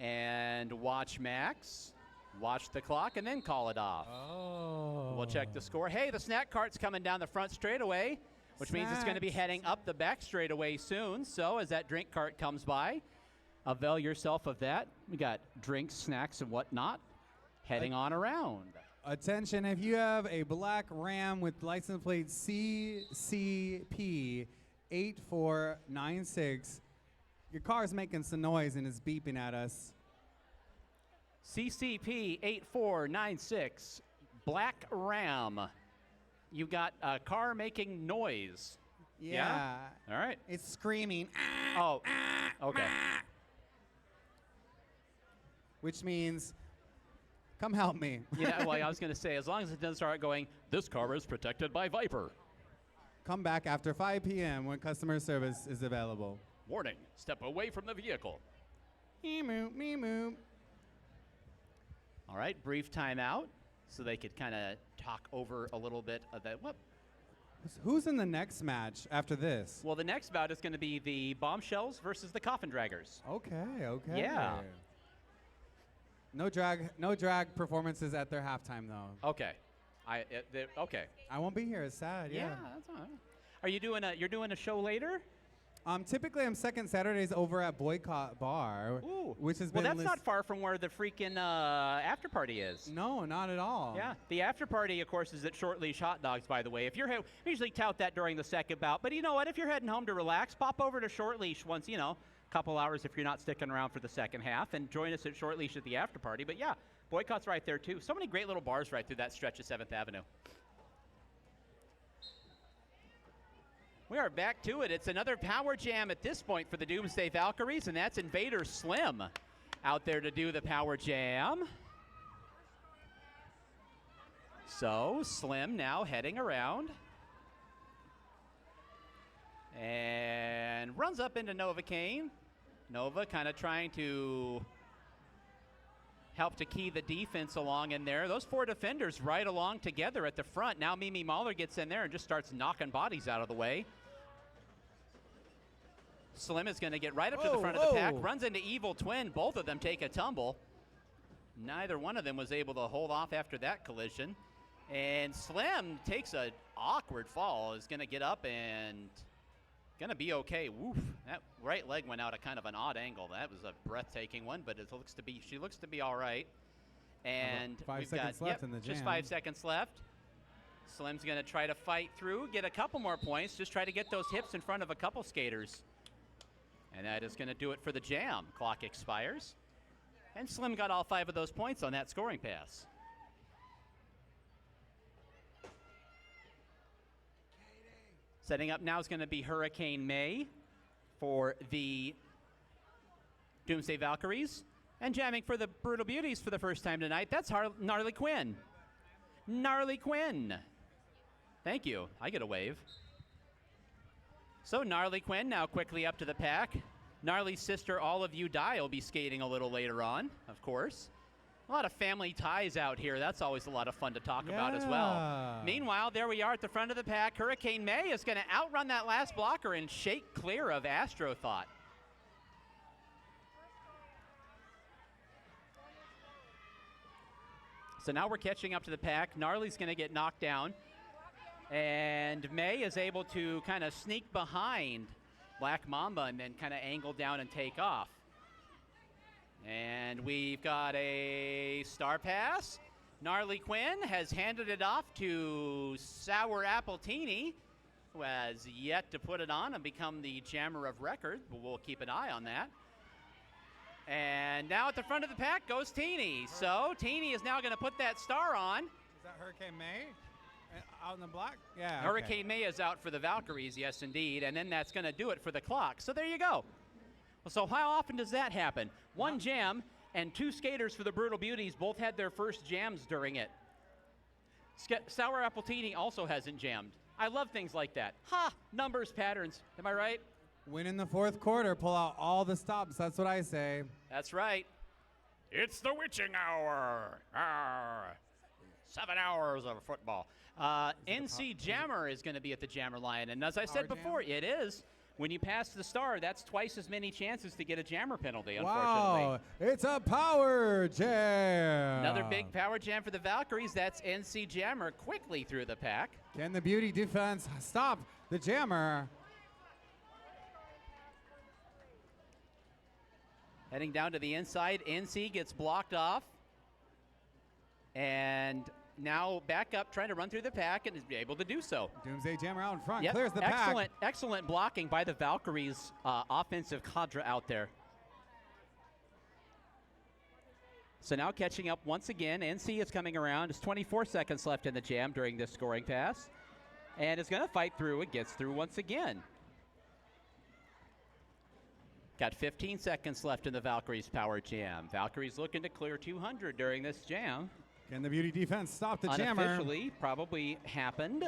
and watch Max, watch the clock, and then call it off. Oh. We'll check the score. Hey, the snack cart's coming down the front straightaway, which means it's going to be Snacks. heading up the back straightaway soon. So as that drink cart comes by, avail yourself of that. We got drinks, snacks, and whatnot heading on around. Attention, if you have a black Ram with license plate CCP 8496, your car's making some noise and is beeping at us. CCP 8496, Black Ram. You got a car making noise. Yeah. All right. It's screaming, Oh, okay. which means, come help me. Yeah, well, I was going to say, as long as it doesn't start going, this car is protected by Viper. Come back after 5 p.m. when customer service is available. Warning, step away from the vehicle. Me moo, me moo. All right, brief timeout so they could kind of talk over a little bit of that. What? Who's in the next match after this? Well, the next bout is going to be the Bombshells versus the Coffin Draggers. Okay, okay. Yeah. No drag performances at their halftime though. Okay. Okay. I won't be here. It's sad. Yeah. That's all right. Are you doing you're doing a show later? Typically I'm second Saturdays over at Boycott Bar, Ooh. which has Well, been. that's not far from where the freaking after party is. No, not at all. Yeah, the after party, of course, is at Short Leash Hot Dogs, by the way. If you're we usually tout that during the second bout, but you know what? If you're heading home to relax, pop over to Short Leash once, a couple hours if you're not sticking around for the second half, and join us at Short Leash at the after party. But yeah, Boycott's right there, too. So many great little bars right through that stretch of 7th Avenue. We are back to it. It's another power jam at this point for the Doomsday Valkyries, and that's Invader Slim out there to do the power jam. So Slim now heading around and runs up into Novocaine. Nova kind of trying to help to key the defense along in there. Those four defenders right along together at the front. Now Mimi Mahler gets in there and just starts knocking bodies out of the way. Slim is going to get right up to the front of the pack, runs into Evil Twin. Both of them take a tumble. Neither one of them was able to hold off after that collision. And Slim takes an awkward fall, is going to get up and Gonna be okay. Woof. That right leg went out at kind of an odd angle. That was a breathtaking one, but she looks to be all right. And About 5 we've seconds got, left in the jam. just 5 seconds left. Slim's gonna try to fight through, get a couple more points, just try to get those hips in front of a couple skaters. And that is gonna do it for the jam. Clock expires. And Slim got all 5 of those points on that scoring pass. Setting up now is going to be Hurricane May for the Doomsday Valkyries. And jamming for the Brutal Beauties for the first time tonight, that's Gnarly Quinn. Gnarly Quinn. Thank you. I get a wave. So Gnarly Quinn now quickly up to the pack. Gnarly's sister, All of You Die, will be skating a little later on, of course. A lot of family ties out here. That's always a lot of fun to talk about as well. Meanwhile, there we are at the front of the pack. Hurricane May is going to outrun that last blocker and shake clear of Astro Thought. So now we're catching up to the pack. Gnarly's going to get knocked down. And May is able to kind of sneak behind Black Mamba and then kind of angle down and take off. And we've got a star pass. Gnarly Quinn has handed it off to Sour Appletini, who has yet to put it on and become the jammer of record. But we'll keep an eye on that. And now at the front of the pack goes Teeny. So Teeny is now going to put that star on. Is that Hurricane May out in the block? Yeah. Hurricane May is out for the Valkyries, yes indeed. And then that's going to do it for the clock. So there you go. So how often does that happen? One jam and 2 skaters for the Brutal Beauties both had their first jams during it. Sour Appletini also hasn't jammed. I love things like that. Ha! Numbers, patterns. Am I right? Win in the 4th quarter. Pull out all the stops. That's what I say. That's right. It's the witching hour. 7 hours of football. NC Jammer is going to be at the Jammer line. And as I said before, it is. When you pass the star, that's twice as many chances to get a jammer penalty, unfortunately. Wow, it's a power jam. Another big power jam for the Valkyries. That's NC Jammer quickly through the pack. Can the Beauty defense stop the jammer? Heading down to the inside, NC gets blocked off. And now back up, trying to run through the pack, and is able to do so. Doomsday Jammer out in front, Yep. clears the pack. Excellent blocking by the Valkyries offensive cadre out there. So now catching up once again, NC is coming around. There's 24 seconds left in the jam during this scoring pass. And is going to fight through and gets through once again. Got 15 seconds left in the Valkyries power jam. Valkyries looking to clear 200 during this jam. Can the Beauty defense stop the jammer? Unofficially, probably happened.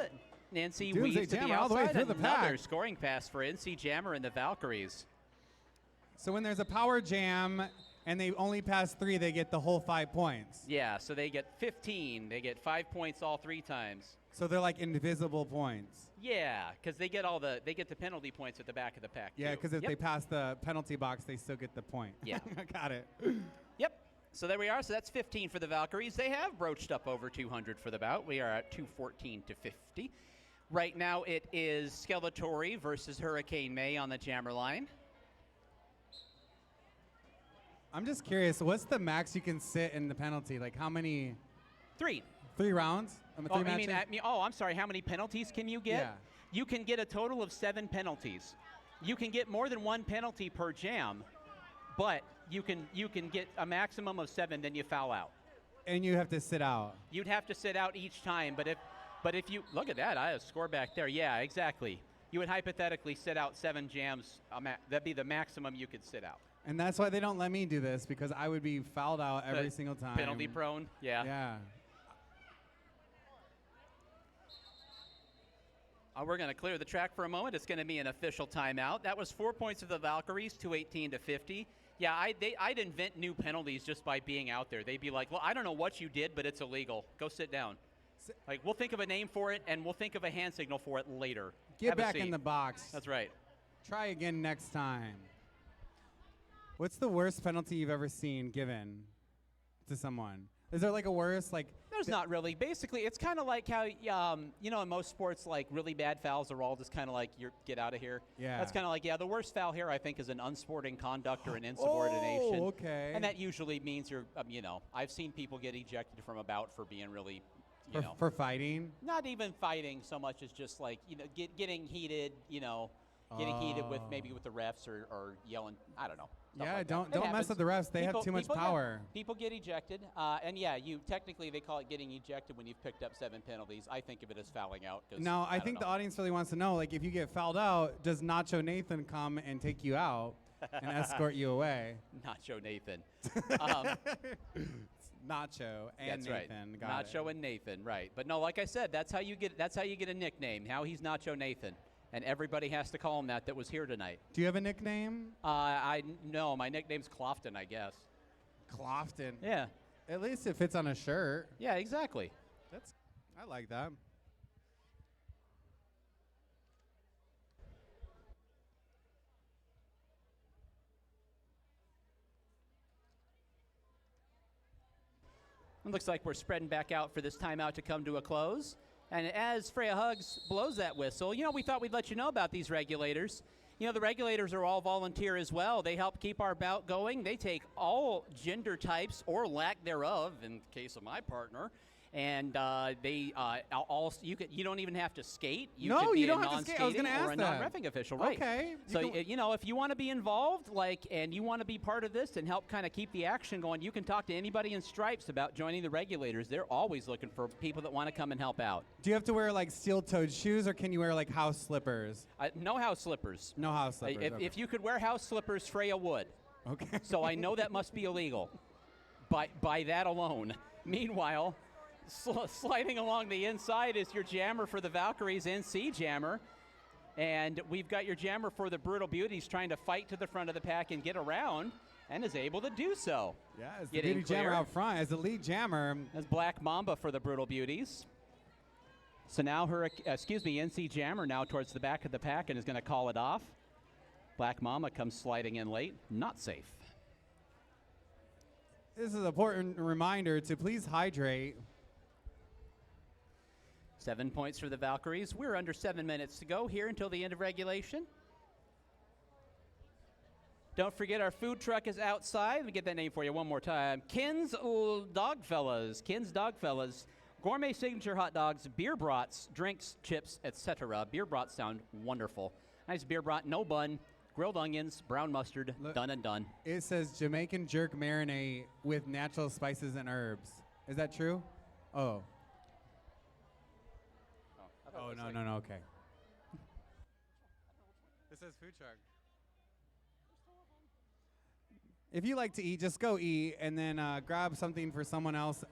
NC Doomsday weaves to the Jammer all the way outside. through the Another pack. scoring pass for NC Jammer and the Valkyries. So when there's a power jam and they only pass 3, they get the whole 5 points. Yeah, so they get 15. They get 5 points all 3 times. So they're like invisible points. Yeah, because they get the penalty points at the back of the pack. Yeah, too. because if Yep. they pass the penalty box, they still get the point. Yeah. Got it. Yep. So there we are. So that's 15 for the Valkyries. They have broached up over 200 for the bout. We are at 214 to 50. Right now it is Skeletori versus Hurricane May on the jammer line. I'm just curious, what's the max you can sit in the penalty? Like how many? 3. 3 rounds? Oh, three matches? I'm sorry. How many penalties can you get? Yeah. You can get a total of 7 penalties. You can get more than 1 penalty per jam, but you can get a maximum of 7. Then you foul out. And you have to sit out. You'd have to sit out each time, but if you look at that, I have a score back there. Yeah, exactly. You would hypothetically sit out 7 jams. That'd be the maximum you could sit out. And that's why they don't let me do this, because I would be fouled out every single time. Penalty prone. Yeah. Yeah. We're going to clear the track for a moment. It's going to be an official timeout. That was 4 points of the Valkyries, 218 to 50. Yeah, I'd invent new penalties just by being out there. They'd be like, well, I don't know what you did, but it's illegal. Go sit down. Like, we'll think of a name for it, and we'll think of a hand signal for it later. Get Have a back seat. in the box. That's right. Try again next time. What's the worst penalty you've ever seen given to someone? Is there like a worst, like There's not really. Basically, it's kind of like how, in most sports, like really bad fouls are all just kind of like, get out of here. Yeah. That's kind of like, the worst foul here, I think, is an unsporting conduct or an insubordination. Oh, okay. And that usually means you're, I've seen people get ejected from a bout for being really, for fighting? not even fighting so much as just like, getting heated, getting heated with the refs or yelling, I don't know. Yeah, like don't that. It mess with the refs. They have too much power. People get ejected, and you technically they call it getting ejected when you've picked up 7 penalties. I think of it as fouling out. No, I think the audience really wants to know, like, if you get fouled out, does Nacho Nathan come and take you out and escort you away? Nacho Nathan. Nacho and That's Nathan. right. Got Nacho it. and Nathan, right? But no, like I said, that's how you get a nickname. Now he's Nacho Nathan. And everybody has to call him that was here tonight. Do you have a nickname? No, my nickname's Clofton, I guess. Clofton. Yeah. At least it fits on a shirt. Yeah, exactly. I like that. It looks like we're spreading back out for this timeout to come to a close. And as Freya Hugs blows that whistle, we thought we'd let you know about these regulators. The regulators are all volunteer as well. They help keep our bout going. They take all gender types or lack thereof, in the case of my partner. And you don't even have to skate. You No, could be you don't a have to skate. I was non-skating gonna or a ask that. non-reffing official, right? Okay. So if you want to be involved, and you want to be part of this and help kind of keep the action going, you can talk to anybody in Stripes about joining the regulators. They're always looking for people that want to come and help out. Do you have to wear, like, steel-toed shoes, or can you wear, like, house slippers? No house slippers. No house slippers. Okay. If you could wear house slippers, Freya would. Okay. So I know that must be illegal by that alone. Meanwhile, sliding along the inside is your jammer for the Valkyries, NC jammer. And we've got your jammer for the Brutal Beauties trying to fight to the front of the pack and get around, and is able to do so. Yeah, as the Getting beauty jammer clear. out front, as the lead jammer. That's Black Mamba for the Brutal Beauties. So now NC jammer now towards the back of the pack and is going to call it off. Black Mamba comes sliding in late. Not safe. This is an important reminder to please hydrate. 7 points for the Valkyries. We're under 7 minutes to go here until the end of regulation. Don't forget our food truck is outside. Let me get that name for you one more time. Kin's Dogfellas. Kin's Dogfellas. Gourmet signature hot dogs, beer brats, drinks, chips, etc. Beer brats sound wonderful. Nice beer brat, no bun, grilled onions, brown mustard, Look. done and done. It says Jamaican jerk marinade with natural spices and herbs. Is that true? Oh. Oh, no, okay. This says food truck. If you like to eat, just go eat and then grab something for someone else.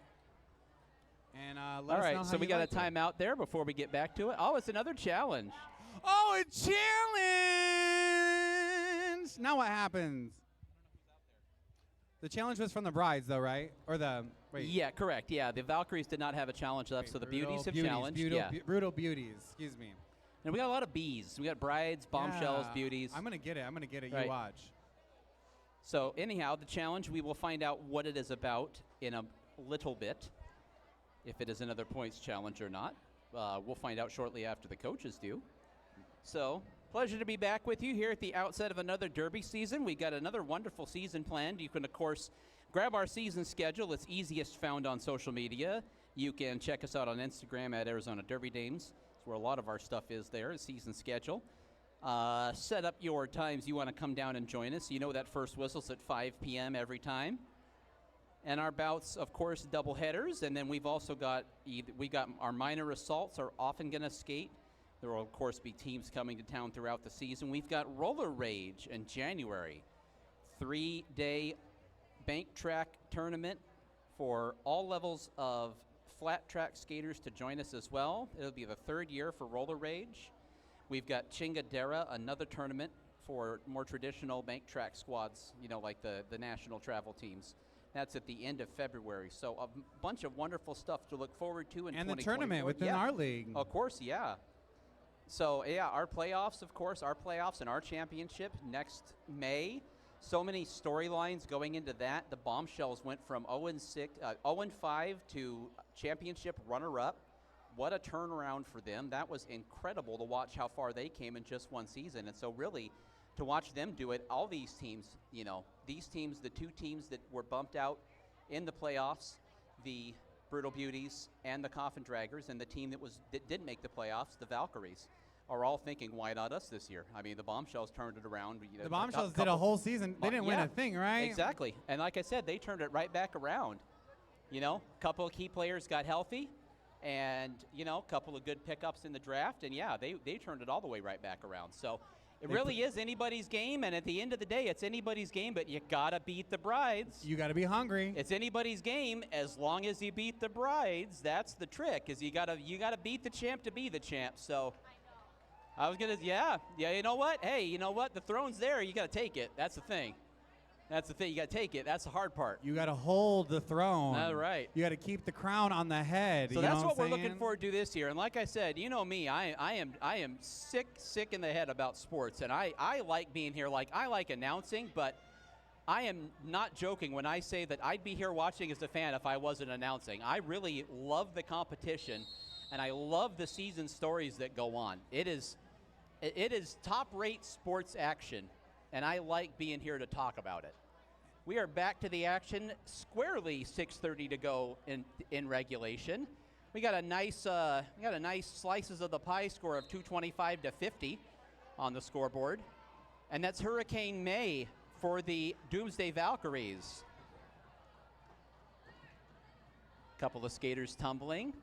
And let All us know right, how so we you got liked a timeout there before we get back to it. Oh, it's another challenge. Oh, a challenge! Now what happens? The challenge was from the brides, though, right? Or the wait. Yeah, correct. Yeah, the Valkyries did not have a challenge left, Wait, so the Brutal Beauties have Beauties, challenged. Brutal Beauties. Excuse me. And we got a lot of bees. We got brides, bombshells, Yeah, Beauties. I'm gonna get it. Right. You watch. So anyhow, the challenge, we will find out what it is about in a little bit, if it is another points challenge or not. We'll find out shortly after the coaches do. So, pleasure to be back with you here at the outset of another Derby season. We got another wonderful season planned. You can, of course, grab our season schedule. It's easiest found on social media. You can check us out on Instagram at Arizona Derby Dames. That's where a lot of our stuff is there, season schedule. Set up your times you want to come down and join us. You know that first whistle's at 5 p.m. every time. And our bouts, of course, double headers. And then we've also got our minor assaults are often going to skate. There will, of course, be teams coming to town throughout the season. We've got Roller Rage in January, 3-day bank track tournament for all levels of flat track skaters to join us as well. It'll be the third year for Roller Rage. We've got Chingadera, another tournament for more traditional bank track squads, like the national travel teams. That's at the end of February. So a bunch of wonderful stuff to look forward to in 2024. And the tournament within our league. Of course, yeah. So, yeah, our playoffs, of course, and our championship next May. So many storylines going into that. The Bombshells went from 0-5 to championship runner-up. What a turnaround for them. That was incredible to watch how far they came in just one season. And so really, to watch them do it, all these teams, these teams, the two teams that were bumped out in the playoffs, the Brutal Beauties and the Coffin Draggers, and the team that did make the playoffs, the Valkyries, are all thinking, why not us this year? I mean, the Bombshells turned it around. The Bombshells did a whole season. They didn't win a thing, right? Exactly. And like I said, they turned it right back around. A couple of key players got healthy, and, a couple of good pickups in the draft. And, yeah, they turned it all the way right back around. So it really is anybody's game. And at the end of the day, it's anybody's game, but you got to beat the brides. You got to be hungry. It's anybody's game as long as you beat the brides. That's the trick, is you got to beat the champ to be the champ. So I was going to, yeah, you know what? Hey, you know what? The throne's there. You got to take it. That's the thing. You got to take it. That's the hard part. You got to hold the throne. All right. You got to keep the crown on the head. So that's what we're looking forward to this year. And like I said, you know me, I am sick in the head about sports, and I like being here. Like, I like announcing, but I am not joking when I say that I'd be here watching as a fan if I wasn't announcing. I really love the competition, and I love the season stories that go on. It is top-rate sports action, and I like being here to talk about it. We are back to the action, squarely 6:30 to go in regulation. We got a nice slices of the pie score of 225 to 50 on the scoreboard, and that's Hurricane May for the Doomsday Valkyries. Couple of skaters tumbling.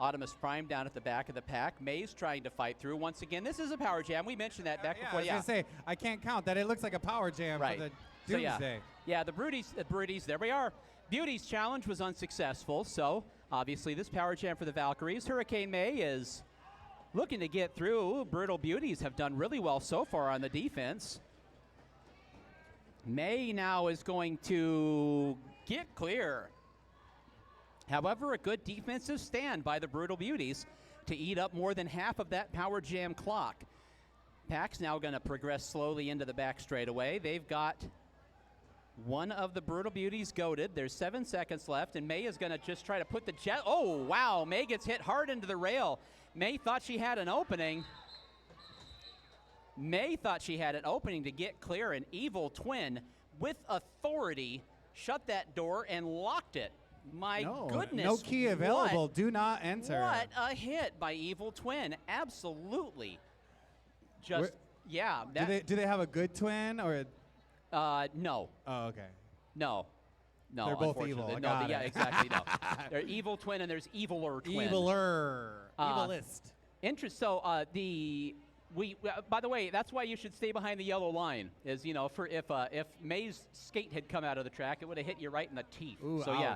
Optimus Prime down at the back of the pack. May's trying to fight through. Once again, this is a power jam. We mentioned that back before. I was going to say, I can't count that. It looks like a power jam for the Doomsday. So the Beauties, there we are. Beauties challenge was unsuccessful, so obviously this power jam for the Valkyries. Hurricane May is looking to get through. Brutal Beauties have done really well so far on the defense. May now is going to get clear. However, a good defensive stand by the Brutal Beauties to eat up more than half of that power jam clock. Pack's now going to progress slowly into the back straightaway. They've got one of the Brutal Beauties goated. There's 7 seconds left, and May is going to just try to put the jet. Oh, wow. May gets hit hard into the rail. May thought she had an opening. To get clear. An evil twin with authority shut that door and locked it. My goodness. No key available. Do not enter. What a hit by Evil Twin. Absolutely. Do they have a good twin or? No. Oh, okay. No. They're both evil. Yeah, exactly. No. There's Evil Twin and there's Eviler Twin. Evilist. Interest. So by the way, that's why you should stay behind the yellow line. Is for if May's skate had come out of the track, it would have hit you right in the teeth. Ooh, so ouch. Yeah,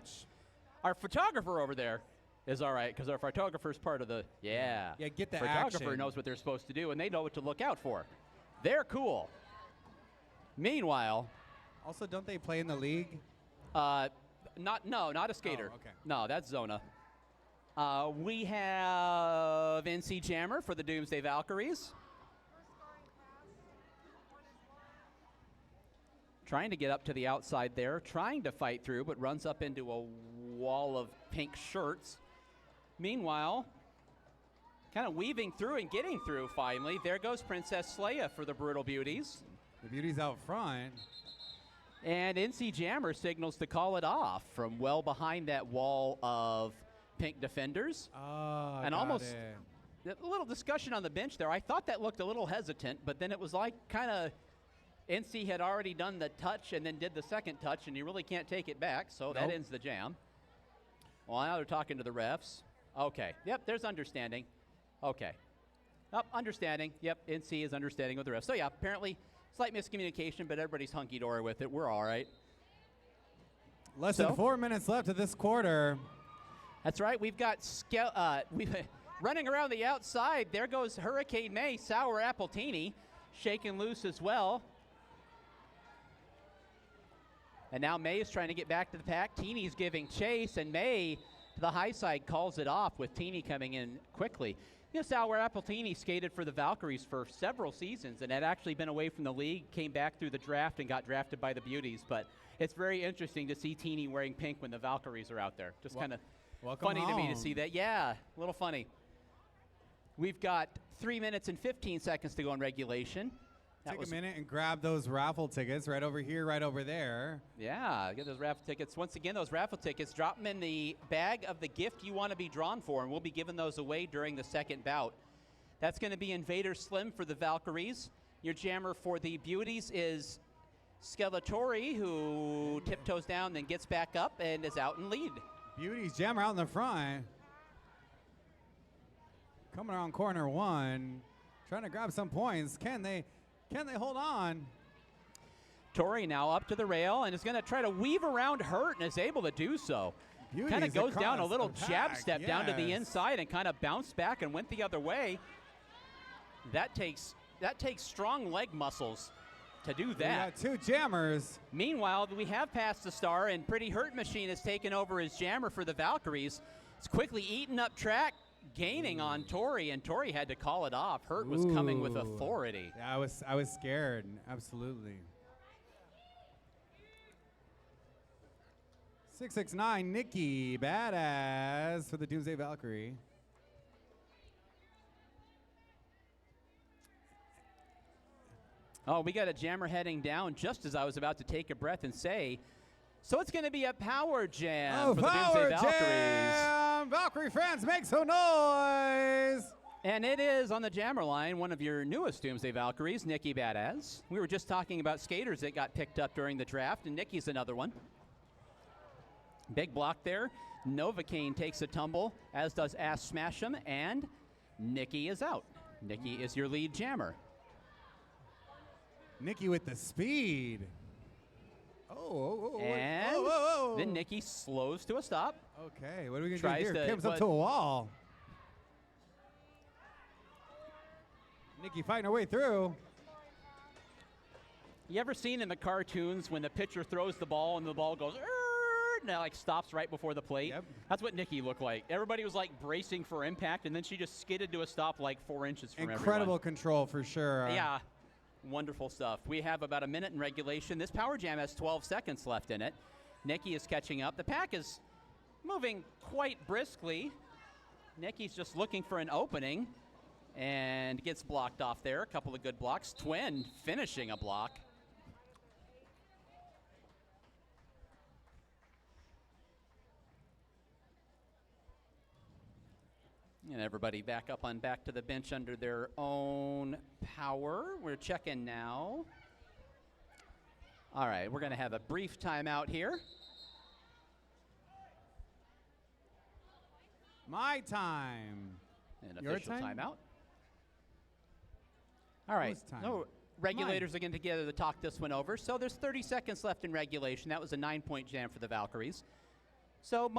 our photographer over there is all right because our photographer's part of the get the photographer action. knows what they're supposed to do and they know what to look out for. They're cool. Meanwhile, also don't they play in the league? not a skater. Oh, okay. No, that's Zona. We have NC Jammer for the Doomsday Valkyries. Trying to get up to the outside there, trying to fight through, but runs up into a wall of pink shirts. Meanwhile, kind of weaving through and getting through finally. There goes Princess Leia for the Brutal Beauties. The Beauties out front. And NC Jammer signals to call it off from well behind that wall of pink defenders. Oh, and got almost it. a little discussion on the bench there. I thought that looked a little hesitant, but then it was like kind of NC had already done the touch and then did the second touch, and you really can't take it back, so that ends the jam. Well, now they're talking to the refs. Okay. Yep, there's understanding. Okay. Understanding. Yep, NC is understanding with the refs. So, yeah, apparently slight miscommunication, but everybody's hunky-dory with it. We're all right. Less than 4 minutes left of this quarter. That's right. We've got running around the outside. There goes Hurricane May, Sour Appletini, shaken loose as well. And now May is trying to get back to the pack. Teeny's giving chase, and May to the high side calls it off with Teeny coming in quickly. Sour Appletini skated for the Valkyries for several seasons and had actually been away from the league, came back through the draft and got drafted by the Beauties. But it's very interesting to see Teeny wearing pink when the Valkyries are out there. Just kind of Welcome funny to me to home. see that. Yeah, a little funny. We've got 3 minutes and 15 seconds to go in regulation. That Take was a minute and grab those raffle tickets right over here, right over there. Yeah, get those raffle tickets. Once again, those raffle tickets, drop them in the bag of the gift you want to be drawn for, and we'll be giving those away during the second bout. That's going to be Invader Slim for the Valkyries. Your jammer for the Beauties is Skeletori, who tiptoes down, then gets back up and is out in lead. Beauties jammer out in the front. Coming around corner one, trying to grab some points. Can they hold on? Tori now up to the rail and is going to try to weave around Hurt and is able to do so. Kind of Beauties goes down a across little the jab pack, step down to the yes. inside and kind of bounced back and went the other way. That takes strong leg muscles to do We that. got two jammers. Meanwhile, we have passed the star and Pretty Hurt Machine has taken over as jammer for the Valkyries. It's quickly eaten up track, gaining on Tori, and Tori had to call it off. Hurt was coming with Ooh. authority. Yeah, I was scared. Absolutely. 669 Nikki Badass for the Doomsday Valkyrie. Oh, we got a jammer heading down just as I was about to take a breath and say, so it's going to be a power jam for the Doomsday Valkyries. Jam! Valkyrie fans, make some noise! And it is on the jammer line, one of your newest Doomsday Valkyries, Nikki Badass. We were just talking about skaters that got picked up during the draft, and Nikki's another one. Big block there. Novocaine takes a tumble, as does Ass Smash'em, and Nikki is out. Nikki is your lead jammer. Nikki with the speed. Oh, And whoa. then Nikki slows to a stop. Okay, what are we going Tries to do here? to- Kim's up but- to a wall. Nikki fighting her way through. You ever seen in the cartoons when the pitcher throws the ball and the ball goes, and it like stops right before the plate? Yep. That's what Nikki looked like. Everybody was like bracing for impact, and then she just skidded to a stop like 4 inches from Incredible everyone. control for sure. Yeah, wonderful stuff. We have about a minute in regulation. This power jam has 12 seconds left in it. Nikki is catching up. The pack is moving quite briskly. Nikki's just looking for an opening and gets blocked off there. A couple of good blocks. Twin finishing a block. And everybody back to the bench under their own power. We're checking now. All right, we're going to have a brief timeout here. My time. An Your official time? timeout. All right. Whose time? No, regulators are getting together to talk this one over. So there's 30 seconds left in regulation. That was a 9-point jam for the Valkyries. So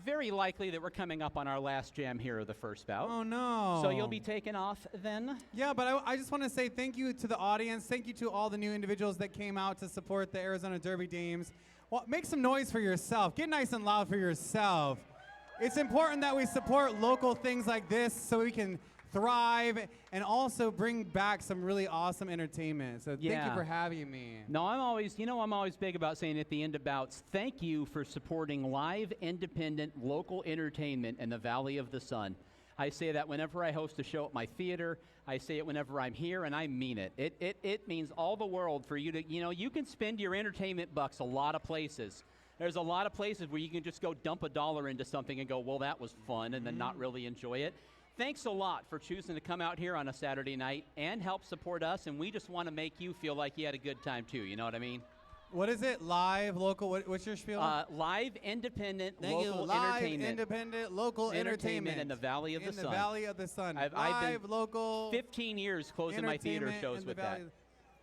very likely that we're coming up on our last jam here of the first bout. Oh, no. So you'll be taken off then? Yeah, but I just want to say thank you to the audience. Thank you to all the new individuals that came out to support the Arizona Derby Dames. Well, make some noise for yourself. Get nice and loud for yourself. It's important that we support local things like this so we can thrive and also bring back some really awesome entertainment. So thank you Yeah. for having me. No, I'm always big about saying at the end of bouts, thank you for supporting live, independent, local entertainment in the Valley of the Sun. I say that whenever I host a show at my theater. I say it whenever I'm here, and I mean it. It means all the world for you to, you can spend your entertainment bucks a lot of places. There's a lot of places where you can just go dump $1 into something and go, well, that was fun, and then not really enjoy it. Thanks a lot for choosing to come out here on a Saturday night and help support us, and we just want to make you feel like you had a good time too, you know what I mean? What is it? Live, local, what's your spiel? Live, independent, Thank you. local Live, entertainment. independent, local entertainment. in the Valley of the Sun. In the Valley of the Sun. I've Live, been local 15 years closing my theater entertainment shows in the with Valley that. of-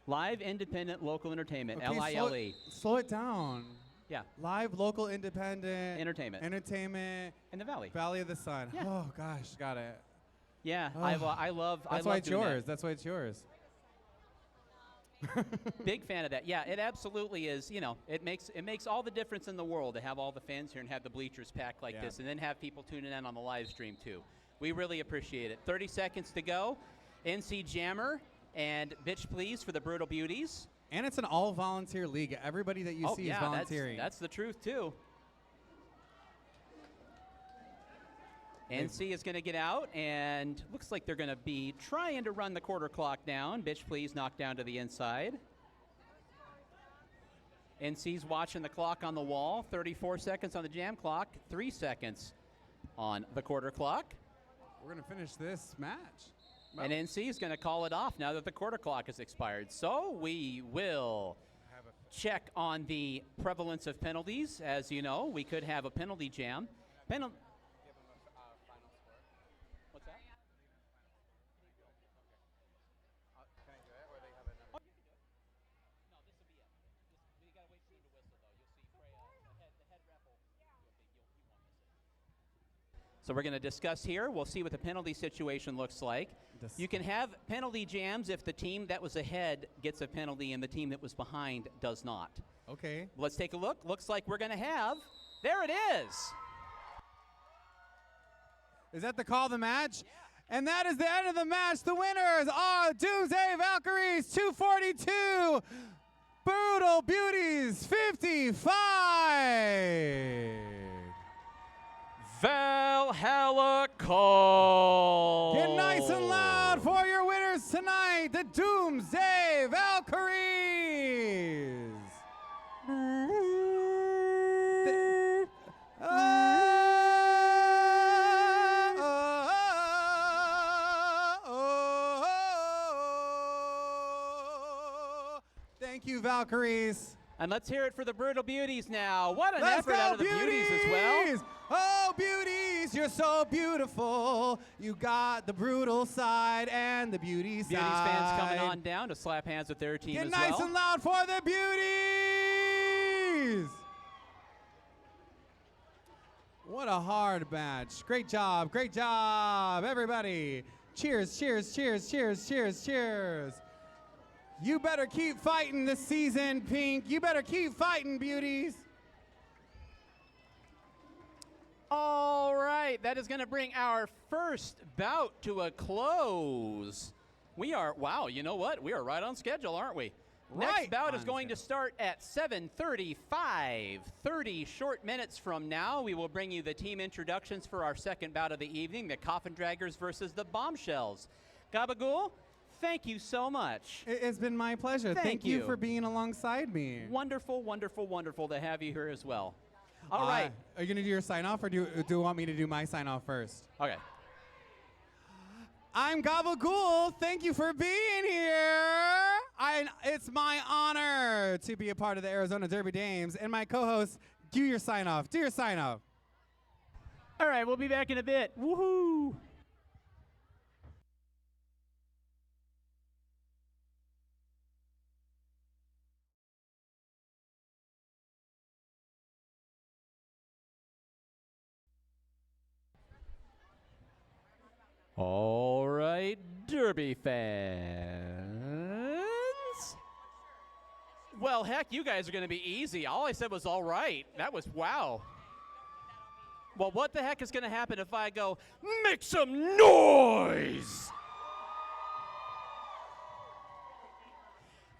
Live, independent, local entertainment, Okay, LILE. Slow it down. Yeah, Live, local, independent. Entertainment. Entertainment. in the Valley. Valley of the Sun. Yeah. Oh, gosh. Got it. Yeah, Oh. I love That's why it's doing that. yours. That's why it's yours. Big fan of that. Yeah, it absolutely is. It makes all the difference in the world to have all the fans here and have the bleachers packed like Yeah. this, and then have people tuning in on the live stream too. We really appreciate it. 30 seconds to go. NC Jammer and Bitch Please for the Brutal Beauties. And it's an all-volunteer league. Everybody that you see is volunteering. That's the truth too. NC is going to get out, and looks like they're going to be trying to run the quarter clock down. Bitch, please knock down to the inside. NC's watching the clock on the wall. 34 seconds on the jam clock, 3 seconds on the quarter clock. We're going to finish this match. And NC is going to call it off now that the quarter clock has expired. So we will check on the prevalence of penalties. As you know, we could have a penalty jam. What's that? Can I do it, or they have another? No, this will be it. We got to wait for them to whistle, though. You'll see Freya, the head ref will he won't miss it. So we're going to discuss here. We'll see what the penalty situation looks like. You can have penalty jams if the team that was ahead gets a penalty and the team that was behind does not. Okay. Let's take a look. Looks like we're going to have, there it is. Is that the call of the match? Yeah. And that is the end of the match. The winners are Doomsday Valkyries 242, Brutal Beauties 55. Valhalla call. Get nice and loud for your winners tonight, the Doomsday Valkyries. Thank you, Valkyries. And let's hear it for the Brutal Beauties now. What an Let's effort go, out of the Beauties as well. Oh, Beauties, you're so beautiful. You got the brutal side and the beauty side. Beauties fans coming on down to slap hands with their team Get as nice well. and loud for the Beauties. What a hard match. Great job, everybody. Cheers, cheers, cheers, cheers, cheers, cheers. You better keep fighting this season, Pink. You better keep fighting, Beauties. All right, that is going to bring our first bout to a close. We are, wow, you know what? We are right on schedule, aren't we? Next Right bout is on going to start at 7:35. 30 short minutes from now, we will bring you the team introductions for our second bout of the evening, the Coffin Draggers versus the Bombshells. Gabagool, thank you so much. It's been my pleasure. Thank you you for being alongside me. Wonderful, wonderful, wonderful to have you here as well. All right. Are you going to do your sign-off, or do you want me to do my sign-off first? Okay. I'm Gabagool. Thank you for being here. It's my honor to be a part of the Arizona Derby Dames. And my co-host, do your sign-off. Do your sign-off. All right, we'll be back in a bit. Woohoo! All right, Derby fans. Well, heck, you guys are going to be easy. All I said was all right. That was wow. Well, what the heck is going to happen if I go, make some noise?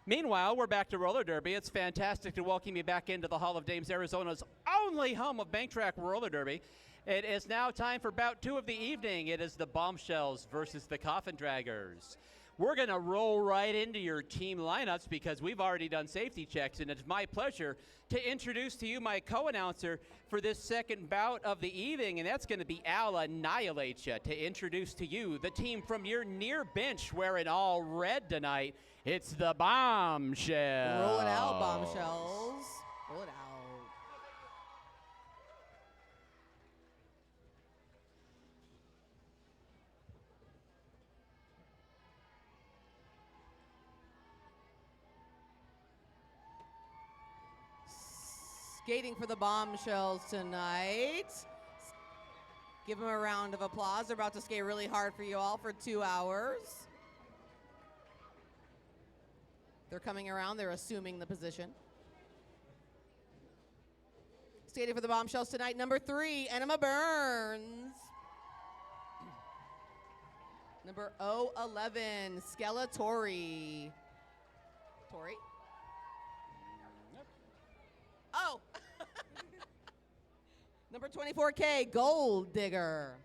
Meanwhile, we're back to roller derby. It's fantastic to welcome you back into the Hall of Dames, Arizona's only home of bank track roller derby. It is now time for bout 2 of the evening. It is the Bombshells versus the Coffin Draggers. We're going to roll right into your team lineups because we've already done safety checks, and it's my pleasure to introduce to you my co-announcer for this second bout of the evening, and that's going to be Al Annihilate-ya to introduce to you the team from your near bench wearing all red tonight. It's the Bombshells. Roll it out, Bombshells. Roll it out. Skating for the Bombshells tonight. Give them a round of applause. They're about to skate really hard for you all for 2 hours. They're coming around. They're assuming the position. Skating for the Bombshells tonight, number 3, Enema Burns. Number 011, Skeletori. Tori? Oh! Number 24K, Gold Digger.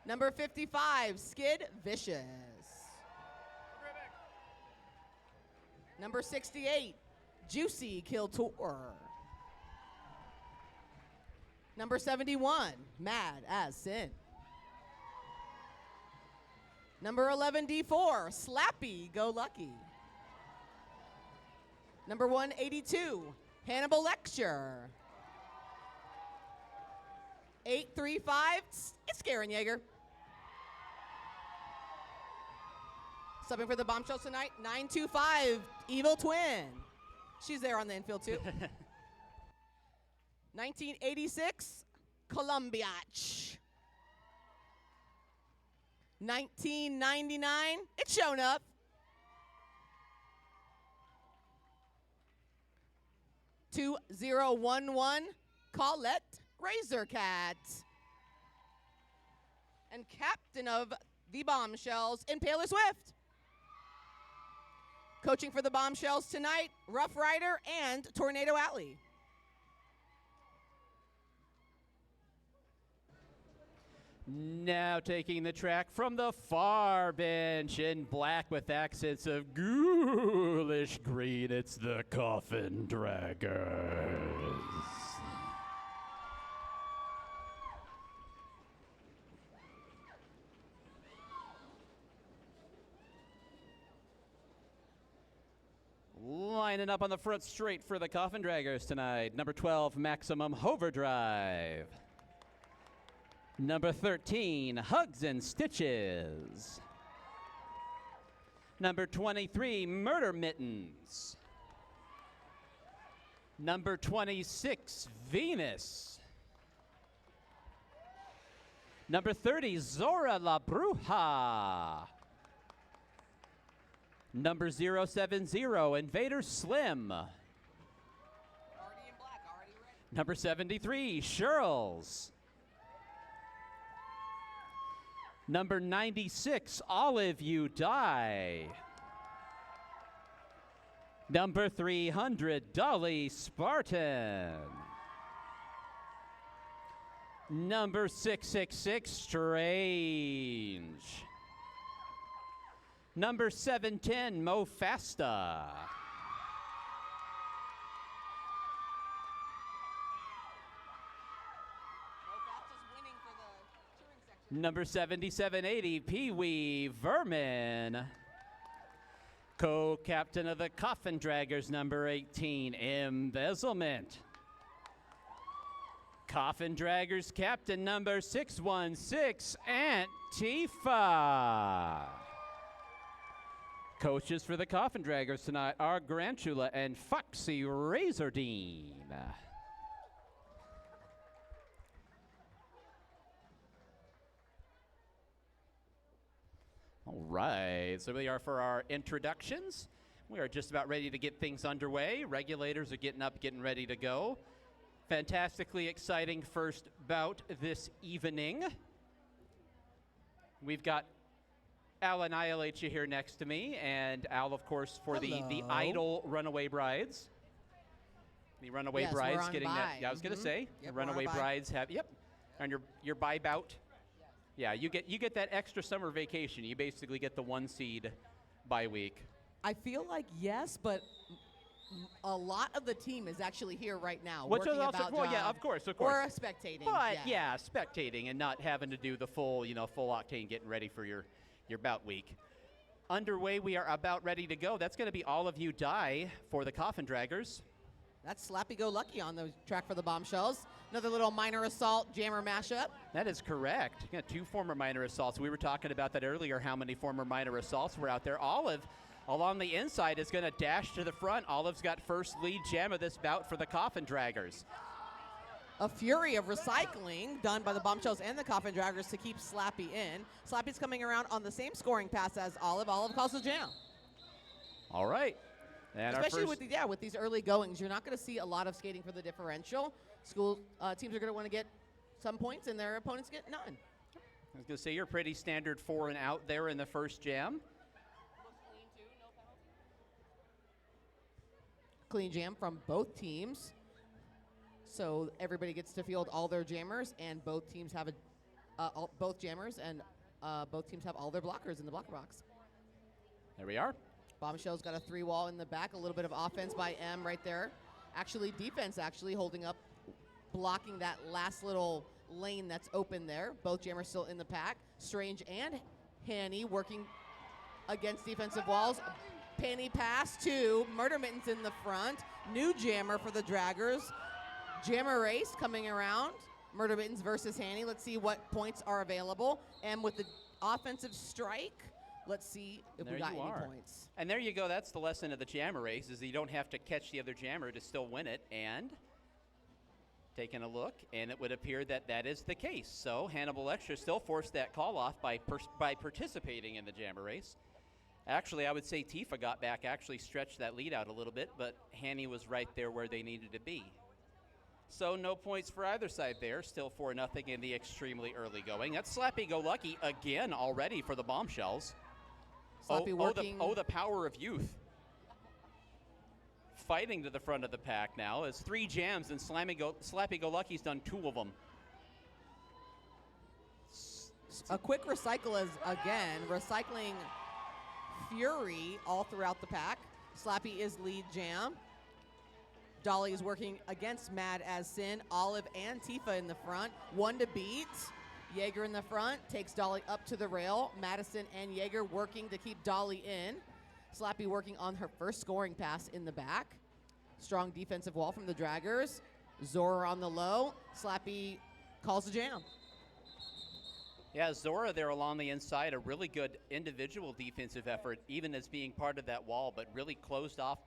Number 55, Skid Vicious. Number 68, Juicy Kill Tour. Number 71, Mad as Sin. Number 11, D4, Slappy Go Lucky. Number 182, Hannibal Lecture. 835, it's Karen Yeager. Subbing for the Bombshells tonight, 925, Evil Twin. She's there on the infield too. 1986, Columbiach. 1999, it's shown up. $2011, Colette Razorcat. And captain of the Bombshells, Impaler Swift. Coaching for the Bombshells tonight, Rough Rider and Tornado Alley. Now taking the track from the far bench in black with accents of ghoulish green, it's the Coffin Draggers. Lining up on the front straight for the Coffin Draggers tonight. Number 12, Maximum Overdrive. Number 13, Hugs and Stitches. Number 23, Murder Mittens. Number 26, Venus. Number 30, Zora La Bruja. Number 070, Invader Slim. Already in black, already ready. Number 73, Shirls. Number 96, Olive You Die. Number 300, Dolly Spartan. Number 666, Strange. Number 710, Mofasta. Number 7780, Pee Wee Vermin. Co-captain of the Coffin Draggers, number 18, Embezzlement. Coffin Draggers captain, number 616, Antifa. Coaches for the Coffin Draggers tonight are Grantula and Foxy Razordine. All right, so we are for our introductions. We are just about ready to get things underway. Regulators are getting up, getting ready to go. Fantastically exciting first bout this evening. We've got Al Annihilate you here next to me, and Al, of course, for the Idol Runaway Brides. The Runaway Yes, Brides we're on getting bye. that. Yeah, I was going to say, Yep, the we're on Runaway bye. Brides have, on your bye bout. Yeah, you get that extra summer vacation. You basically get the 1 seed bye week. I feel like yes, but a lot of the team is actually here right now. Which is working also, about well, yeah, job of course. Or spectating. But yeah, spectating and not having to do the full octane getting ready for your bout week. Underway, we are about ready to go. That's going to be All of You Die for the Coffin Draggers. That's Slappy Go Lucky on the track for the Bombshells. Another little minor assault jammer mashup. That is correct. You got 2 former minor assaults. We were talking about that earlier, how many former minor assaults were out there. Olive, along the inside, is going to dash to the front. Olive's got first lead jam of this bout for the Coffin Draggers. A fury of recycling done by the Bombshells and the Coffin Draggers to keep Slappy in. Slappy's coming around on the same scoring pass as Olive. Olive calls the jam. All right. And Especially our first with these early goings, you're not going to see a lot of skating for the differential. School teams are going to want to get some points, and their opponents get none. I was going to say, you're pretty standard 4 and out there in the first jam. Clean jam from both teams. So everybody gets to field all their jammers, and both teams have a both jammers, and both teams have all their blockers in the blocker box. There we are. Bombshells got a 3-wall in the back, a little bit of offense by M right there. Actually, defense holding up, blocking that last little lane that's open there. Both jammers still in the pack. Strange and Hanny working against defensive walls. Penny pass to Murder Mittens in the front. New jammer for the Draggers. Jammer race coming around. Murder Mittens versus Hanny. Let's see what points are available. And with the offensive strike, let's see if we got any points. And there you go. That's the lesson of the jammer race, is you don't have to catch the other jammer to still win it. And taking a look, and it would appear that that is the case. So Hannibal Extra still forced that call off by participating in the jammer race. Actually, I would say Tifa got back, actually stretched that lead out a little bit, but Hanny was right there where they needed to be. So no points for either side there. Still 4-0 in the extremely early going. That's Slappy Go Lucky again already for the Bombshells. The power of youth. Fighting to the front of the pack now as 3 jams, and Slappy Go Lucky's done 2 of them. A quick recycle is, again, recycling Fury all throughout the pack. Slappy is lead jam. Dolly is working against Mad as Sin. Olive and Tifa in the front. 1 to beat. Jaeger in the front takes Dolly up to the rail. Madison and Jaeger working to keep Dolly in. Slappy working on her first scoring pass in the back. Strong defensive wall from the Draggers. Zora on the low. Slappy calls the jam. Yeah, Zora there along the inside, a really good individual defensive effort, even as being part of that wall, but really closed off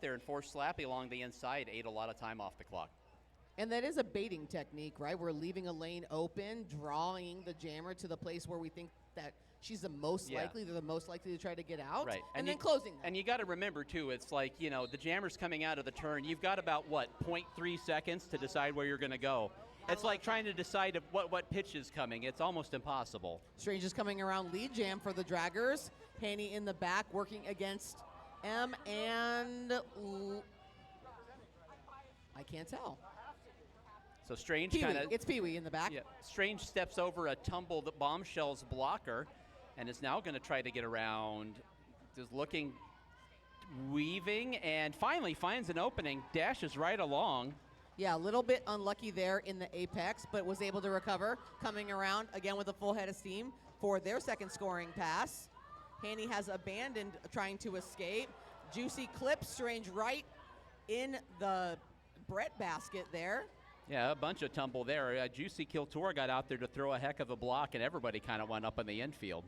there and forced Slappy along the inside, ate a lot of time off the clock. And that is a baiting technique, right? We're leaving a lane open, drawing the jammer to the place where we think that she's the most likely, they're the most likely to try to get out, right. and then closing them. And you got to remember, too, it's like, you know, the jammer's coming out of the turn. You've got about, 0.3 seconds to decide where you're going to go. It's like trying to decide what pitch is coming. It's almost impossible. Strange is coming around lead jam for the Draggers. Haney in the back working against M and I can't tell. So Strange it's Pee-wee in the back. Yeah, Strange steps over a tumbled Bombshells blocker and is now going to try to get around. Just looking, weaving, and finally finds an opening. Dashes right along. Yeah, a little bit unlucky there in the apex, but was able to recover. Coming around again with a full head of steam for their second scoring pass. Haney has abandoned trying to escape. Juicy clips Strange right in the Brett basket there. Yeah, a bunch of tumble there. Juicy Kiltor got out there to throw a heck of a block, and everybody kind of went up in the infield.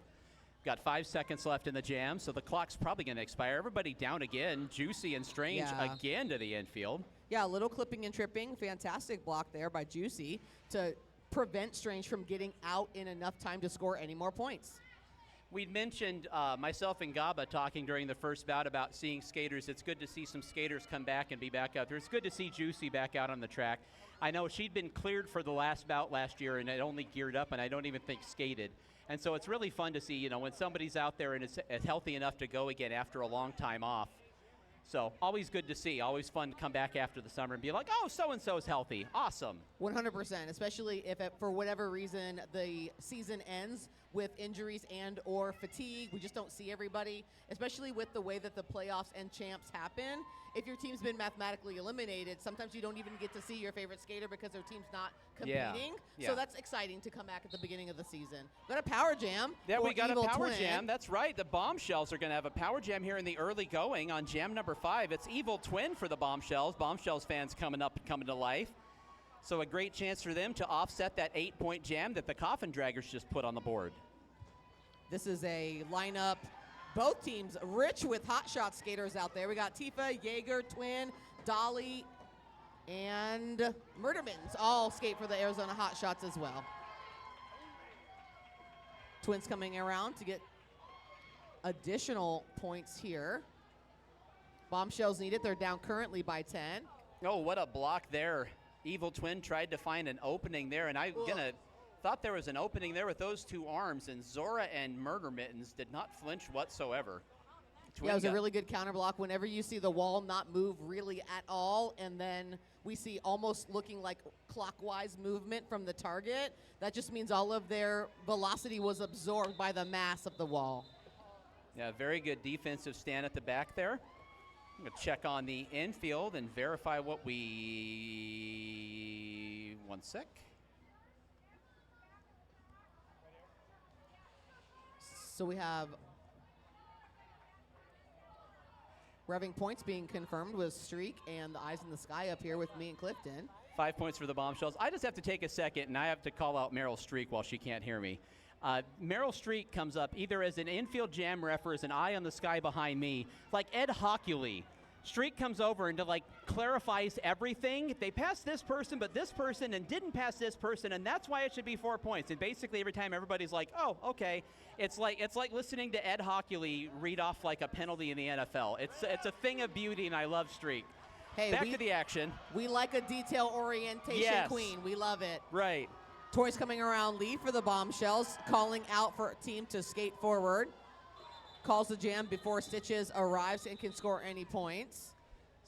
Got 5 seconds left in the jam, so the clock's probably going to expire. Everybody down again. Juicy and Strange again to the infield. Yeah, a little clipping and tripping. Fantastic block there by Juicy to prevent Strange from getting out in enough time to score any more points. We'd mentioned, myself and Gaba talking during the first bout about seeing skaters. It's good to see some skaters come back and be back out there. It's good to see Juicy back out on the track. I know she'd been cleared for the last bout last year and it only geared up, and I don't even think skated. And so it's really fun to see, you know, when somebody's out there and is healthy enough to go again after a long time off. So always good to see. Always fun to come back after the summer and be like, oh, so-and-so is healthy. Awesome. 100%, especially if for whatever reason the season ends with injuries and or fatigue. We just don't see everybody, especially with the way that the playoffs and champs happen. If your team's been mathematically eliminated, sometimes you don't even get to see your favorite skater because their team's not competing. Yeah. So that's exciting to come back at the beginning of the season. Got a power jam. Yeah, we got Evil a power Twin. jam. That's right. The Bombshells are going to have a power jam here in the early going on jam number 5. It's Evil Twin for the Bombshells. Bombshells fans coming up and coming to life. So a great chance for them to offset that 8-point jam that the Coffin Draggers just put on the board. This is a lineup, both teams rich with hotshot skaters out there. We got Tifa, Jaeger, Twin, Dolly, and Murder Mittens all skate for the Arizona Hotshots as well. Twins coming around to get additional points here. Bombshells need it. They're down currently by 10. Oh, what a block there. Evil Twin tried to find an opening there, and I thought there was an opening there with those two arms, and Zora and Murder Mittens did not flinch whatsoever. Yeah, it was a really good counter block. Whenever you see the wall not move really at all, and then we see almost looking like clockwise movement from the target. That just means all of their velocity was absorbed by the mass of the wall. Yeah, very good defensive stand at the back there. I'm going to check on the infield and verify what we... 1 sec. So we have revving points being confirmed with Streak and the Eyes in the Sky up here with me and Clifton. 5 points for the Bombshells. I just have to take a second, and I have to call out Meryl Streak while she can't hear me. Meryl Streak comes up either as an infield jam ref or as an eye on the sky behind me, like Ed Hockley. Streak comes over and clarifies everything. They passed this person, but this person, and didn't pass this person, and that's why it should be 4 points. And basically every time everybody's like, oh, okay. It's like listening to Ed Hockley read off like a penalty in the NFL. It's a thing of beauty, and I love Streak. Hey, Back to the action. We like a detail orientation queen. We love it. Right. Toys coming around lead for the Bombshells, calling out for a team to skate forward. Calls the jam before Stitches arrives and can score any points.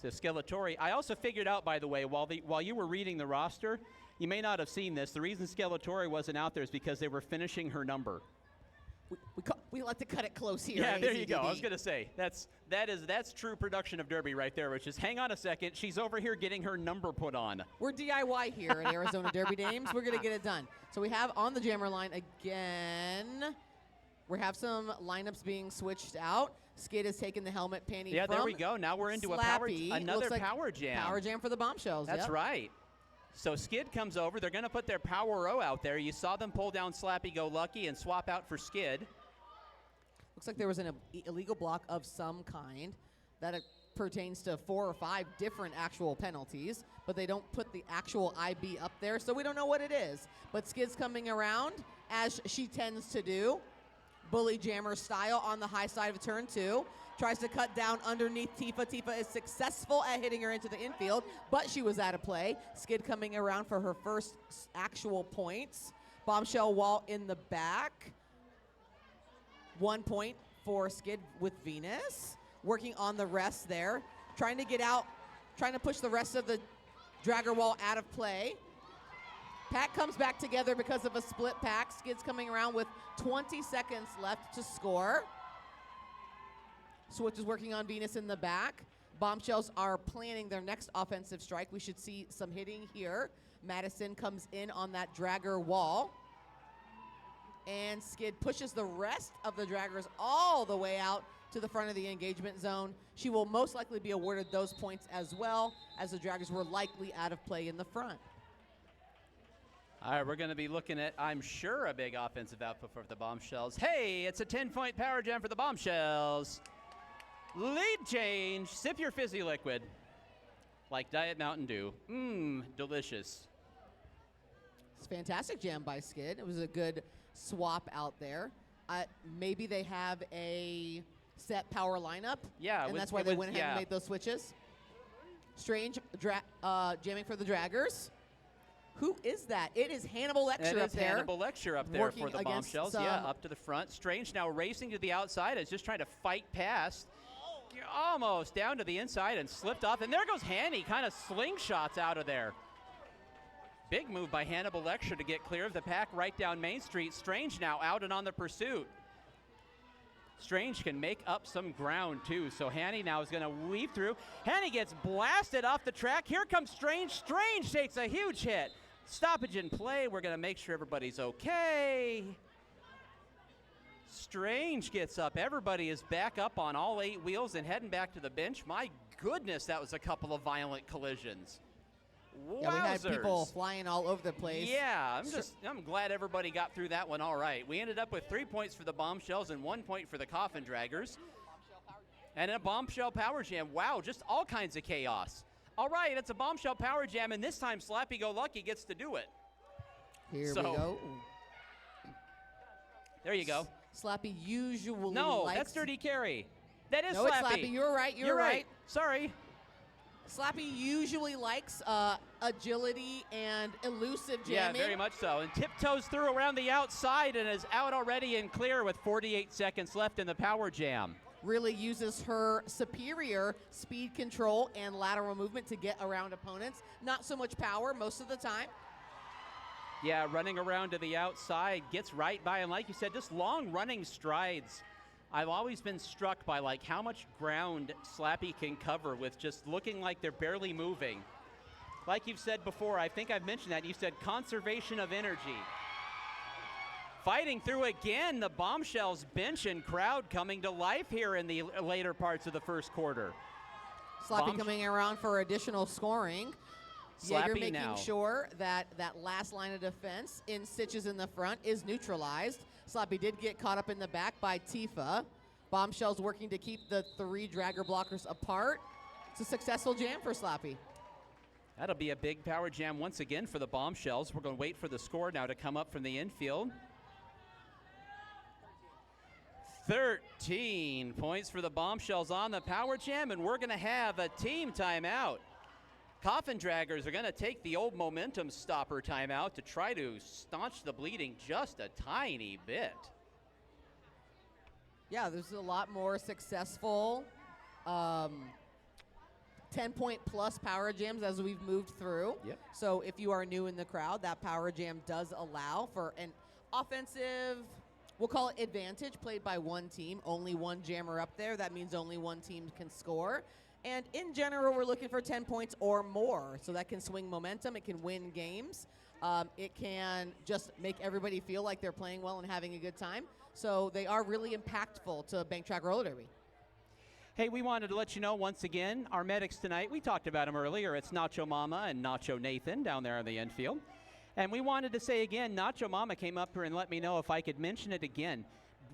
So Skeletori, I also figured out, by the way, while you were reading the roster, you may not have seen this. The reason Skeletori wasn't out there is because they were finishing her number. We like to cut it close here. Yeah, there you go. AZDD. I was gonna say that's true production of Derby right there. Which is, hang on a second, she's over here getting her number put on. We're DIY here at Arizona Derby Dames. We're gonna get it done. So we have on the jammer line again. We have some lineups being switched out. Skid has taken the helmet panty. Yeah, from there we go. Now we're into Slappy. another Looks like power jam. Power jam for the Bombshells. That's yep. right. So Skid comes over. They're going to put their Power O out there. You saw them pull down Slappy Go Lucky and swap out for Skid. Looks like there was an illegal block of some kind that pertains to 4 or 5 different actual penalties, but they don't put the actual IB up there, so we don't know what it is. But Skid's coming around, as she tends to do. Bully jammer style on the high side of turn 2. Tries to cut down underneath Tifa. Tifa is successful at hitting her into the infield, but she was out of play. Skid coming around for her first actual points. Bombshell wall in the back. 1 point for Skid with Venus. Working on the rest there. Trying to get out, trying to push the rest of the dragger wall out of play. Pack comes back together because of a split pack. Skid's coming around with 20 seconds left to score. Switch is working on Venus in the back. Bombshells are planning their next offensive strike. We should see some hitting here. Madison comes in on that dragger wall. And Skid pushes the rest of the draggers all the way out to the front of the engagement zone. She will most likely be awarded those points as well, as the draggers were likely out of play in the front. All right, we're going to be looking at, I'm sure, a big offensive output for the Bombshells. Hey, it's a 10-point power jam for the Bombshells. Lead change. Sip your fizzy liquid. Like Diet Mountain Dew. Mmm, delicious. It's a fantastic jam by Skid. It was a good swap out there. Maybe they have a set power lineup. Yeah. And that's why they went ahead and made those switches. Strange jamming for the draggers. Who is that? It is Hannibal Lecture up there. Hannibal Lecture up there for the Bombshells. Yeah, up to the front. Strange now racing to the outside. Is just trying to fight past. Almost down to the inside and slipped off. And there goes Hanny, kind of slingshots out of there. Big move by Hannibal Lecture to get clear of the pack right down Main Street. Strange now out and on the pursuit. Strange can make up some ground too. So Hanny now is going to weave through. Hanny gets blasted off the track. Here comes Strange. Strange takes a huge hit. Stoppage in play. We're going to make sure everybody's okay. Strange gets up. Everybody is back up on all 8 wheels and heading back to the bench. My goodness, that was a couple of violent collisions. Wowzers. Yeah, we had people flying all over the place. Yeah, I'm glad everybody got through that one all right. We ended up with 3 points for the Bombshells and 1 point for the Coffin Draggers. And a Bombshell Power Jam. Wow, just all kinds of chaos. All right, it's a Bombshell Power Jam, and this time Slappy Go Lucky gets to do it. Here we go. There you go. Slappy usually No, likes... that's Dirty Carry. That is no, Slappy. it's Slappy. You're right. You're right. Sorry. Slappy usually likes agility and elusive jamming. Yeah, very much so. And tiptoes through around the outside and is out already and clear with 48 seconds left in the Power Jam. really uses her superior speed control and lateral movement to get around opponents. Not so much power most of the time. Yeah, running around to the outside, gets right by, and like you said, just long running strides. I've always been struck by like how much ground Slappy can cover with just looking like they're barely moving. Like you've said before, I think I've mentioned that, you said conservation of energy. Fighting through again, the Bombshells bench and crowd coming to life here in the later parts of the first quarter. Slappy coming around for additional scoring. Jaeger Slappy making now. sure that that last line of defense in Stitches in the front is neutralized. Slappy did get caught up in the back by Tifa. Bombshells working to keep the 3 dragger blockers apart. It's a successful jam for Slappy. That'll be a big power jam once again for the Bombshells. We're going to wait for the score now to come up from the infield. 13 points for the Bombshells on the power jam, and we're going to have a team timeout. Coffin Draggers are going to take the old momentum stopper timeout to try to staunch the bleeding just a tiny bit. Yeah, there's a lot more successful 10-point plus power jams as we've moved through. Yep. So if you are new in the crowd, that power jam does allow for an offensive, we'll call it advantage, played by one team. Only one jammer up there. That means only one team can score. And in general, we're looking for 10 points or more. So that can swing momentum. It can win games. It can just make everybody feel like they're playing well and having a good time. So they are really impactful to Bank Track Roller Derby. Hey, we wanted to let you know once again, our medics tonight, we talked about them earlier. It's Nacho Mama and Nacho Nathan down there on the infield. And we wanted to say again, Nacho Mama came up here and let me know if I could mention it again.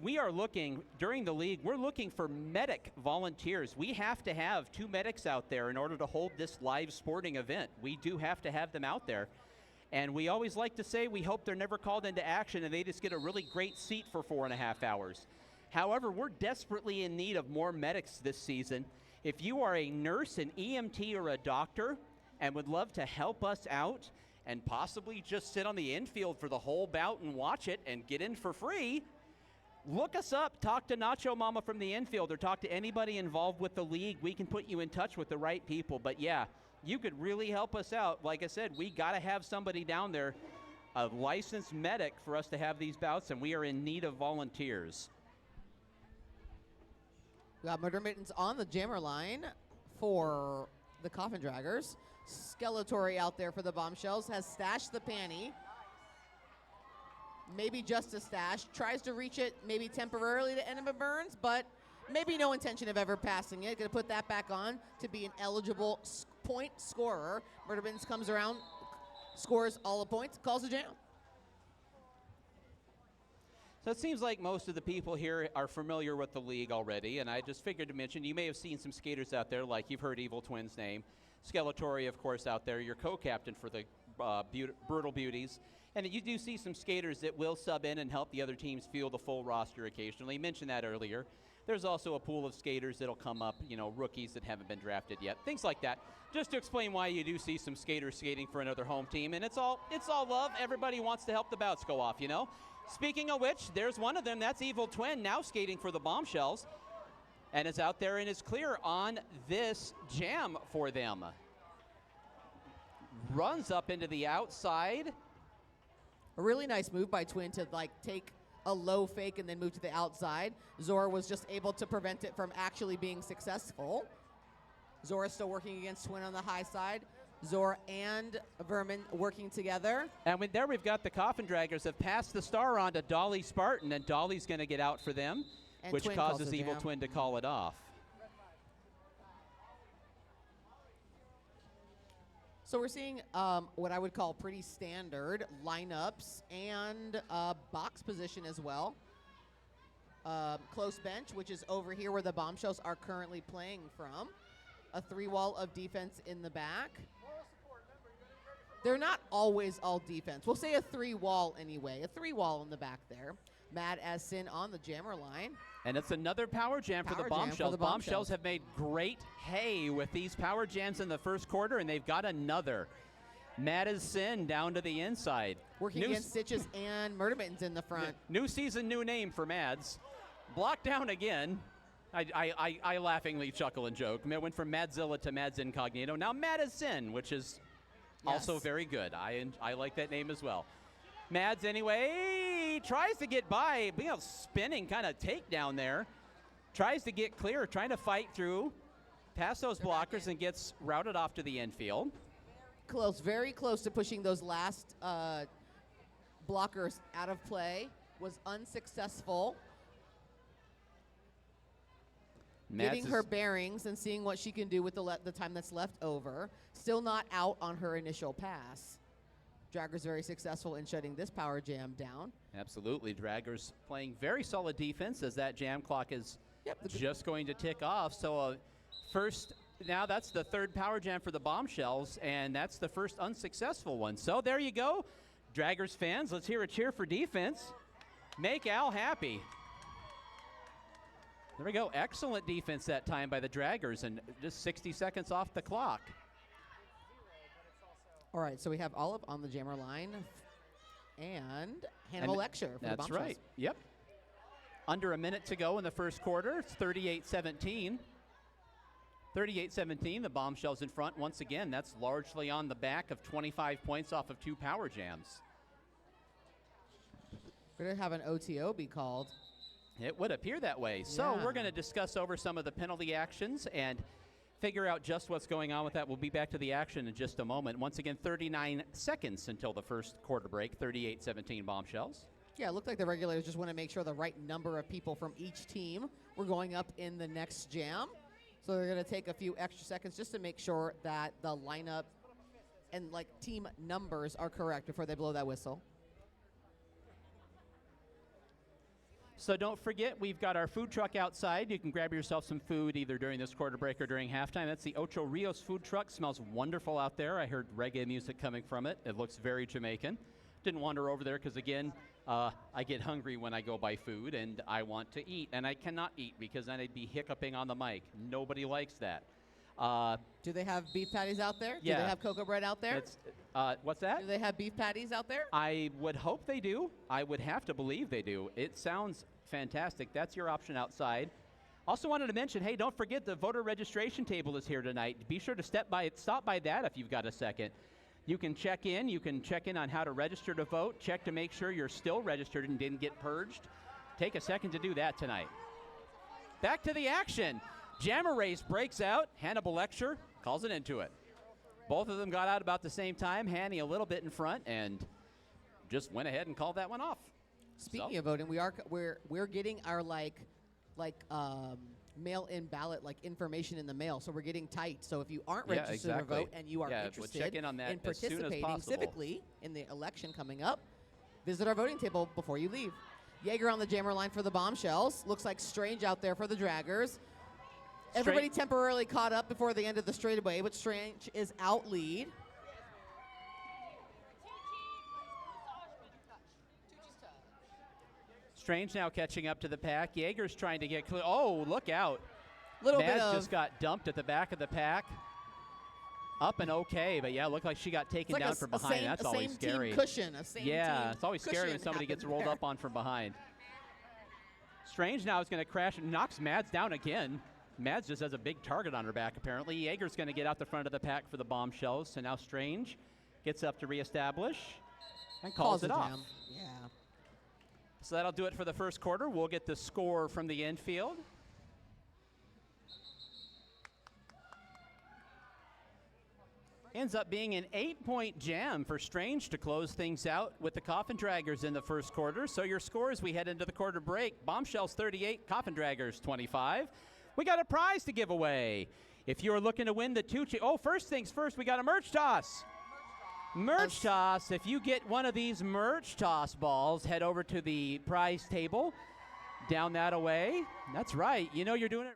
We are looking, during the league, we're looking for medic volunteers. We have to have 2 medics out there in order to hold this live sporting event. We do have to have them out there. And we always like to say we hope they're never called into action and they just get a really great seat for 4.5 hours. However, we're desperately in need of more medics this season. If you are a nurse, an EMT, or a doctor and would love to help us out and possibly just sit on the infield for the whole bout and watch it and get in for free, look us up, talk to Nacho Mama from the infield, or talk to anybody involved with the league. We can put you in touch with the right people. But yeah, you could really help us out. Like I said, we got to have somebody down there, a licensed medic, for us to have these bouts, and we are in need of volunteers. We got Murder Mittens on the jammer line for the Coffin Draggers. Skeletori out there for the Bombshells, has stashed the panty. Maybe just a stash, tries to reach it maybe temporarily to Enema Burns, but maybe no intention of ever passing it. Gonna put that back on to be an eligible point scorer. Murder Mittens comes around, scores all the points, calls a jam. So it seems like most of the people here are familiar with the league already, and I just figured to mention, you may have seen some skaters out there, like you've heard Evil Twin's name. Skeletori, of course, out there, your co-captain for the Brutal Beauties. And you do see some skaters that will sub in and help the other teams field the full roster occasionally. You mentioned that earlier. There's also a pool of skaters that'll come up, you know, rookies that haven't been drafted yet, things like that. Just to explain why you do see some skaters skating for another home team. And it's all love. Everybody wants to help the bouts go off, you know. Speaking of which, there's one of them. That's Evil Twin, now skating for the Bombshells. And is out there and is clear on this jam for them. Runs up into the outside. A really nice move by Twin to like take a low fake and then move to the outside. Zora was just able to prevent it from actually being successful. Zora still working against Twin on the high side. Zora and Vermin working together. And there we've got the Coffin Draggers have passed the star on to Dolly Spartan, and Dolly's going to get out for them, And which Twin calls causes a Evil jam. Twin to call it off. So we're seeing what I would call pretty standard lineups and box position as well. Close bench, which is over here where the Bombshells are currently playing from. A 3-wall of defense in the back. They're not always all defense. We'll say a 3-wall anyway. A 3-wall in the back there. Mad as Sin on the jammer line. And it's another power jam for the Power jam for Bombshells. the Bombshells Bombshells. have made great hay with these power jams in the first quarter, and they've got another. Mad as Sin down to the inside. Working against Stitches and Murder Mittens in the front. New season, new name for Mads. Blocked down again. I laughingly chuckle and joke. It went from Madzilla to Mads Incognito. Now Madison, which is also Yes. very good. I like that name as well. Mads, anyway, tries to get by, spinning kind of takedown there. Tries to get clear, trying to fight through, past those blockers, and gets routed off to the infield. Close, very close to pushing those last blockers out of play. Was unsuccessful. Mads Getting her bearings and seeing what she can do with the time that's left over. Still not out on her initial pass. Dragger's very successful in shutting this power jam down. Absolutely. Dragger's playing very solid defense as that jam clock is just going to tick off. So now that's the third power jam for the Bombshells, and that's the first unsuccessful one. So there you go. Draggers fans, let's hear a cheer for defense. Make Al happy. There we go. Excellent defense that time by the Draggers, and just 60 seconds off the clock. All right, so we have Olive on the jammer line and Hannibal Lecture for the That's Bombshells. right. Yep. Under a minute to go in the first quarter. It's 38-17. 38-17, the Bombshells in front once again. That's largely on the back of 25 points off of 2 power jams. We're going to have an OTO be called. It would appear that way. So Yeah. we're going to discuss over some of the penalty actions and figure out just what's going on with that. We'll be back to the action in just a moment. Once again, 39 seconds until the first quarter break, 38-17 Bombshells. Yeah, it looked like the regulators just want to make sure the right number of people from each team were going up in the next jam. So they're going to take a few extra seconds just to make sure that the lineup and team numbers are correct before they blow that whistle. So don't forget, we've got our food truck outside. You can grab yourself some food either during this quarter break or during halftime. That's the Ocho Rios food truck. Smells wonderful out there. I heard reggae music coming from it. It looks very Jamaican. Didn't wander over there because, again, I get hungry when I go buy food, and I want to eat. And I cannot eat because then I'd be hiccuping on the mic. Nobody likes that. Do they have beef patties out there? Yeah. Do they have cocoa bread out there? What's that? Do they have beef patties out there? I would hope they do. I would have to believe they do. It sounds fantastic. That's your option outside. Also wanted to mention, hey, don't forget the voter registration table is here tonight. Be sure to stop by that if you've got a second. You can check in. You can check in on how to register to vote. Check to make sure you're still registered and didn't get purged. Take a second to do that tonight. Back to the action. Jammer race breaks out. Hannibal Lecture calls it into it. Both of them got out about the same time. Hanny a little bit in front and just went ahead and called that one off. Speaking of voting, we're getting our mail-in ballot information in the mail, so we're getting tight. So if you aren't registered to vote and you are interested check in on that as soon as participating possible. civically in the election coming up, visit our voting table before you leave. Jaeger on the jammer line for the Bombshells. Looks like Strange out there for the Draggers. Everybody temporarily caught up before the end of the straightaway, but Strange is out lead. Strange now catching up to the pack. Jaeger's trying to get clear. Oh, look out. Little bit Mads of just got dumped at the back of the pack. Up and okay, but yeah, looked like she got taken down from behind. That's always scary. Cushion, yeah, it's always scary when somebody gets rolled up on from behind. Strange now is going to crash and knocks Mads down again. Mads just has a big target on her back, apparently. Jaeger's going to get out the front of the pack for the Bombshells. So now Strange gets up to reestablish and calls it off. Yeah. So that'll do it for the first quarter. We'll get the score from the infield. Ends up being an 8-point jam for Strange to close things out with the Coffin Draggers in the first quarter. So your score as we head into the quarter break, Bombshells 38, Coffin Draggers 25. We got a prize to give away. If you're looking to win the first things first, we got a merch toss. Merch toss. If you get one of these merch toss balls, head over to the prize table. Down that away. That's right. You know you're doing it.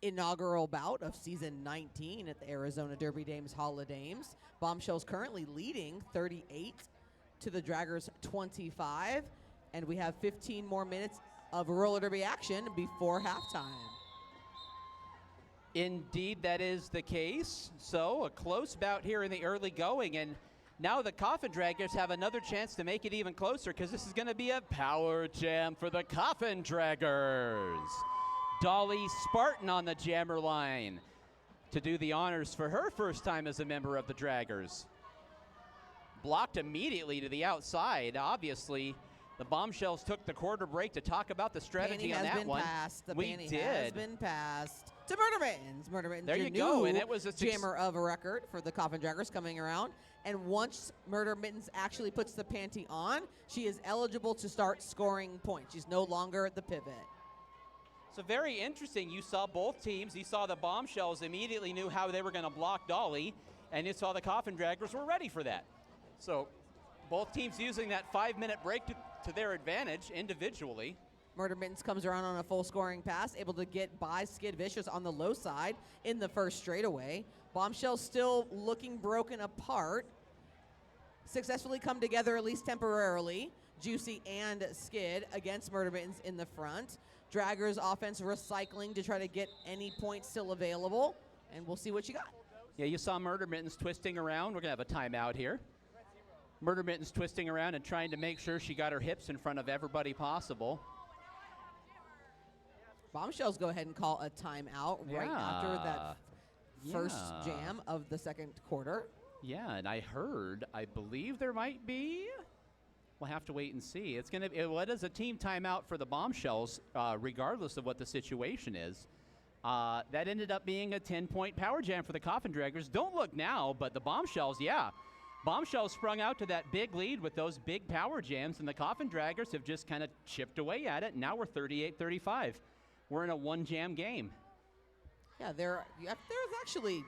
Inaugural bout of season 19 at the Arizona Derby Dames Hall of Dames. Bombshells currently leading 38 to the Draggers 25, and we have 15 more minutes of roller derby action before halftime. Indeed, that is the case. So a close bout here in the early going, and now the Coffin Draggers have another chance to make it even closer because this is going to be a power jam for the Coffin Draggers. Dolly Spartan on the jammer line to do the honors for her first time as a member of the Draggers. Blocked immediately to the outside. Obviously, the Bombshells took the quarter break to talk about the strategy on that one. The we panty did. has been passed to Murder Mittens. Murder Mittens, There your you go, new and it was a jammer of a record for the Coffin Draggers coming around. And once Murder Mittens actually puts the panty on, she is eligible to start scoring points. She's no longer at the pivot. So very interesting. You saw both teams. You saw the Bombshells immediately knew how they were going to block Dolly, and you saw the Coffin Draggers were ready for that. So both teams using that 5-minute break to their advantage individually. Murder Mittens comes around on a full scoring pass, able to get by Skid Vicious on the low side in the first straightaway. Bombshells still looking broken apart. Successfully come together, at least temporarily. Juicy and Skid against Murder Mittens in the front. Draggers offense recycling to try to get any points still available. And we'll see what you got. Yeah, you saw Murder Mittens twisting around. We're going to have a timeout here. Murder Mittens twisting around and trying to make sure she got her hips in front of everybody possible. Bombshells go ahead and call a timeout right after that first jam of the second quarter. Yeah, and I believe there might be. We'll have to wait and see. It's going to be, well, it is a team timeout for the Bombshells, regardless of what the situation is. That ended up being a 10-point power jam for the Coffin Draggers. Don't look now, but the Bombshells, Bombshells sprung out to that big lead with those big power jams, and the Coffin Draggers have just kind of chipped away at it. Now we're 38-35. We're in a one-jam game. Yeah, there's actually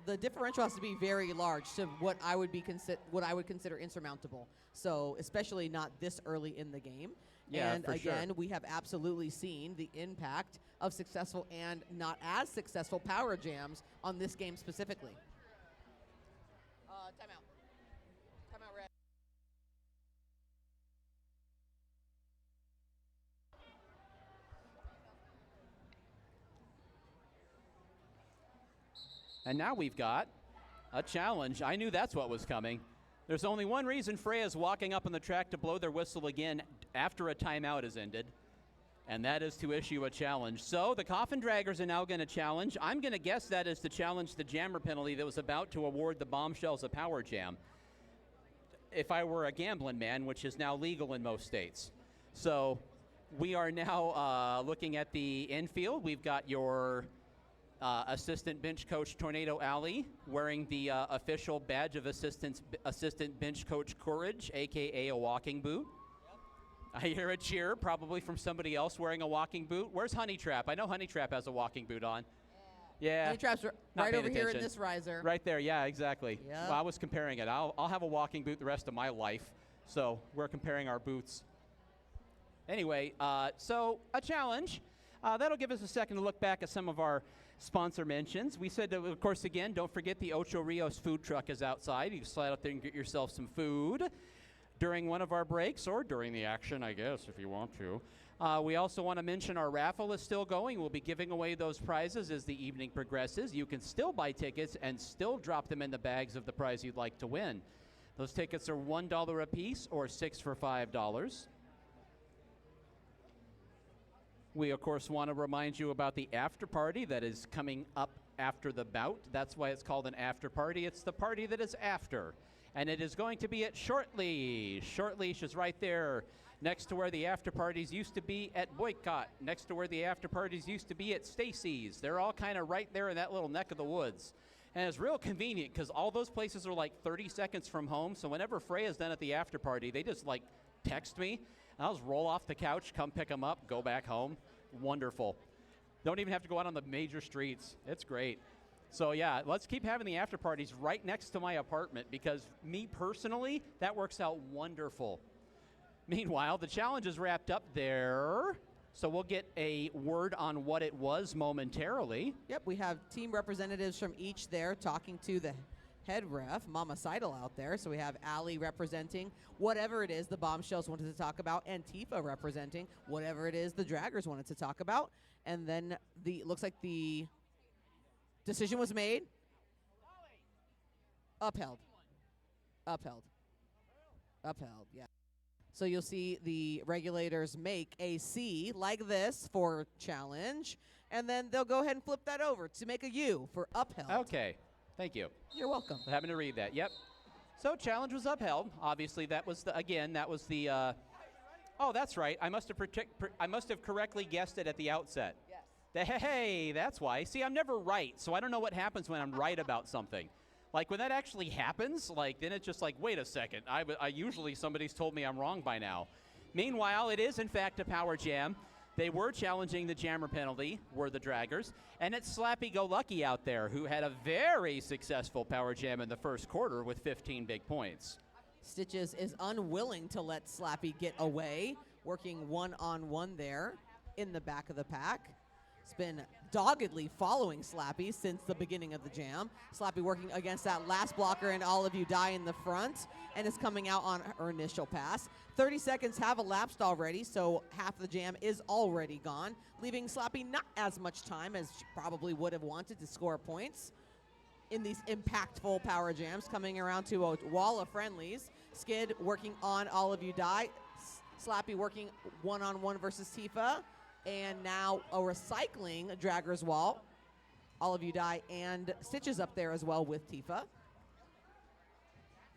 the differential has to be very large to what I would consider insurmountable. So especially not this early in the game. Yeah, and for again, sure. we have absolutely seen the impact of successful and not as successful power jams on this game specifically. Timeout. Timeout, Red. And now we've got a challenge. I knew that's what was coming. There's only one reason Freya's walking up on the track to blow their whistle again after a timeout has ended, and that is to issue a challenge. So the Coffin Draggers are now going to challenge. I'm going to guess that is to challenge the jammer penalty that was about to award the Bombshells a power jam. If I were a gambling man, which is now legal in most states. So we are now looking at the infield. We've got your assistant bench coach Tornado Alley wearing the official badge of assistant bench coach Courage, aka a walking boot. I hear a cheer, probably from somebody else wearing a walking boot. Where's Honey Trap? I know Honey Trap has a walking boot on. Yeah. Honey Trap's right over here in this riser. Right there, yeah, exactly. Yep. Well, I was comparing it. I'll have a walking boot the rest of my life, so we're comparing our boots. Anyway, so a challenge. That'll give us a second to look back at some of our sponsor mentions. We said, of course, again, don't forget the Ocho Rios food truck is outside. You can slide out there and get yourself some food during one of our breaks or during the action, I guess, if you want to. We also want to mention our raffle is still going. We'll be giving away those prizes as the evening progresses. You can still buy tickets and still drop them in the bags of the prize you'd like to win. Those tickets are $1 a piece or 6 for $5. We, of course, want to remind you about the after party that is coming up after the bout. That's why it's called an after party. It's the party that is after. And it is going to be at Short Leash. Short Leash is right there next to where the after parties used to be at Boycott, next to where the after parties used to be at Stacy's. They're all kind of right there in that little neck of the woods. And it's real convenient because all those places are like 30 seconds from home. So whenever Freya's done at the after party, they just like text me. I'll just roll off the couch, come pick them up, go back home. Wonderful. Don't even have to go out on the major streets. It's great. So yeah, let's keep having the after parties right next to my apartment because me personally, that works out wonderful. Meanwhile, the challenge is wrapped up there. So we'll get a word on what it was momentarily. Yep, we have team representatives from each there talking to the head ref, Mama Seidel out there. So we have Allie representing whatever it is the Bombshells wanted to talk about, and Tifa representing whatever it is the Draggers wanted to talk about. And then looks like the decision was made. Upheld. Upheld. Upheld, yeah. So you'll see the regulators make a C like this for challenge, and then they'll go ahead and flip that over to make a U for upheld. Okay, thank you. You're welcome. I happened to read that. Yep. So challenge was upheld. Obviously, that was the. Oh, that's right. I must have correctly guessed it at the outset. Yes. Hey, that's why. See, I'm never right, so I don't know what happens when I'm right about something. Like when that actually happens, like then it's just like, wait a second. I usually somebody's told me I'm wrong by now. Meanwhile, it is in fact a power jam. They were challenging the jammer penalty, were the draggers, and it's Slappy Go Lucky out there who had a very successful power jam in the first quarter with 15 big points. Stitches is unwilling to let Slappy get away, working one-on-one there in the back of the pack. It's been doggedly following Slappy since the beginning of the jam. Slappy working against that last blocker, and all of you die in the front, and is coming out on her initial pass. 30 seconds have elapsed already, so half the jam is already gone, leaving Slappy not as much time as she probably would have wanted to score points in these impactful power jams. Coming around to a wall of friendlies. Skid working on all of you die. Slappy working one-on-one versus Tifa. And now a recycling Dragger's Wall. All of you die, and Stitches up there as well with Tifa.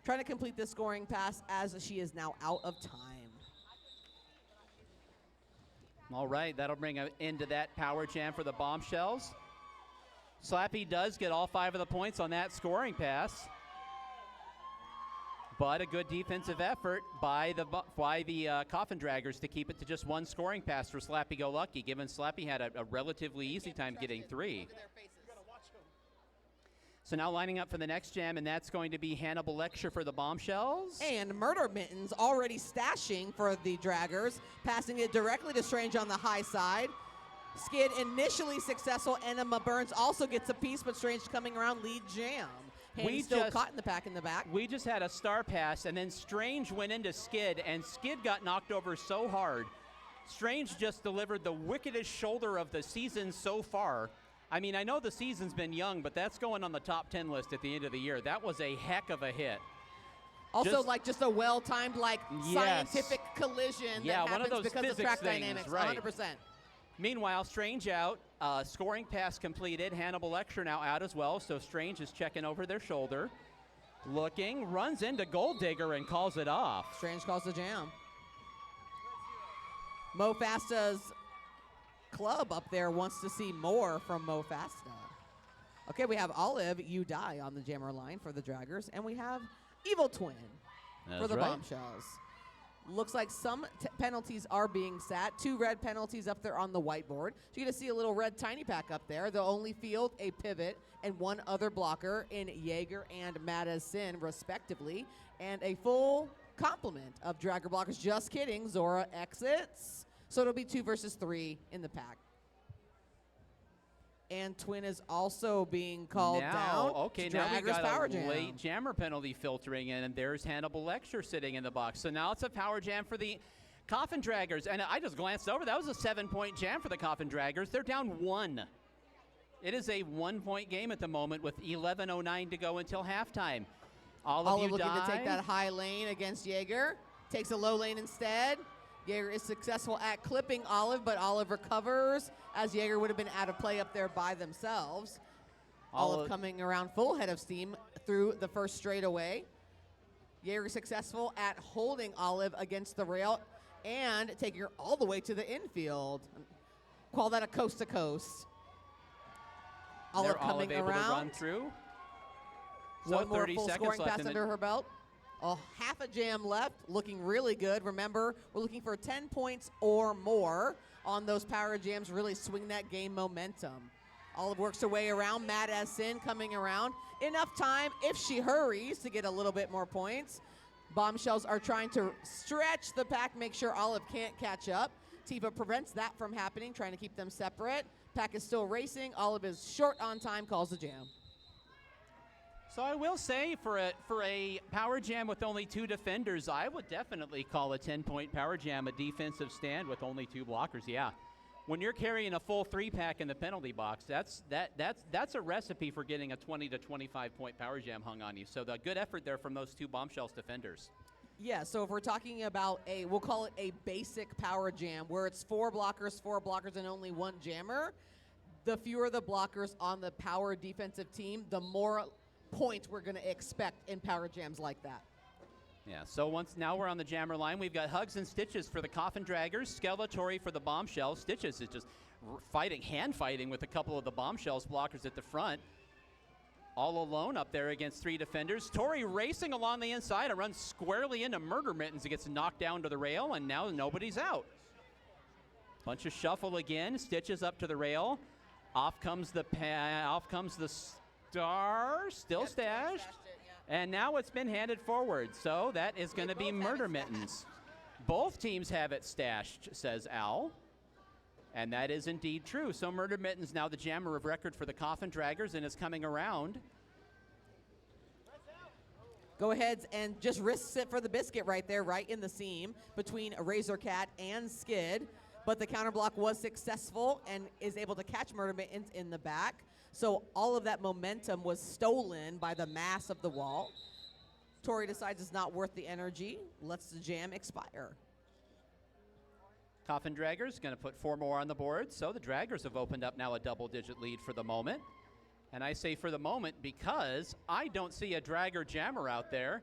Trying to complete this scoring pass as she is now out of time. All right, that'll bring an end to that power jam for the Bombshells. Slappy does get all 5 of the points on that scoring pass. But a good defensive effort by the Coffin Draggers to keep it to just 1 scoring pass for Slappy Go Lucky, given Slappy had a relatively easy time getting 3. So now lining up for the next jam, and that's going to be Hannibal Lecture for the Bombshells. And Murder Mittens already stashing for the Draggers, passing it directly to Strange on the high side. Skid initially successful. Enema Burns also gets a piece, but Strange coming around lead jam. Haney still caught in the pack in the back. We just had a star pass, and then Strange went into Skid, and Skid got knocked over so hard. Strange just delivered the wickedest shoulder of the season so far. I mean, I know the season's been young, but that's going on the top 10 list at the end of the year. That was a heck of a hit. Also, just a well-timed, yes. scientific collision yeah, that one of happens those because of track things, dynamics, right. 100%. Meanwhile, Strange out, scoring pass completed. Hannibal Lecture now out as well, so Strange is checking over their shoulder. Looking, runs into Gold Digger and calls it off. Strange calls the jam. Mo Fasta's club up there wants to see more from Mo Fasta. Okay, we have Olive, You Die on the jammer line for the Draggers, and we have Evil Twin for the Bombshells. Looks like some penalties are being sat. 2 red penalties up there on the whiteboard. So you're going to see a little red tiny pack up there. They'll only field a pivot and 1 other blocker in Jaeger and Mad as Sin, respectively. And a full complement of Dragger blockers. Just kidding. Zora exits. So it'll be 2 versus 3 in the pack. And Twin is also being called down. Okay, now we got a late jammer penalty filtering in, and there's Hannibal Lecture sitting in the box. So now it's a power jam for the Coffin Draggers. And I just glanced over. That was a 7-point jam for the Coffin Draggers. They're down 1. It is a 1-point game at the moment with 11:09 to go until halftime. Olive looking to take that high lane against Jaeger. Takes a low lane instead. Jaeger is successful at clipping Olive, but Olive recovers as Jaeger would have been out of play up there by themselves. Olive coming around full head of steam through the first straightaway. Jaeger successful at holding Olive against the rail and taking her all the way to the infield. Call that a coast to coast. Olive coming able around. To run through. So 1 more 30 full seconds scoring left pass under her belt. Half a jam left, looking really good. Remember, we're looking for 10 points or more on those power jams, really swing that game momentum. Olive works her way around. Mad as Sin coming around. Enough time if she hurries to get a little bit more points. Bombshells are trying to stretch the pack, make sure Olive can't catch up. Tifa prevents that from happening, trying to keep them separate. Pack is still racing. Olive is short on time, calls the jam. So I will say for a power jam with only 2 defenders, I would definitely call a 10-point power jam a defensive stand with only 2 blockers. Yeah, When you're carrying a full 3-pack in the penalty box, that's a recipe for getting a 20 to 25 point power jam hung on you. So the good effort there from those two Bombshells defenders. Yeah, so if we're talking about we'll call it a basic power jam where it's 4 blockers, and only 1 jammer, the fewer the blockers on the power defensive team, the more points we're going to expect in power jams like that. Yeah, so now we're on the jammer line. We've got Hugs and Stitches for the Coffin Draggers, Skeletori for the Bombshells. Stitches is just hand fighting with a couple of the Bombshells blockers at the front. All alone up there against 3 defenders. Tori racing along the inside and runs squarely into Murder Mittens. It gets knocked down to the rail, and now nobody's out. Bunch of shuffle again. Stitches up to the rail. Off comes the star, still stashed. And now it's been handed forward, so that is going to be Murder Mittens. Both teams have it stashed, says Al. And that is indeed true. So Murder Mittens now the jammer of record for the Coffin Draggers and is coming around. Go ahead and just risks it for the biscuit right there, right in the seam between Razor Cat and Skid. But the counter block was successful and is able to catch Murder Mittens in the back. So all of that momentum was stolen by the mass of the wall. Tori decides it's not worth the energy, lets the jam expire. Coffin Draggers going to put 4 more on the board. So the Draggers have opened up now a double-digit lead for the moment. And I say for the moment because I don't see a Dragger jammer out there.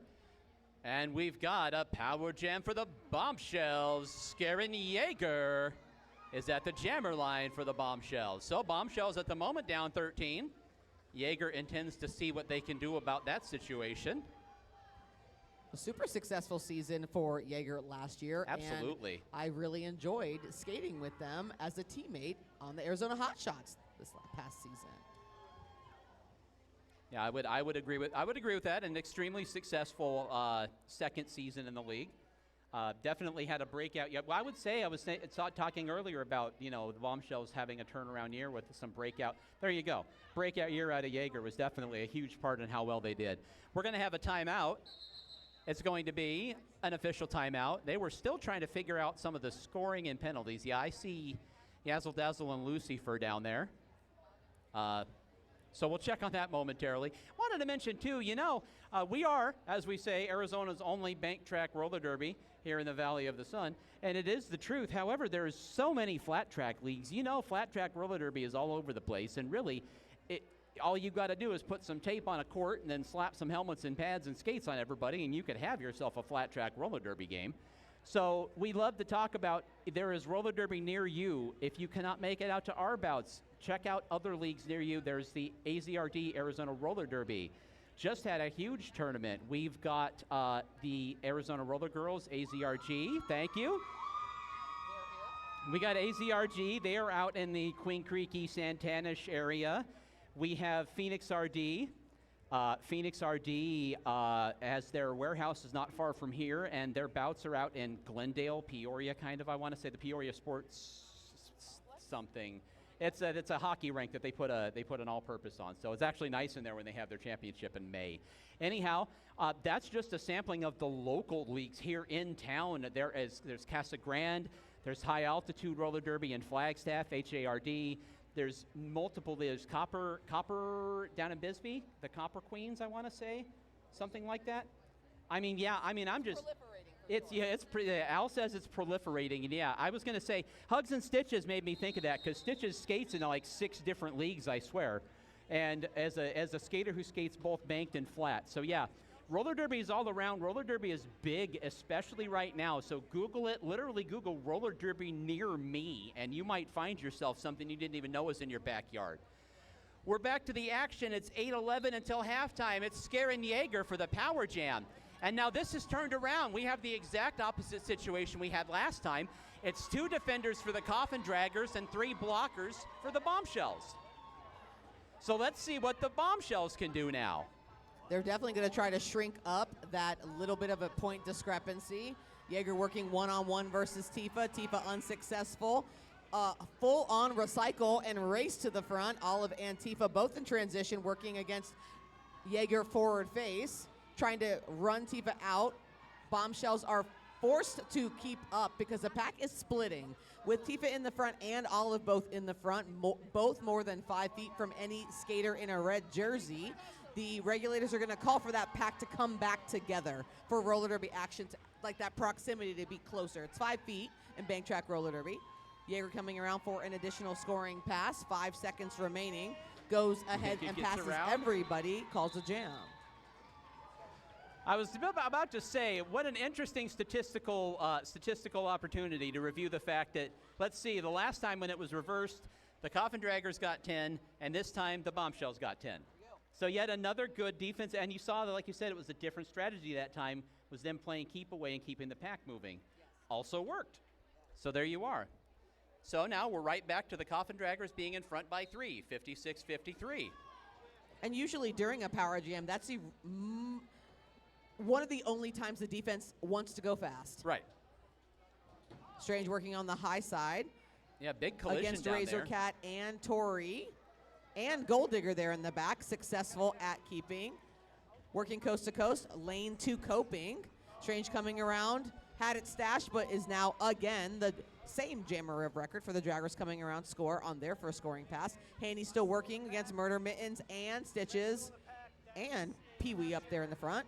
And we've got a power jam for the Bombshells. Skarin Yeager is at the jammer line for the Bombshells. So Bombshells at the moment down 13. Yeager intends to see what they can do about that situation. A super successful season for Yeager last year. Absolutely. And I really enjoyed skating with them as a teammate on the Arizona Hotshots this past season. Yeah, I would agree with that. An extremely successful second season in the league. Definitely had a breakout. Yeah, well, I would say I was talking earlier about the Bombshells having a turnaround year with some breakout. There you go. Breakout year out of Yeager was definitely a huge part in how well they did. We're going to have a timeout. It's going to be an official timeout. They were still trying to figure out some of the scoring and penalties. Yeah, I see Yazzle Dazzle and Lucifer down there. So we'll check on that momentarily. Wanted to mention, too, we are, as we say, Arizona's only bank track roller derby here in the Valley of the Sun, and it is the truth. However, there's so many flat track leagues. Flat track roller derby is all over the place, and really, all you got to do is put some tape on a court and then slap some helmets and pads and skates on everybody, and you could have yourself a flat track roller derby game. So we love to talk about there is roller derby near you. If you cannot make it out to our bouts, check out other leagues near you. There's the AZRD Arizona Roller Derby. Just had a huge tournament. We've got the Arizona Roller Girls, AZRG. Thank you. We got AZRG. They are out in the Queen Creeky, Santanish area. We have Phoenix RD. Phoenix RD, as their warehouse is not far from here, and their bouts are out in Glendale, Peoria, kind of. I want to say the Peoria Sports something. It's a hockey rink that they put an all-purpose on. So it's actually nice in there when they have their championship in May. Anyhow, that's just a sampling of the local leagues here in town. There's Casa Grande, there's High Altitude Roller Derby in Flagstaff, HARD. There's multiple. There's Copper down in Bisbee, the Copper Queens, I want to say, something like that. I'm just. It's pretty. Al says it's proliferating, and yeah, I was going to say Hugs and Stitches made me think of that because Stitches skates in like 6 different leagues, I swear, and as a skater who skates both banked and flat. So yeah, roller derby is all around. Roller derby is big, especially right now. So Google it. Literally Google roller derby near me, and you might find yourself something you didn't even know was in your backyard. We're back to the action. It's 8:11 until halftime. It's Skarin Yeager for the Power Jam. And now this is turned around. We have the exact opposite situation we had last time. It's 2 defenders for the Coffin Draggers and 3 blockers for the Bombshells. So let's see what the Bombshells can do now. They're definitely going to try to shrink up that little bit of a point discrepancy. Yeager working one-on-one versus Tifa. Tifa unsuccessful. Full-on recycle and race to the front. Olive and Tifa both in transition working against Yeager forward face. Trying to run Tifa out. Bombshells are forced to keep up because the pack is splitting. With Tifa in the front and Olive both in the front, both more than 5 feet from any skater in a red jersey, the regulators are going to call for that pack to come back together for roller derby action, like that proximity to be closer. It's 5 feet in bank track roller derby. Jaeger coming around for an additional scoring pass. 5 seconds remaining. Goes ahead and passes everybody. Calls a jam. I was about to say, what an interesting statistical opportunity to review the fact that, let's see, the last time when it was reversed, the Coffin Draggers got 10, and this time the Bombshells got 10. So yet another good defense, and you saw that, like you said, it was a different strategy that time, was them playing keep away and keeping the pack moving. Yes. Also worked. So there you are. So now we're right back to the Coffin Draggers being in front by 3, 56-53. And usually during a power jam, that's the one of the only times the defense wants to go fast. Right. Strange working on the high side. Yeah, big collision against down Razor there. Cat and Tori. And Gold Digger there in the back, successful at keeping. Working coast to coast, lane 2 coping. Strange coming around, had it stashed, but is now again the same jammer of record for the Draggers coming around score on their first scoring pass. Haney still working against Murder Mittens and Stitches and Pee-wee up there in the front.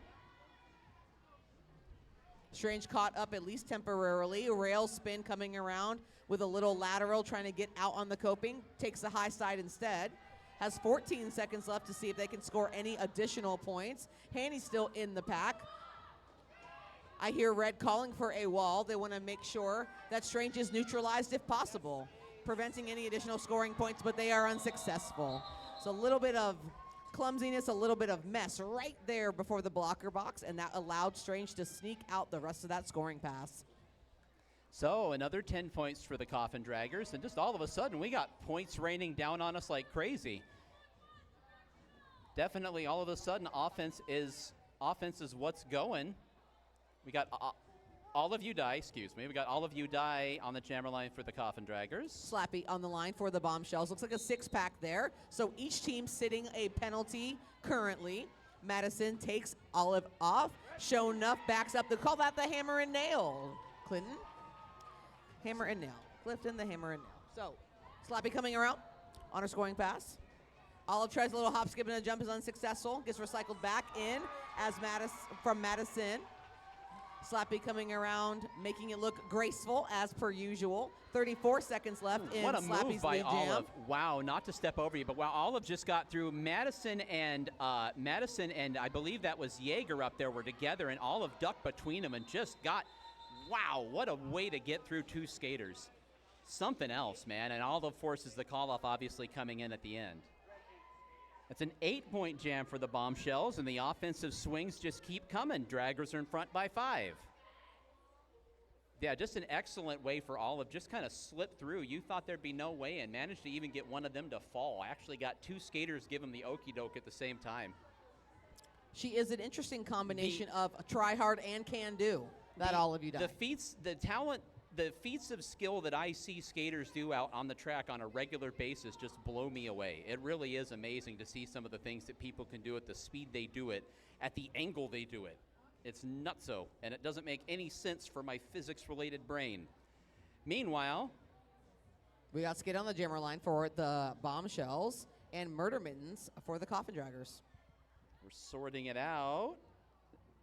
Strange caught up at least temporarily. Rail spin coming around with a little lateral trying to get out on the coping. Takes the high side instead. Has 14 seconds left to see if they can score any additional points. Haney's still in the pack. I hear Red calling for a wall. They want to make sure that Strange is neutralized if possible, preventing any additional scoring points, but they are unsuccessful. So a little bit of clumsiness, a little bit of mess right there before the blocker box, and that allowed Strange to sneak out the rest of that scoring pass. So another 10 points for the Coffin Draggers, and just all of a sudden we got points raining down on us like crazy. Definitely all of a sudden offense is what's going. We got all of you die, excuse me. We got all of you die on the jammer line for the Coffin Draggers. Slappy on the line for the Bombshells. Looks like a 6-pack there. So each team sitting a penalty currently. Madison takes Olive off. Show enough backs up. They call that the hammer and nail. Clinton? Hammer and nail. Clifton, the hammer and nail. So Slappy coming around on her scoring pass. Olive tries a little hop, skip, and a jump is unsuccessful. Gets recycled back in as from Madison. Slappy coming around, making it look graceful as per usual. 34 seconds left in what a Slappy's move by lead jam. Olive. Wow, not to step over you, but wow, Olive just got through. Madison and I believe that was Jaeger up there were together, and Olive ducked between them and just got, wow, what a way to get through 2 skaters. Something else, man, and Olive forces the call-off obviously coming in at the end. It's an 8-point jam for the Bombshells, and the offensive swings just keep coming. Draggers are in front by 5. Yeah, just an excellent way for Olive. Just kind of slipped through. You thought there'd be no way and managed to even get one of them to fall. Actually got 2 skaters give them the okie doke at the same time. She is an interesting combination of try hard and can do. That all of you done. The feats of skill that I see skaters do out on the track on a regular basis just blow me away. It really is amazing to see some of the things that people can do at the speed they do it, at the angle they do it. It's nutso, and it doesn't make any sense for my physics-related brain. Meanwhile, we got Skid on the jammer line for the Bombshells and Murder Mittens for the Coffin Draggers. We're sorting it out.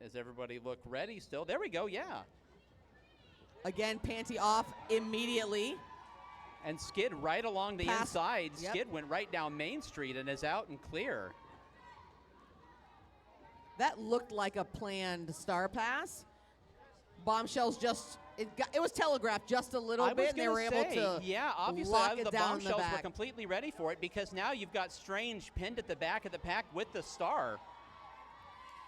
Does everybody look ready still? There we go, yeah. Again, panty off immediately. And Skid right along the inside. Yep. Skid went right down Main Street and is out and clear. That looked like a planned star pass. Bombshells it was telegraphed just a little bit, and they were able to obviously lock it the down in the Bombshells were back. completely ready for it because now you've got Strange pinned at the back of the pack with the star.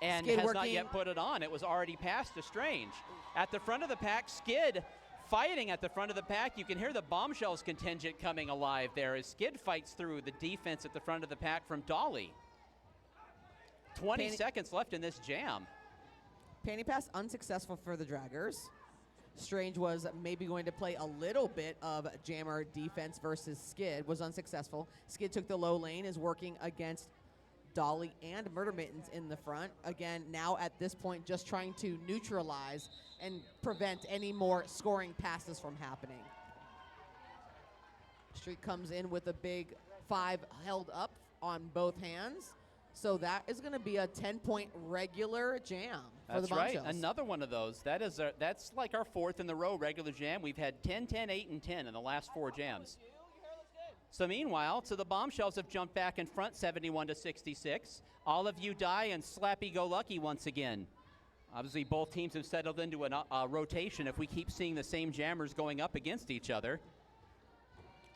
And Skid has not working. yet put it on. It was already passed to Strange. At the front of the pack, Skid fighting at the front of the pack. You can hear the Bombshells contingent coming alive there as Skid fights through the defense at the front of the pack from Dolly. 20 seconds left in this jam. Panty pass unsuccessful for the Draggers. Strange was maybe going to play a little bit of jammer defense versus Skid. Was unsuccessful. Skid took the low lane, is working against Dolly and Murder Mittens in the front. Again, now at this point, just trying to neutralize and prevent any more scoring passes from happening. Street comes in with a big 5 held up on both hands. So that is going to be a 10-point regular jam for the That's Bombshells. right. Another one of those. That's like our 4th in the row regular jam. We've had 10, 10, 8, and 10 in the last 4 jams. So meanwhile, the Bombshells have jumped back in front 71-66. All of you die and Slappy Go Lucky once again. Obviously, both teams have settled into a rotation if we keep seeing the same jammers going up against each other.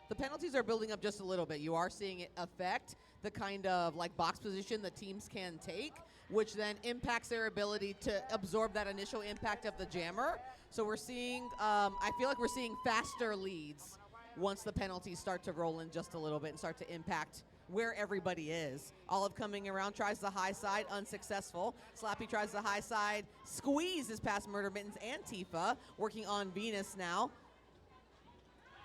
The penalties are building up just a little bit. You are seeing it affect the kind of like box position the teams can take, which then impacts their ability to absorb that initial impact of the jammer. So we're seeing, I feel like we're seeing faster leads once the penalties start to roll in just a little bit and start to impact where everybody is. Olive coming around, tries the high side, unsuccessful. Slappy tries the high side, squeezes past Murder Mittens and Tifa, working on Venus now.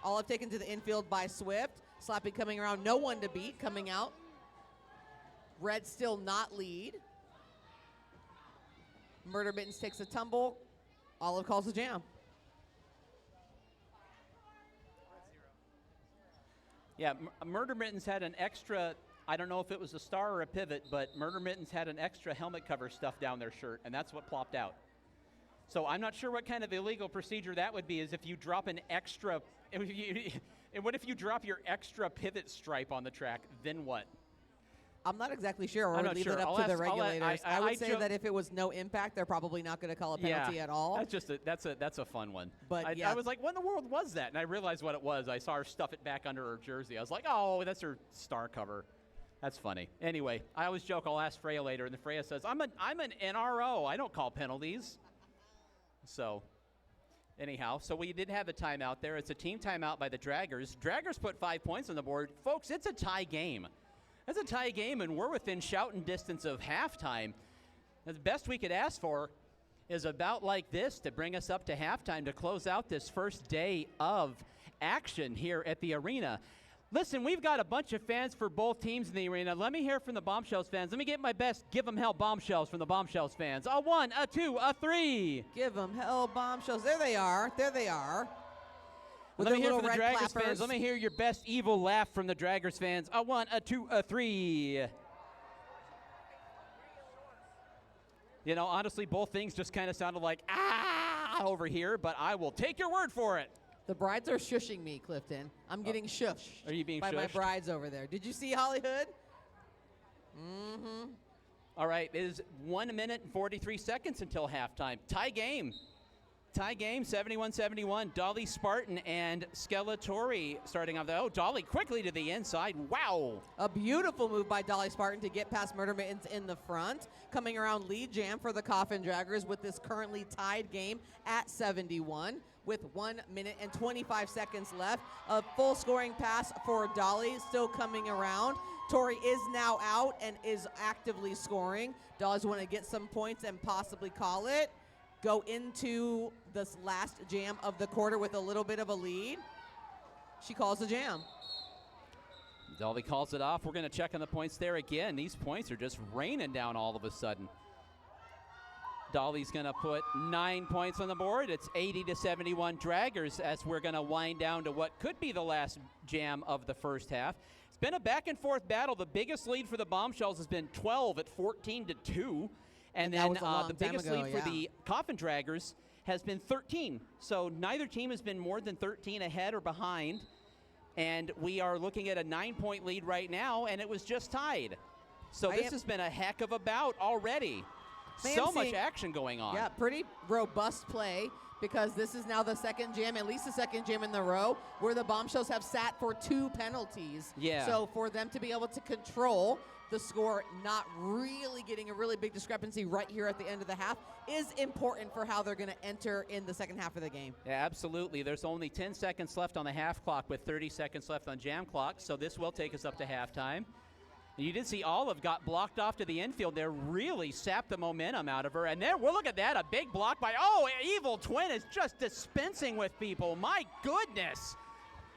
Olive taken to the infield by Swift. Slappy coming around, no one to beat, coming out. Red still not lead. Murder Mittens takes a tumble. Olive calls a jam. Yeah, Murder Mittens had an extra, I don't know if it was a star or a pivot, but Murder Mittens had an extra helmet cover stuff down their shirt, and that's what plopped out. So I'm not sure what kind of illegal procedure that would be, is if you drop an extra, and what if you drop your extra pivot stripe on the track, then what? I'm not exactly sure. Or I'm not leave sure. it up I'll to the ask- regulators. I would say joke- that if it was no impact, they're probably not going to call a penalty at all. That's just that's a fun one. But yeah. I was like, what in the world was that? And I realized what it was. I saw her stuff it back under her jersey. I was like, oh, that's her star cover. That's funny. Anyway, I always joke I'll ask Freya later, and then Freya says, I'm an NRO. I don't call penalties. So, anyhow, so we did have a timeout there. It's a team timeout by the Draggers. Draggers put 5 points on the board. Folks, it's a tie game. It's a tie game, and we're within shouting distance of halftime. The best we could ask for is about like this to bring us up to halftime to close out this first day of action here at the arena. Listen, we've got a bunch of fans for both teams in the arena. Let me hear from the Bombshells fans. Let me get my best Give 'em Hell Bombshells from the Bombshells fans. A 1, a 2, a 3. Give them hell, Bombshells. There they are. There they are. With Let me their hear from the little red Draggers fans. clappers. Let me hear your best evil laugh from the Draggers fans. A 1, a 2, a 3. You know, honestly, both things just kind of sounded like, ah, over here, but I will take your word for it. The brides are shushing me, Clifton. I'm getting shushed Are you being by my shushed? brides over there. Did you see Hollywood? Mm-hmm. All right, it is 1 minute and 43 seconds until halftime. Tie game. Tie game, 71-71. Dolly Spartan and Skeletori starting off. Dolly quickly to the inside. Wow. A beautiful move by Dolly Spartan to get past Murder Mittens in the front. Coming around lead jam for the Coffin Draggers with this currently tied game at 71 with 1 minute and 25 seconds left. A full scoring pass for Dolly still coming around. Tori is now out and is actively scoring. Dolly's want to get some points and possibly call it. Go into this last jam of the quarter with a little bit of a lead. She calls the jam. Dolly calls it off. We're going to check on the points there again. These points are just raining down all of a sudden. Dolly's going to put 9 points on the board. It's 80-71 Draggers as we're going to wind down to what could be the last jam of the first half. It's been a back and forth battle. The biggest lead for the Bombshells has been 12 at 14-2. And that then was a long the time biggest ago, lead for the Coffin Draggers has been 13. So neither team has been more than 13 ahead or behind. And we are looking at a 9-point lead right now, and it was just tied. So this has been a heck of a bout already. So much action going on. Yeah, pretty robust play because this is now the second jam, at least the second jam in the row, where the Bombshells have sat for 2 penalties. Yeah. So for them to be able to control the score, not really getting a really big discrepancy right here at the end of the half, is important for how they're going to enter in the second half of the game. Yeah, absolutely. There's only 10 seconds left on the half clock with 30 seconds left on jam clock, so this will take us up to halftime. And you did see Olive got blocked off to the infield there, really sapped the momentum out of her. And there, well, look at that, a big block by, Evil Twin is just dispensing with people. My goodness.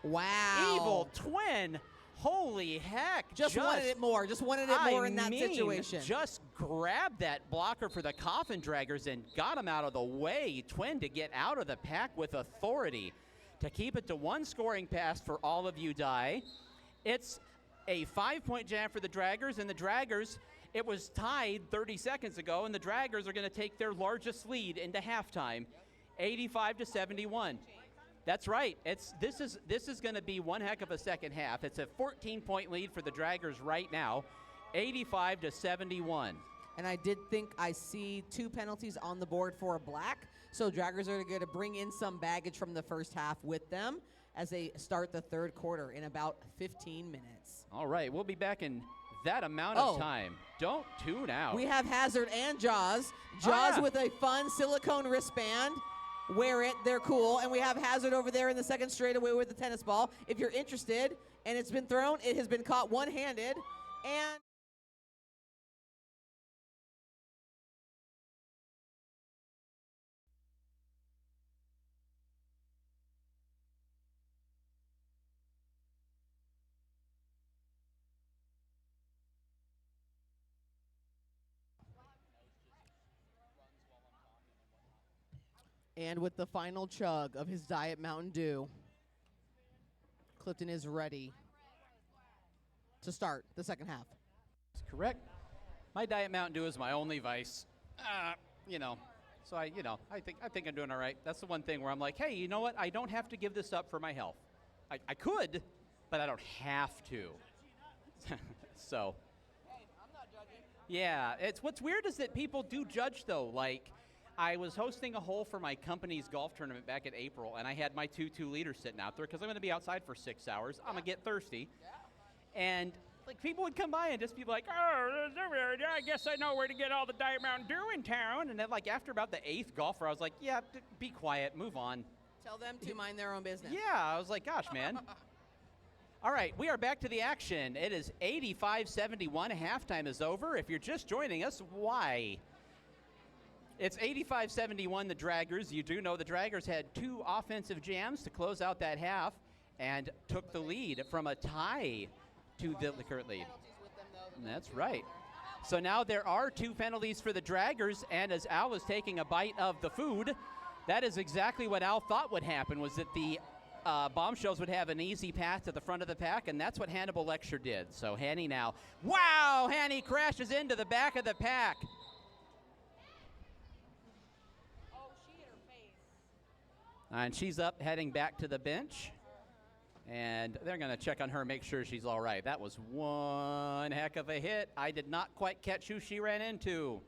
Wow. Evil Twin. Holy heck. Just wanted it more. Just wanted it more in that situation. Just grabbed that blocker for the Coffin Draggers and got him out of the way. Twin to get out of the pack with authority to keep it to one scoring pass for all of you die. It's a 5-point jam for the Draggers, and the Draggers, it was tied 30 seconds ago, and the Draggers are going to take their largest lead into halftime, 85-71. That's right. This is going to be one heck of a second half. It's a 14-point lead for the Draggers right now, 85-71. And I did think I see 2 penalties on the board for a black. So Draggers are going to bring in some baggage from the first half with them as they start the third quarter in about 15 minutes. All right, we'll be back in that amount of time. Don't tune out. We have Hazard and Jaws. Jaws with a fun silicone wristband. Wear it, they're cool. And we have Hazard over there in the second straightaway with the tennis ball. If you're interested, and it's been thrown, it has been caught one-handed. And with the final chug of his Diet Mountain Dew, Clifton is ready to start the second half. That's correct. My Diet Mountain Dew is my only vice. So I think I'm doing all right. That's the one thing where I'm like, hey, you know what? I don't have to give this up for my health. I could, but I don't have to. So. Hey, I'm not judging. Yeah, what's weird is that people do judge though. Like, I was hosting a hole for my company's golf tournament back in April, and I had my 2-2-liter sitting out there because I'm going to be outside for 6 hours. I'm going to get thirsty. Yeah. And like people would come by and just be like, oh, I guess I know where to get all the Diet Mountain Dew in town. And then like after about the 8th golfer, I was like, yeah, be quiet, move on. Tell them to mind their own business. Yeah, I was like, gosh, man. All right, we are back to the action. It is 85-71. Halftime is over. If you're just joining us, why? It's 85-71, the Draggers. You do know the Draggers had 2 offensive jams to close out that half and took the lead from a tie to the current lead. That's right. So now there are 2 penalties for the Draggers, and as Al was taking a bite of the food, that is exactly what Al thought would happen, was that the Bombshells would have an easy path to the front of the pack, and that's what Hannibal Lecture did. So Hanny now, wow, Hanny crashes into the back of the pack. And she's up, heading back to the bench. And they're going to check on her, make sure she's all right. That was one heck of a hit. I did not quite catch who she ran into.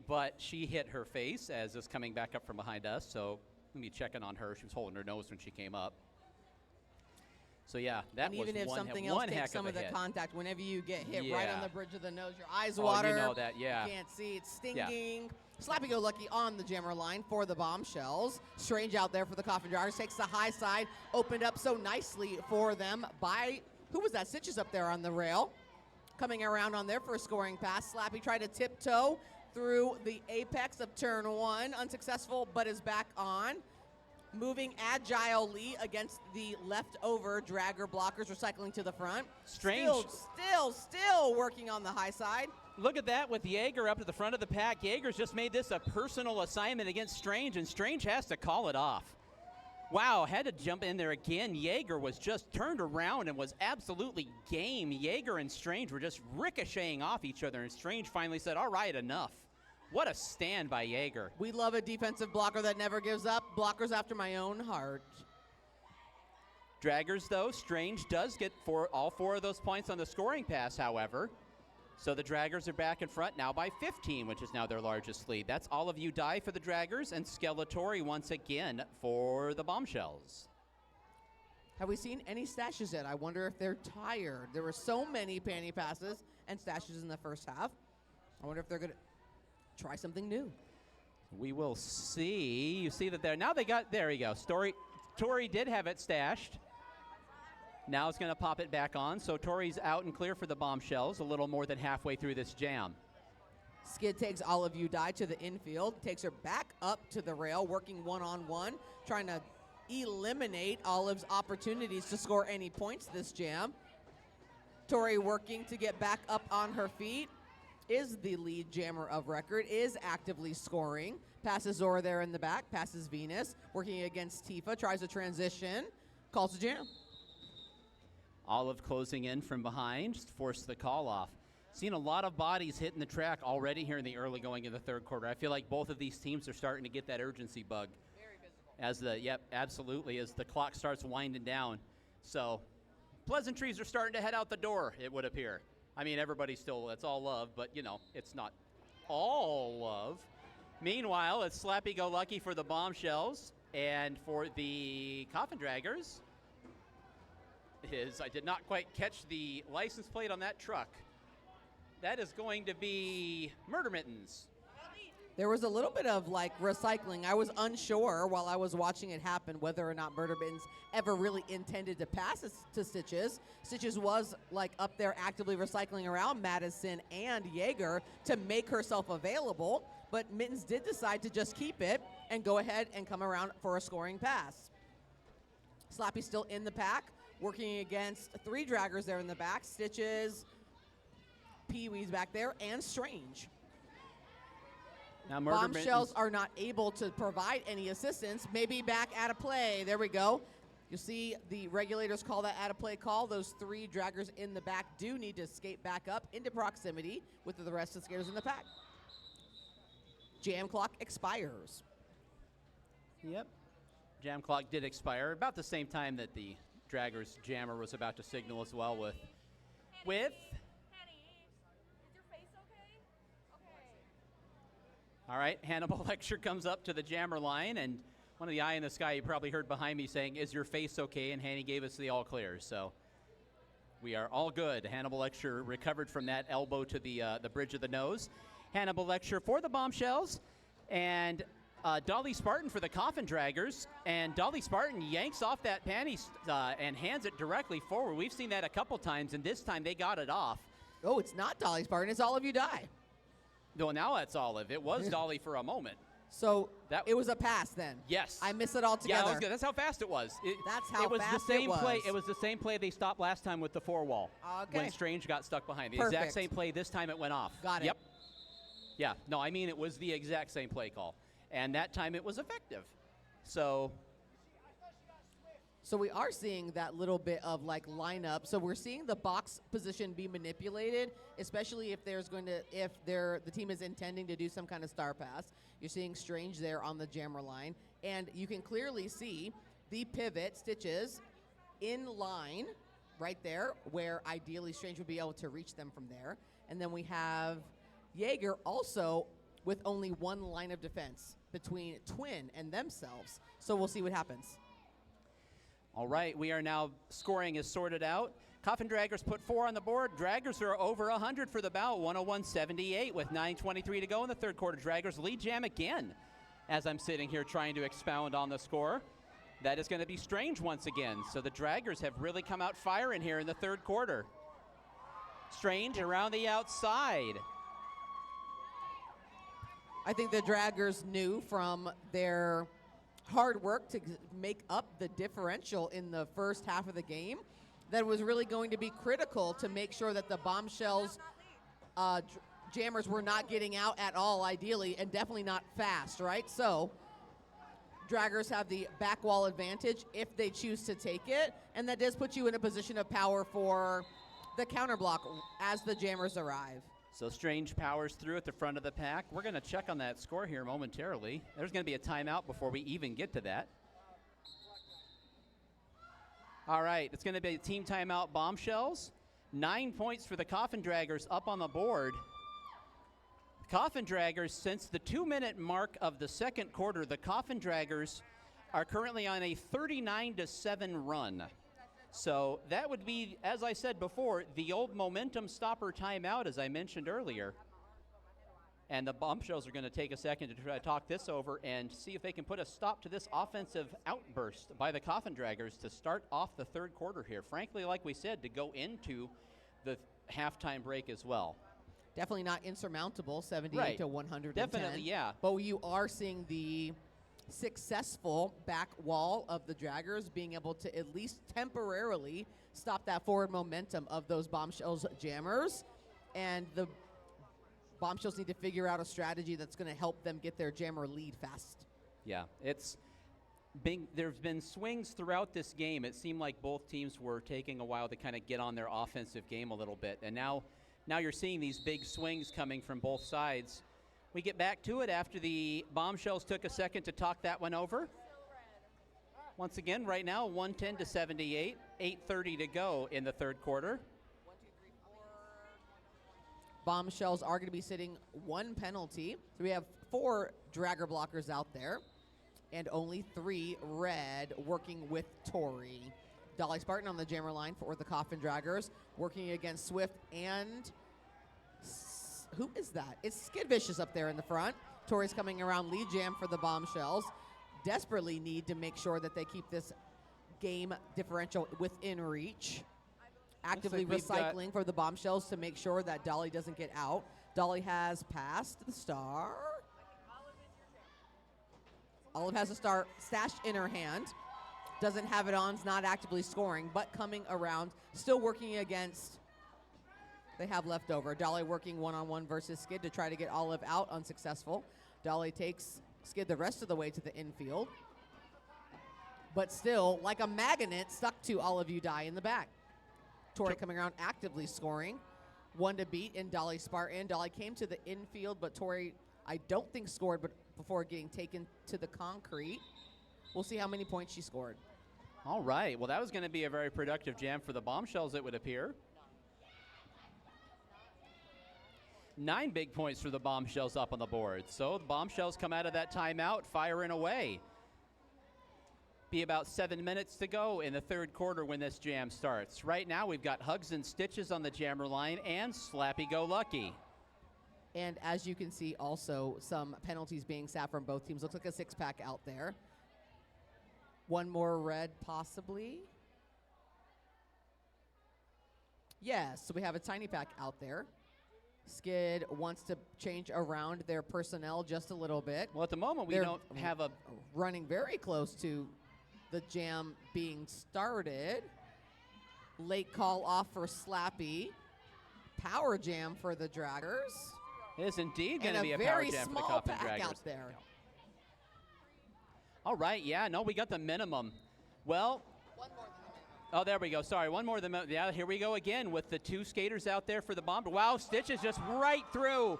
But she hit her face as is coming back up from behind us. So let me check in on her. She was holding her nose when she came up. So, yeah, that was one heck of a hit. Even if something else takes some of the contact, whenever you get hit right on the bridge of the nose, your eyes water. You know that, yeah. You can't see. It's stinging. Yeah. Slappy-go-lucky on the jammer line for the Bombshells. Strange out there for the Coffin Draggers. Takes the high side. Opened up so nicely for them by, who was that? Sitches up there on the rail. Coming around on there for a scoring pass. Slappy tried to tiptoe through the apex of turn 1. Unsuccessful, but is back on. Moving agilely against the leftover Dragger blockers, recycling to the front. Strange. Still working on the high side. Look at that with Jaeger up to the front of the pack. Jaeger's just made this a personal assignment against Strange, and Strange has to call it off. Wow, had to jump in there again. Jaeger was just turned around and was absolutely game. Jaeger and Strange were just ricocheting off each other, and Strange finally said, all right, enough. What a stand by Jaeger. We love a defensive blocker that never gives up. Blockers after my own heart. Draggers, though, Strange does get all 4 of those points on the scoring pass, however. So the Draggers are back in front now by 15, which is now their largest lead. That's all of you die for the Draggers, and Skeletori once again for the Bombshells. Have we seen any stashes yet? I wonder if they're tired. There were so many panty passes and stashes in the first half. I wonder if they're going to try something new. We will see. You see that there. Now they got, there you go. Tori did have it stashed. Now it's going to pop it back on. So Tori's out and clear for the Bombshells, a little more than halfway through this jam. Skid takes all of you die to the infield, takes her back up to the rail, working one-on-one, trying to eliminate Olive's opportunities to score any points this jam. Tori working to get back up on her feet, is the lead jammer of record, is actively scoring. Passes Zora there in the back, passes Venus, working against Tifa, tries a transition, calls a jam. Olive closing in from behind, forced the call off. Seen a lot of bodies hitting the track already here in the early going in the third quarter. I feel like both of these teams are starting to get that urgency bug. Very physical. Absolutely, as the clock starts winding down. So pleasantries are starting to head out the door, it would appear. I mean, everybody's still, it's all love, but, you know, it's not all love. Meanwhile, it's slappy-go-lucky for the Bombshells, and for the Coffin Draggers, I did not quite catch the license plate on that truck. That is going to be Murder Mittens. There was a little bit of like recycling. I was unsure while I was watching it happen whether or not Murder Mittens ever really intended to pass it to Stitches. Stitches was like up there actively recycling around Madison and Jaeger to make herself available, but Mittens did decide to just keep it and go ahead and come around for a scoring pass. Slappy still in the pack, working against 3 draggers there in the back. Stitches, Pee-wee's back there, and Strange. Now Murder Bombshells Mittens are not able to provide any assistance. Maybe back out of play. There we go. You see the regulators call that out of play call. Those 3 draggers in the back do need to skate back up into proximity with the rest of the skaters in the pack. Jam clock expires. Yep. Jam clock did expire about the same time that the Draggers jammer was about to signal as well with Henny, is your face okay? Okay. All right, Hannibal Lecture comes up to the jammer line, and one of the eye in the sky you probably heard behind me saying, "Is your face okay?" And Hanny gave us the all clear, so we are all good. Hannibal Lecture recovered from that elbow to the bridge of the nose. Hannibal Lecture for the Bombshells, and Dolly Spartan for the Coffin Draggers, and Dolly Spartan yanks off that panty and hands it directly forward. We've seen that a couple times, and this time they got it off. Oh, it's not Dolly Spartan. It's All of You Die. No, now that's Olive. It was Dolly for a moment. So it was a pass then. Yes. I miss it all Yeah, together. that's how fast it was. That's how it was fast the same it was. play. It was the same play they stopped last time with the 4-wall. Okay. When Strange got stuck behind. The Perfect. exact same play. This time it went off. Got it. Yep. Yeah. No, I mean it was the exact same play call. And that time it was effective. So we are seeing that little bit of like lineup. So we're seeing the box position be manipulated, especially if the team is intending to do some kind of star pass. You're seeing Strange there on the jammer line, and you can clearly see the pivot Stitches in line right there, where ideally Strange would be able to reach them from there. And then we have Jaeger also with only 1 line of defense between Twin and themselves. So we'll see what happens. all right, we are now scoring is sorted out. Coffin Draggers put 4 on the board. Draggers are over 100 for the bout, 101.78 with 9:23 to go in the third quarter. Draggers lead jam again as I'm sitting here trying to expound on the score. That is going to be Strange once again. So the Draggers have really come out firing here in the third quarter. Strange around the outside. I think the Draggers knew from their hard work to make up the differential in the first half of the game that it was really going to be critical to make sure that the Bombshells jammers were not getting out at all, ideally, and definitely not fast, right? So Draggers have the back wall advantage if they choose to take it, and that does put you in a position of power for the counter block as the jammers arrive. So Strange powers through at the front of the pack. We're going to check on that score here momentarily. There's going to be a timeout before we even get to that. All right, it's going to be a team timeout Bombshells. 9 points for the Coffin Draggers up on the board. Coffin Draggers, since the 2-minute mark of the second quarter, the Coffin Draggers are currently on a 39-7 run. So that would be, as I said before, the old momentum stopper timeout, as I mentioned earlier. And the Bombshells are going to take a second to try to talk this over and see if they can put a stop to this offensive outburst by the Coffin Draggers to start off the third quarter here. Frankly, like we said, to go into the halftime break as well. Definitely not insurmountable, 78 Right. to 110. Definitely, yeah. But you are seeing the successful back wall of the Draggers, being able to at least temporarily stop that forward momentum of those Bombshells jammers. And the Bombshells need to figure out a strategy that's going to help them get their jammer lead fast. Yeah, there's been swings throughout this game. It seemed like both teams were taking a while to kind of get on their offensive game a little bit. And now you're seeing these big swings coming from both sides. We get back to it after the Bombshells took a second to talk that one over. Once again, right now, 110 to 78, 8:30 to go in the third quarter. Bombshells are going to be sitting one penalty. So we have 4 Dragger blockers out there and only 3 red working with Tori. Dolly Spartan on the jammer line for the Coffin Draggers, working against Swift and who is that? It's Skid Vicious up there in the front. Tori's coming around lead jam for the Bombshells. Desperately need to make sure that they keep this game differential within reach. Actively recycling for the Bombshells to make sure that Dolly doesn't get out. Dolly has passed the star. Olive has a star stashed in her hand. Doesn't have it on, is not actively scoring, but coming around, still working against, they have leftover. Dolly working one-on-one versus Skid to try to get Olive out, unsuccessful. Dolly takes Skid the rest of the way to the infield. But still, like a magnet, stuck to Olive You Die in the back. Tori coming around, actively scoring. 1 to beat in Dolly Spartan. Dolly came to the infield, but Tori, I don't think scored, but before getting taken to the concrete. We'll see how many points she scored. All right. Well, that was going to be a very productive jam for the Bombshells, it would appear. 9 big points for the Bombshells up on the board. So the Bombshells come out of that timeout, firing away. Be about 7 minutes to go in the third quarter when this jam starts. Right now, we've got Hugs and Stitches on the jammer line and Slappy Go Lucky. And as you can see, also some penalties being sat from both teams. Looks like a 6-pack out there. 1 more red, possibly. Yes, so we have a tiny pack out there. Skid wants to change around their personnel just a little bit. Well, at the moment, we don't have a... Running very close to the jam being started. Late call off for Slappy. Power jam for the Draggers. It is indeed going to be a power jam for the Coffin Draggers. Out there. All right, yeah, no, we got the minimum. Well, One more than the minimum. oh, there we go. Sorry, one more than the minimum. Yeah, here we go again with the 2 skaters out there for the bomb. Wow, Stitches just right through.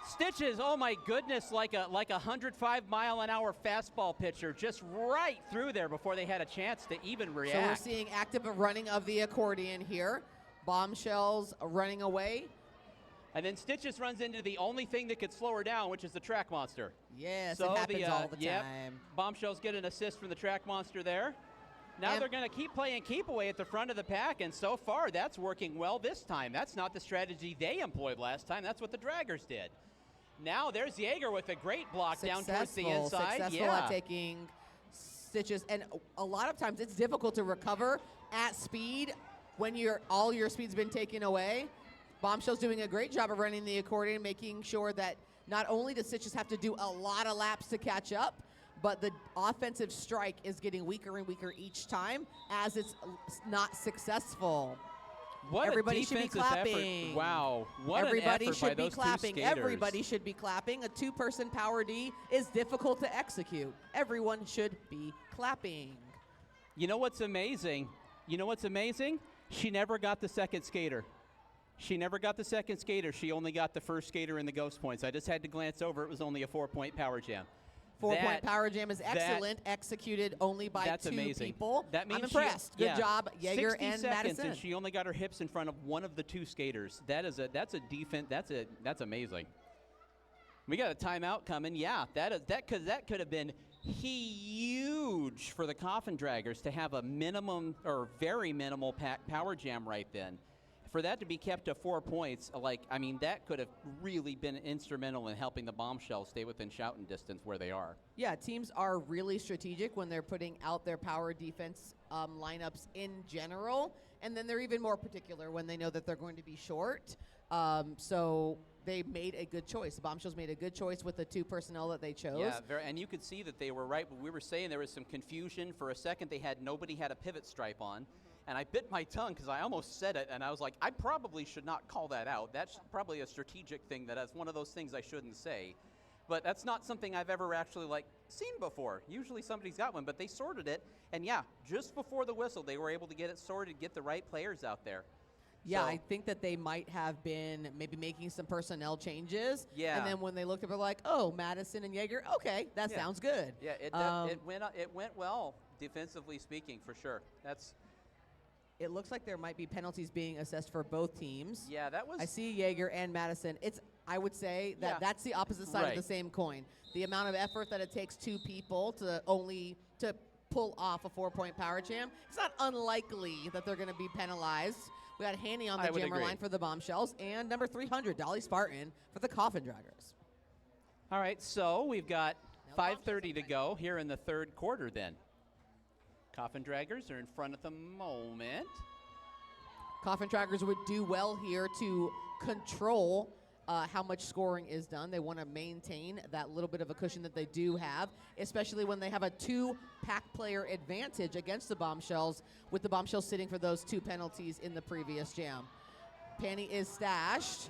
Stitches, oh my goodness, like a 105-mile-an-hour fastball pitcher, just right through there before they had a chance to even react. So we're seeing active running of the accordion here. Bombshells running away. And then Stitches runs into the only thing that could slow her down, which is the track monster. Yes, So it happens all the yep, time. Bombshells get an assist from the track monster there. Now And they're going to keep playing keep away at the front of the pack, and so far that's working well this time. That's not the strategy they employed last time. That's what the Draggers did. Now there's Jaeger with a great block down towards the inside. Successful at taking Stitches. And a lot of times it's difficult to recover at speed when all your speed's been taken away. Bombshell's doing a great job of running the accordion, making sure that not only does Stitches have to do a lot of laps to catch up, but the offensive strike is getting weaker and weaker each time as it's not successful. What Everybody a should be defensive clapping. effort. Wow, what Everybody an effort should by be those clapping. 2 skaters. Everybody should be clapping. A 2-person power D is difficult to execute. Everyone should be clapping. You know what's amazing? She never got the second skater. She never got the second skater. She only got the first skater in the ghost points. I just had to glance over. It was only a 4-point power jam. 4-point power jam is excellent, executed only by that's 2 amazing. people. That means I'm impressed. Good job, Jaeger 60 and seconds Madison. and she only got her hips in front of one of the 2 skaters. That's a defense. That's amazing. We got a timeout coming. Yeah, that could have been huge for the Coffin Draggers to have a minimum or very minimal power jam right then. for that to be kept to 4 points, I mean, that could have really been instrumental in helping the Bombshells stay within shouting distance where they are. Yeah, teams are really strategic when they're putting out their power defense lineups in general, and then they're even more particular when they know that they're going to be short. So they made a good choice. The Bombshells made a good choice with the 2 personnel that they chose. Yeah, and you could see that they were right. But we were saying there was some confusion. For a second, nobody had a pivot stripe on. And I bit my tongue because I almost said it, and I was like, I probably should not call that out. That's probably a strategic thing. That's one of those things I shouldn't say. But that's not something I've ever actually seen before. Usually somebody's got one, but they sorted it. And yeah, just before the whistle, they were able to get it sorted, get the right players out there. Yeah, So- I think that they might have been maybe making some personnel changes. Yeah. And then when they looked up, they're like, oh, Madison and Jaeger, okay, that Yeah. sounds good. Yeah, it went well, defensively speaking, for sure. It looks like there might be penalties being assessed for both teams. Yeah, that was. I see Jaeger and Madison. I would say that Yeah. that's the opposite side of Right. the same coin. The amount of effort that it takes 2 people to pull off a 4-point power jam, it's not unlikely that they're going to be penalized. We got Hanny on I the would jammer agree. line for the Bombshells, and number 300, Dolly Spartan for the Coffin Draggers. All right, so we've got Now 5:30 to go here in the third quarter then. Coffin Draggers are in front at the moment. Coffin Draggers would do well here to control how much scoring is done. They want to maintain that little bit of a cushion that they do have, especially when they have a 2-pack player advantage against the Bombshells, with the Bombshells sitting for those 2 penalties in the previous jam. Panty is stashed.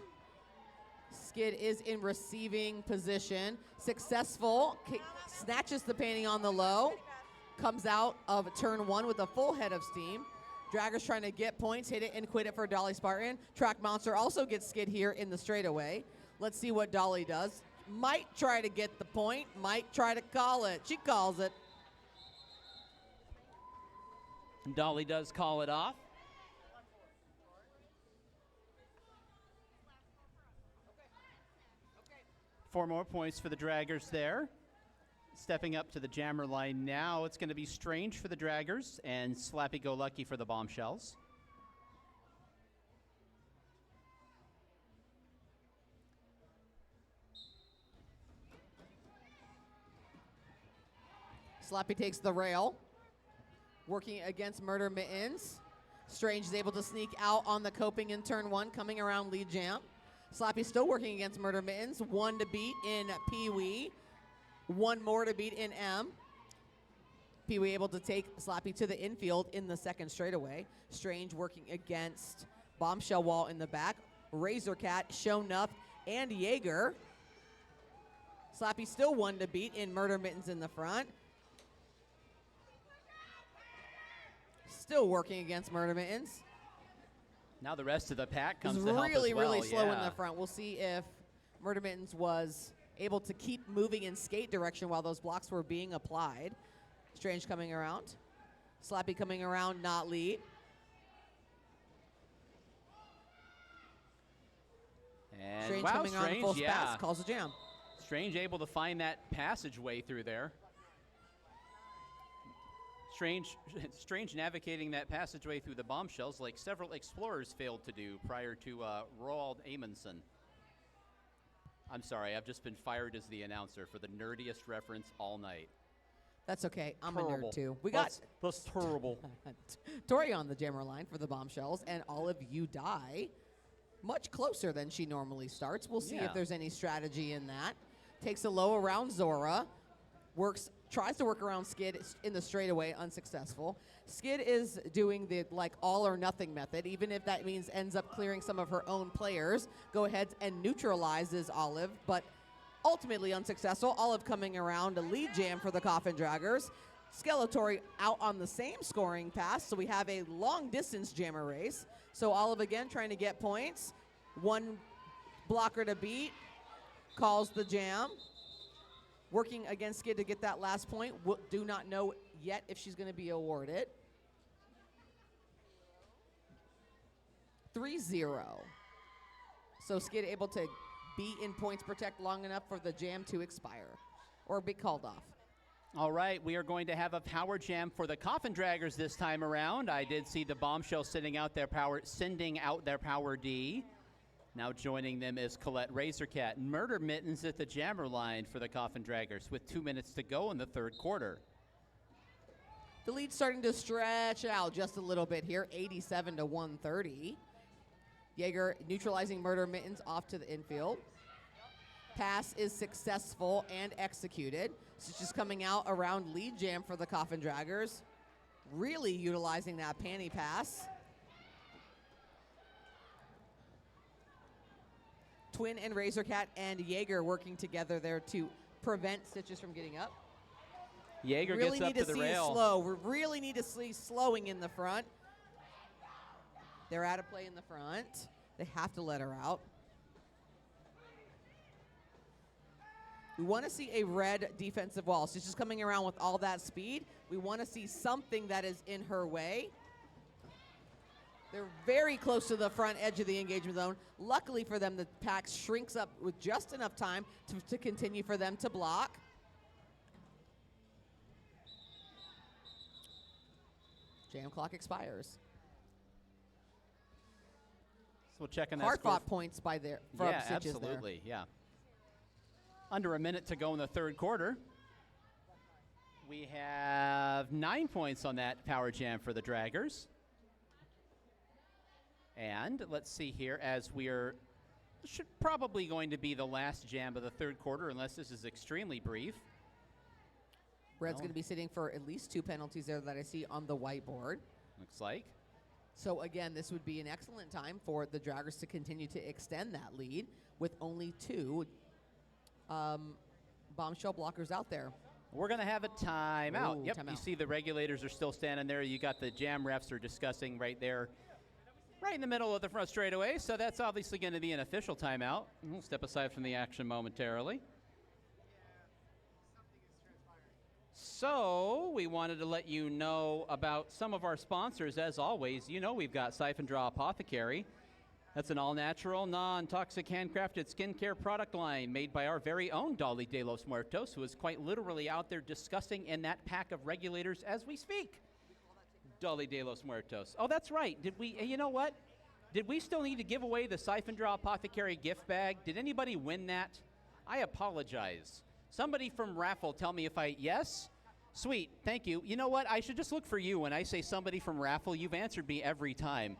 Skid is in receiving position. Successful. Snatches the Panty on the low. Comes out of turn 1 with a full head of steam. Draggers trying to get points, hit it and quit it for Dolly Spartan. Track Monster also gets Skid here in the straightaway. Let's see what Dolly does. Might try to get the point, might try to call it. She calls it. Dolly does call it off. Four more points for the Draggers there. Stepping up to the jammer line now, it's going to be Strange for the Draggers and Slappy Go Lucky for the Bombshells. Slappy takes the rail. Working against Murder Mittens. Strange is able to sneak out on the coping in turn 1, coming around lead jam. Slappy still working against Murder Mittens. 1 to beat in Pee-wee. 1 more to beat in M. Pee-wee able to take Slappy to the infield in the second straightaway. Strange working against Bombshell Wall in the back. Razor Cat, Shonuff, and Jaeger. Slappy still 1 to beat in Murder Mittens in the front. Still working against Murder Mittens. Now the rest of the pack comes It's to help really, as well. really slow in yeah. the front. We'll see if Murder Mittens was able to keep moving in skate direction while those blocks were being applied. Strange coming around. Slappy coming around, not lead. And Strange wow, coming Strange, around full yeah. spats, calls a jam. Strange able to find that passageway through there. Strange navigating that passageway through the Bombshells like several explorers failed to do prior to Roald Amundsen. I'm sorry, I've just been fired as the announcer for the nerdiest reference all night. That's okay. I'm Terrible. a nerd too. We got That's terrible. Tori on the jammer line for the Bombshells, and Olive, you die much closer than she normally starts. We'll see Yeah. if there's any strategy in that. Takes a low around Zora. Tries to work around Skid in the straightaway, unsuccessful. Skid is doing the all or nothing method, even if that means ends up clearing some of her own players. Go ahead and neutralizes Olive, but ultimately unsuccessful. Olive coming around a lead jam for the Coffin Draggers. Skeletori out on the same scoring pass, so we have a long distance jammer race. So Olive again trying to get points. 1 blocker to beat, calls the jam. Working against Skid to get that last point. Do not know yet if she's going to be awarded. 3-0. So Skid able to be in points protect long enough for the jam to expire or be called off. All right, we are going to have a power jam for the Coffin Draggers this time around. I did see the Bombshells sending out their power D. Now joining them is Colette Razorcat. Murder Mittens at the jammer line for the Coffin Draggers with 2 minutes to go in the third quarter. The lead's starting to stretch out just a little bit here, 87 to 130. Jaeger neutralizing Murder Mittens off to the infield. Pass is successful and executed. So it's just coming out around lead jam for the Coffin Draggers. Really utilizing that panty pass. Twin and Razorcat and Jaeger working together there to prevent Stitches from getting up. Jaeger really gets up to the rail. Slow. We really need to see slowing in the front. They're out of play in the front. They have to let her out. We want to see a red defensive wall. She's just coming around with all that speed. We want to see something that is in her way. They're very close to the front edge of the engagement zone. Luckily for them, the pack shrinks up with just enough time to continue for them to block. Jam clock expires. So we'll check on that Hard score. fought points by there from Yeah, Stitches absolutely, yeah. Under a minute to go in the third quarter. We have 9 points on that power jam for the Draggers. And let's see here, as we're probably going to be the last jam of the third quarter, unless this is extremely brief. Red's going to be sitting for at least 2 penalties there that I see on the whiteboard. Looks like. So again, this would be an excellent time for the Draggers to continue to extend that lead with only 2 bombshell blockers out there. We're going to have a timeout. Ooh, Yep, timeout. You see the regulators are still standing there. You got the jam refs are discussing right there, right in the middle of the front straightaway. So that's obviously going to be an official timeout. We'll step aside from the action momentarily. So we wanted to let you know about some of our sponsors. As always, you know we've got Siphon Draw Apothecary. That's an all-natural, non-toxic, handcrafted skincare product line made by our very own Dolly de los Muertos, who is quite literally out there discussing in that pack of regulators as we speak. Dolly de los Muertos. Oh, that's right. Did we, you know what? Did we still need to give away the Siphon Draw Apothecary gift bag? Did anybody win that? I apologize. Somebody from Raffle tell me if yes? Sweet, thank you. You know what? I should just look for you when I say somebody from Raffle. You've answered me every time.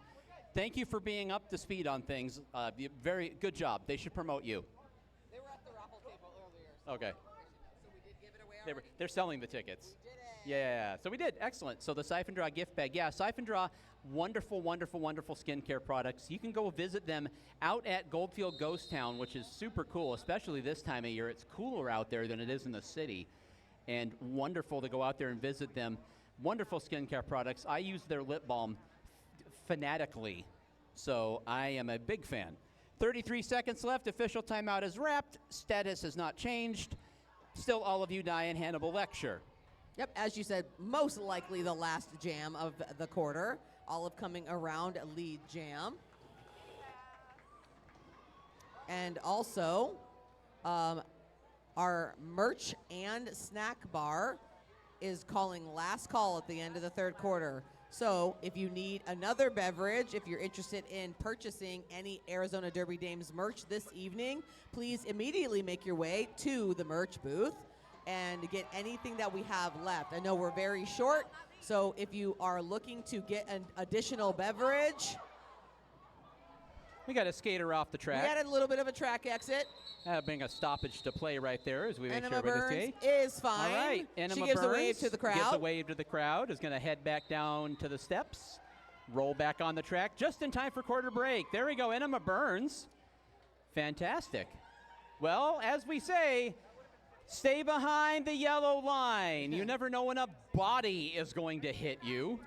Thank you for being up to speed on things. Very good job. They should promote you. They were at the raffle table earlier. Okay. So we did give it away. They're selling the tickets. We did it. Yeah, so we did. Excellent. So the Siphon Draw gift bag. Yeah, Siphon Draw, wonderful, wonderful, wonderful skincare products. You can go visit them out at Goldfield Ghost Town, which is super cool, especially this time of year. It's cooler out there than it is in the city. And wonderful to go out there and visit them. Wonderful skincare products. I use their lip balm fanatically, so I am a big fan. 33 seconds left. Official timeout is wrapped. Status has not changed. Still all of you Diane Hannibal lecture. Yep, as you said, most likely the last jam of the quarter. Olive coming around lead jam. And also, our merch and snack bar is calling last call at the end of the third quarter. So if you need another beverage, if you're interested in purchasing any Arizona Derby Dames merch this evening, please immediately make your way to the merch booth and get anything that we have left. I know we're very short, so if you are looking to get an additional beverage, We got a skater off the track. we had a little bit of a track exit. Having a stoppage to play right there as we make Enema sure everybody's Burns okay. is fine. All right, Enema She gives a Burns wave to the crowd. Gives a wave to the crowd, is going to head back down to the steps, roll back on the track just in time for quarter break. There we go, Enema Burns. Fantastic. Well, as we say, stay behind the yellow line. You never know when a body is going to hit you.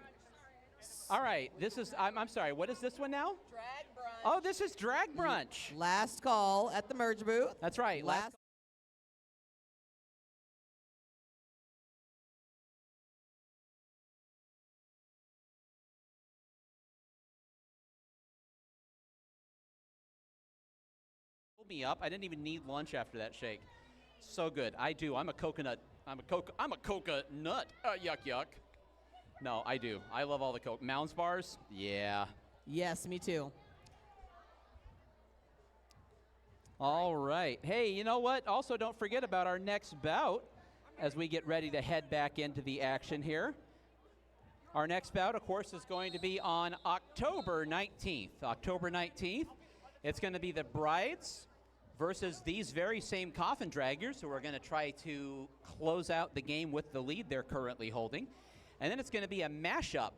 All right, this is, I'm sorry, what is this one now? Drag brunch. Oh, this is Drag Brunch. Last call at the merge booth. That's right. Last Me up. I didn't even need lunch after that shake. So good. I do. I'm a coconut I'm a coca nut. Yuck, yuck. No, I do. I love all the Coke. Mounds bars? Yeah. Yes, me too. All right. Hey, you know what? Also, don't forget about our next bout as we get ready to head back into the action here. Our next bout, of course, is going to be on October 19th. October 19th, it's going to be the Brides versus these very same Coffin Draggers, who are going to try to close out the game with the lead they're currently holding. And then it's going to be a mashup.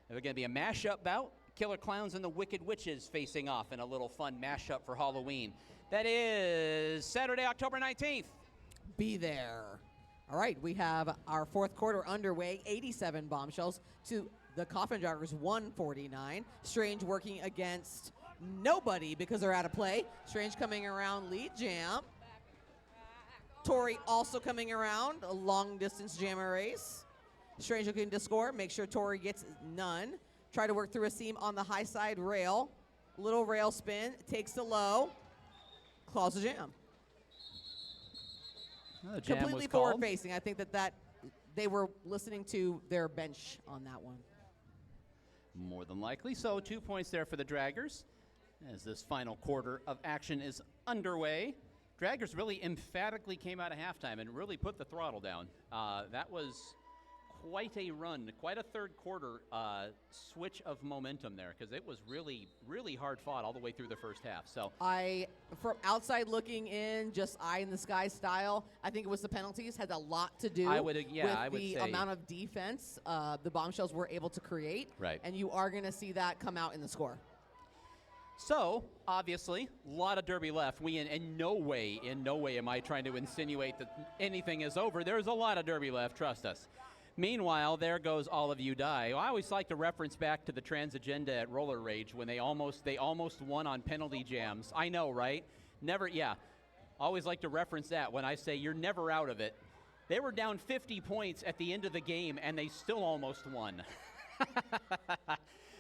There's going to be a mashup bout. Killer Clowns and the Wicked Witches facing off in a little fun mashup for Halloween. That is Saturday, October 19th. Be there. All right, we have our fourth quarter underway. 87 Bombshells to the Coffin Draggers 149. Strange working against nobody because they're out of play. Strange coming around lead jam. Tori also coming around a long distance jammer race. Strange looking to score. Make sure Tori gets none. Try to work through a seam on the high side rail. Little rail spin. Takes the low. Claws the jam. The jam Completely was called. forward facing. I think that they were listening to their bench on that one. More than likely. So 2 points there for the Draggers as this final quarter of action is underway. Draggers really emphatically came out of halftime and really put the throttle down. That was quite a run, quite a third quarter switch of momentum there, because it was really, really hard fought all the way through the first half. So From outside looking in, just eye in the sky style, I think it was the penalties had a lot to do with the amount of defense the Bombshells were able to create. Right. And you are going to see that come out in the score. So, obviously, a lot of derby left. We in no way am I trying to insinuate that anything is over. There's a lot of derby left, trust us. Meanwhile, there goes All of You Die. I always like to reference back to the Trans Agenda at Roller Rage when they almost won on penalty jams. I know, right? Never, yeah. Always like to reference that when I say you're never out of it. They were down 50 points at the end of the game, and they still almost won.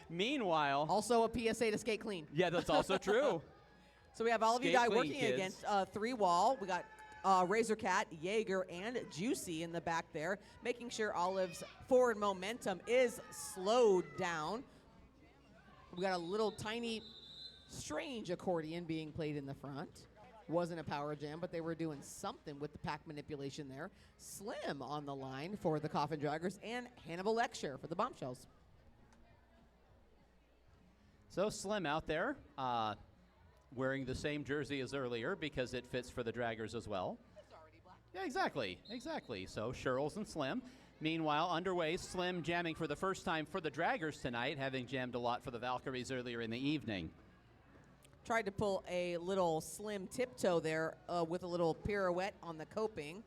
Meanwhile, Also a PSA to skate clean. yeah, that's also true. So we have All of You Skate Die clean, working kids. against three wall. We got Razorcat, Jaeger, and Juicy in the back there, making sure Olive's forward momentum is slowed down. We got a little tiny, strange accordion being played in the front. Wasn't a power jam, but they were doing something with the pack manipulation there. Slim on the line for the Coffin Draggers, and Hannibal Lecture for the Bombshells. So Slim out there, wearing the same jersey as earlier because it fits for the Draggers as well. It's already black. Yeah, exactly. So Sherrills and Slim. Meanwhile, underway, Slim jamming for the first time for the Draggers tonight, having jammed a lot for the Valkyries earlier in the evening. Tried to pull a little Slim tiptoe there with a little pirouette on the coping.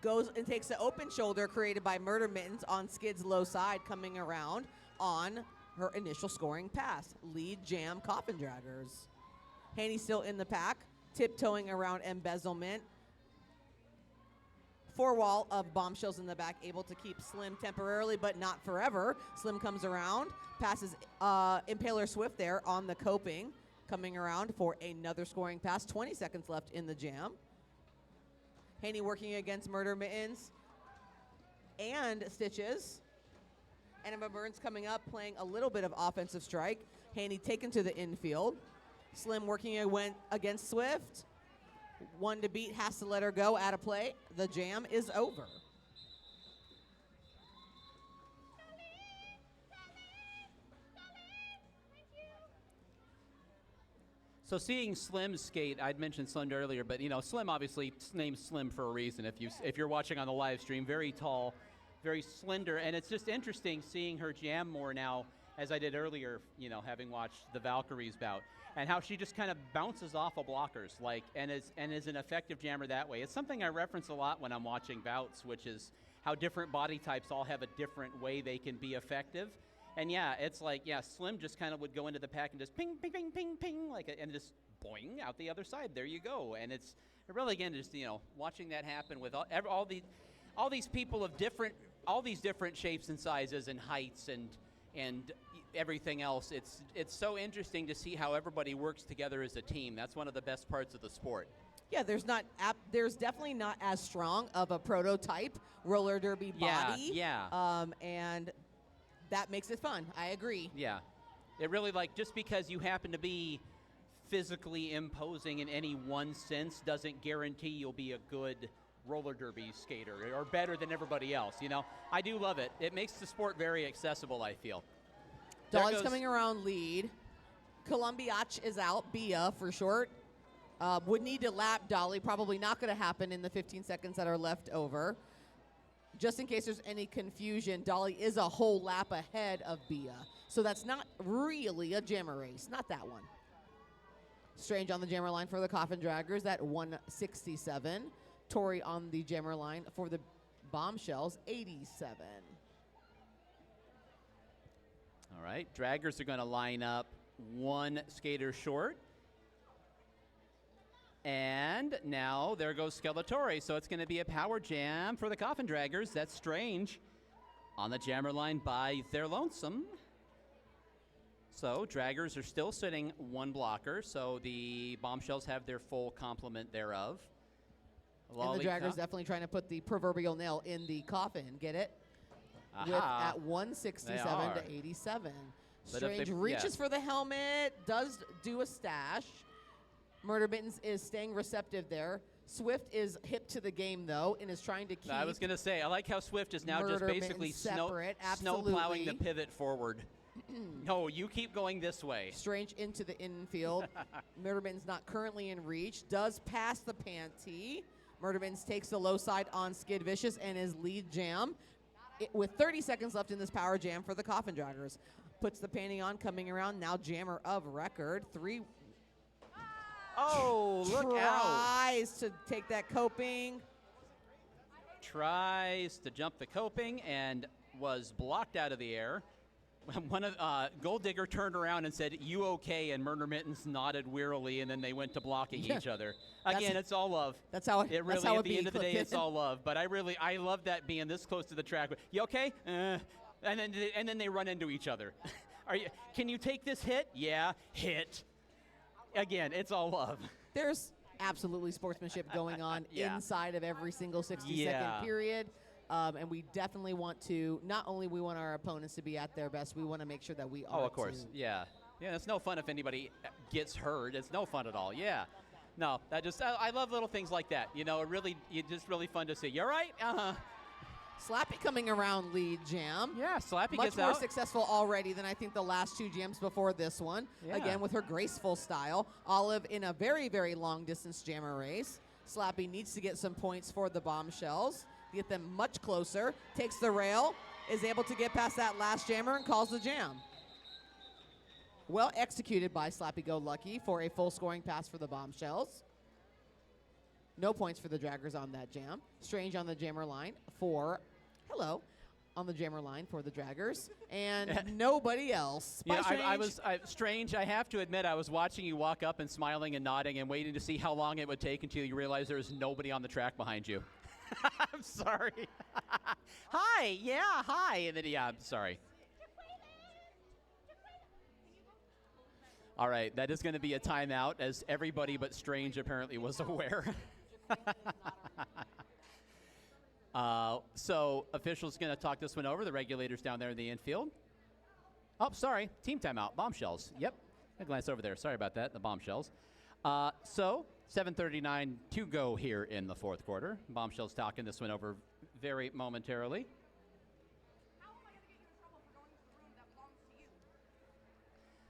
Goes and takes the open shoulder created by Murder Mittens on Skid's low side, coming around on her initial scoring pass. Lead jam Coffin Draggers. Haney still in the pack, tiptoeing around embezzlement. Four wall of Bombshells in the back, able to keep Slim temporarily, but not forever. Slim comes around, passes Impaler Swift there on the coping, coming around for another scoring pass. 20 seconds left in the jam. Haney working against Murder Mittens and Stitches. Anima Burns coming up, playing a little bit of offensive strike. Haney taken to the infield. Slim working against Swift. One to beat, has to let her go, out of play. The jam is over. So seeing Slim skate, I'd mentioned Slim earlier, but Slim obviously named Slim for a reason. If you're watching on the live stream, very tall, very slender, and it's just interesting seeing her jam more now, as I did earlier, having watched the Valkyries bout, and how she just kind of bounces off of blockers, and is an effective jammer that way. It's something I reference a lot when I'm watching bouts, which is how different body types all have a different way they can be effective. And it's Slim just kind of would go into the pack and just ping, ping, ping, ping, ping, and just boing out the other side. There you go. And it's really, again, just watching that happen with all these people of all these different shapes and sizes and heights and everything else. It's so interesting to see how everybody works together as a team. That's one of the best parts of the sport. Yeah, there's definitely not as strong of a prototype roller derby body. Yeah. And that makes it fun. I agree. Yeah. It really, like, just because you happen to be physically imposing in any one sense doesn't guarantee you'll be a good roller derby skater or better than everybody else, you know? I do love it. It makes the sport very accessible, I feel. Dolly's coming around lead. Columbiach is out, Bia for short. Would need to lap Dolly, probably not going to happen in the 15 seconds that are left over. Just in case there's any confusion, Dolly is a whole lap ahead of Bia. So that's not really a jammer race, not that one. Strange on the jammer line for the Coffin Draggers at 167. Tori on the jammer line for the Bombshells, 87. All right, Draggers are going to line up one skater short. And now there goes Skeletori, so it's going to be a power jam for the Coffin Draggers. That's Strange on the jammer line by their lonesome. So Draggers are still sitting one blocker, so the Bombshells have their full complement thereof. And the Draggers definitely trying to put the proverbial nail in the coffin. Get it? With at 167 to 87. Strange reaches for the helmet, does do a stash. Murder Mittens is staying receptive there. Swift is hip to the game, though, and is trying to keep. I was going to say, I like how Swift is now just basically snow plowing the pivot forward. No, you keep going this way. Strange into the infield. Murder Mittens not currently in reach. Does pass the Pantee. Murder Mittens takes the low side on Skid Vicious and his lead jam. With 30 seconds left in this power jam for the Coffin Draggers. Puts the Panty on, coming around, now jammer of record. Oh, look out. Tries to take that coping. Tries to jump the coping and was blocked out of the air. One of Gold Digger turned around and said, "You okay?" And Murder Mittens nodded wearily, and then they went to blocking each other. Again, it's all love. That's how it really. At the end of the day, it's all love. But I love that being this close to the track. You okay? And then they run into each other. Can you take this hit? Yeah, hit. Again, it's all love. There's absolutely sportsmanship going on inside of every single 60-second period. And we definitely want to, not only we want our opponents to be at their best, we want to make sure that we are. Oh, of course. Too. Yeah. Yeah, it's no fun if anybody gets hurt. It's no fun at all. Yeah. No, I love little things like that. You know, it's just really fun to see. You all right? Uh-huh. Slappy coming around lead jam. Yeah, Slappy much gets more out. Successful already than I think the last two jams before this one. Yeah. Again, with her graceful style. Olive in a very, very long distance jammer race. Slappy needs to get some points for the Bombshells. Get them much closer. Takes the rail. Is able to get past that last jammer and calls the jam. Well executed by Slappy Go Lucky for a full scoring pass for the Bombshells. No points for the Draggers on that jam. Strange on the jammer line for on the jammer line for the Draggers, and nobody else. Yeah, Strange. I have to admit, I was watching you walk up and smiling and nodding and waiting to see how long it would take until you realized there was nobody on the track behind you. I'm sorry. Hi. Yeah. Hi. And then I'm sorry. All right, that is going to be a timeout, as everybody but Strange apparently was aware. So officials going to talk this one over. The regulators down there in the infield. Oh, sorry. Team timeout. Bombshells. Yep. I glanced over there. Sorry about that. The Bombshells. So 7:39 to go here in the fourth quarter. Bombshells talking this one over very momentarily. How am I going to get you in trouble for going to the room that belongs to you?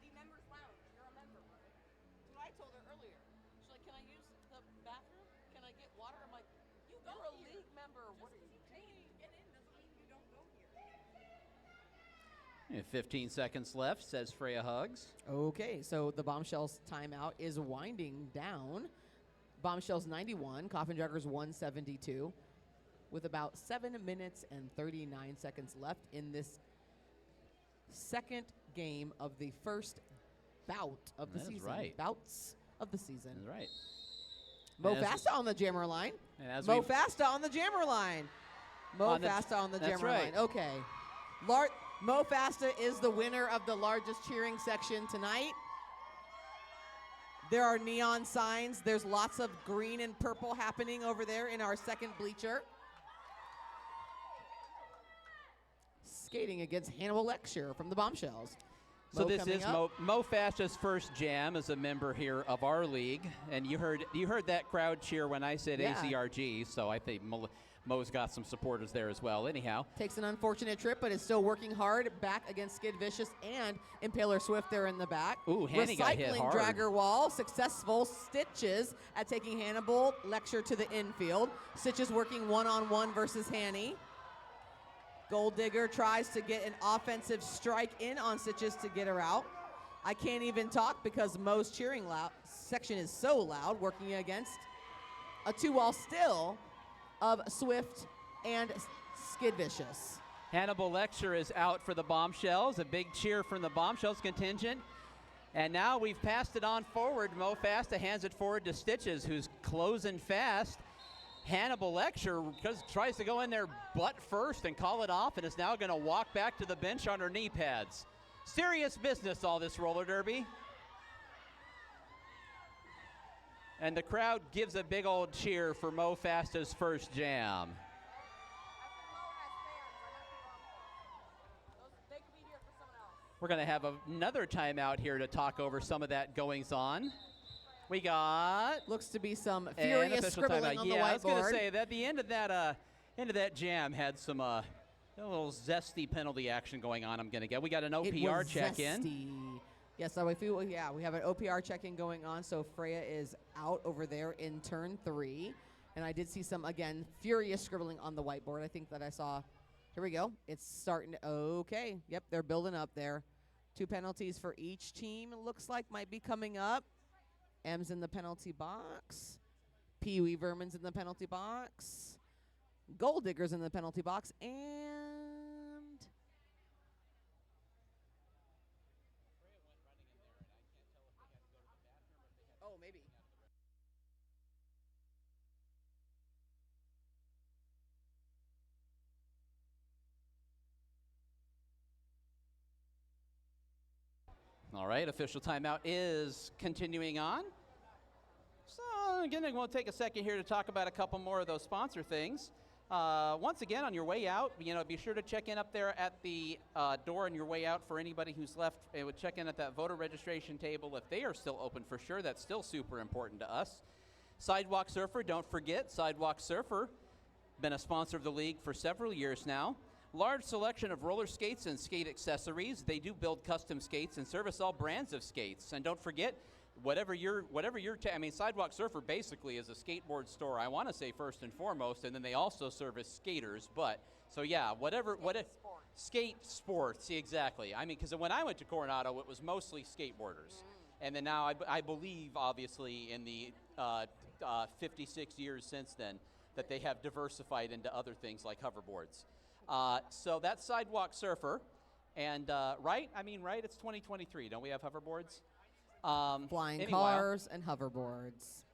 The members lounge. You're a member. That's what I told her earlier. She's like, "Can I use the bathroom? Can I get water?" I'm like, "You're a league member. What are you doing? Get in doesn't mean you don't go here." 15 seconds left, says Freya Hugs. Okay, so the Bombshells timeout is winding down. Bombshells 91, Coffin Draggers 172, with about 7 minutes and 39 seconds left in this second game of the first bout of the season. Right. Bouts of the season. That's right. Mo Fasta on the jammer line. Mo Fasta on the jammer line. Mo Fasta on the jammer line. Okay. Mo Fasta is the winner of the largest cheering section tonight. There are neon signs. There's lots of green and purple happening over there in our second bleacher. Skating against Hannibal Lecture from the Bombshells. So Mo this coming is up. Mo Fasta's first jam as a member here of our league, and you heard that crowd cheer when I said Yeah. AZRG. So I think Mo's got some supporters there as well. Anyhow, Takes an unfortunate trip, but is still working hard back against Skid Vicious and Impaler Swift there in the back. Ooh, Hanny got hit hard. Dragger wall, successful. Stitches at taking Hannibal Lecture to the infield. Stitches working one-on-one versus Hanny. Gold Digger tries to get an offensive strike in on Stitches to get her out. I can't even talk because Mo's cheering section is so loud, working against a 2-wall still of Swift and Skid Vicious. Hannibal Lecture is out for the Bombshells. A big cheer from the Bombshells contingent. And now we've passed it on forward. Mo Fasta hands it forward to Stitches, who's closing fast. Hannibal Lecture tries to go in there butt first and call it off, and is now going to walk back to the bench on her knee pads. Serious business, all this roller derby. And the crowd gives a big old cheer for Mo Fasta's first jam. We're going to have another timeout here to talk over some of that goings on. We got Looks to be some furious scribbling on the whiteboard. I was going to say that the end of that jam had some a little zesty penalty action going on. I'm going to get. We got an OPR check-in. Yes, so we have an OPR check-in going on. So Freya is out over there in turn 3, and I did see some again furious scribbling on the whiteboard. I think that I saw. Here we go. It's starting to. Okay. Yep, they're building up there. 2 penalties for each team. It looks like might be coming up. M's in the penalty box. Pee Wee Vermin's in the penalty box. Gold Digger's in the penalty box. And oh, maybe. All right, official timeout is continuing on. So again, we'll take a second here to talk about a couple more of those sponsor things. Once again, on your way out, be sure to check in up there at the door on your way out for anybody who's left. Would check in at that voter registration table if they are still open for sure. That's still super important to us. Sidewalk Surfer, don't forget, Sidewalk Surfer, been a sponsor of the league for several years now. Large selection of roller skates and skate accessories. They do build custom skates and service all brands of skates. And don't forget, Sidewalk Surfer basically is a skateboard store. I want to say first and foremost, and then they also service skaters. Skate sports, exactly. Because when I went to Coronado, it was mostly skateboarders. And then now I believe, obviously, in the 56 years since then, that they have diversified into other things like hoverboards. So that's Sidewalk Surfer, and right? It's 2023. Don't we have hoverboards? Flying cars and hoverboards.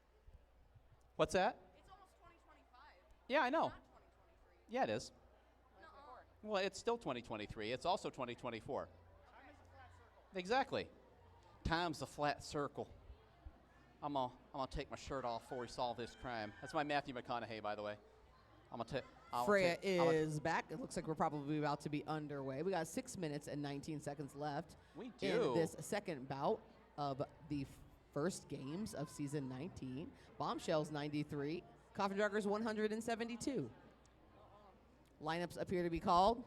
What's that? It's almost 2025. Yeah, I know. Not 2023. Yeah, it is. Nuh-uh. Well, it's still 2023. It's also 2024. Time is a flat circle. Exactly. Time's a flat circle. I'm gonna take my shirt off before we solve this crime. That's my Matthew McConaughey, by the way. Freya is back. It looks like we're probably about to be underway. We got 6 minutes and 19 seconds left We in do. this second bout of the first games of season 19. Bombshells 93, Coffin Draggers 172. Lineups appear to be called.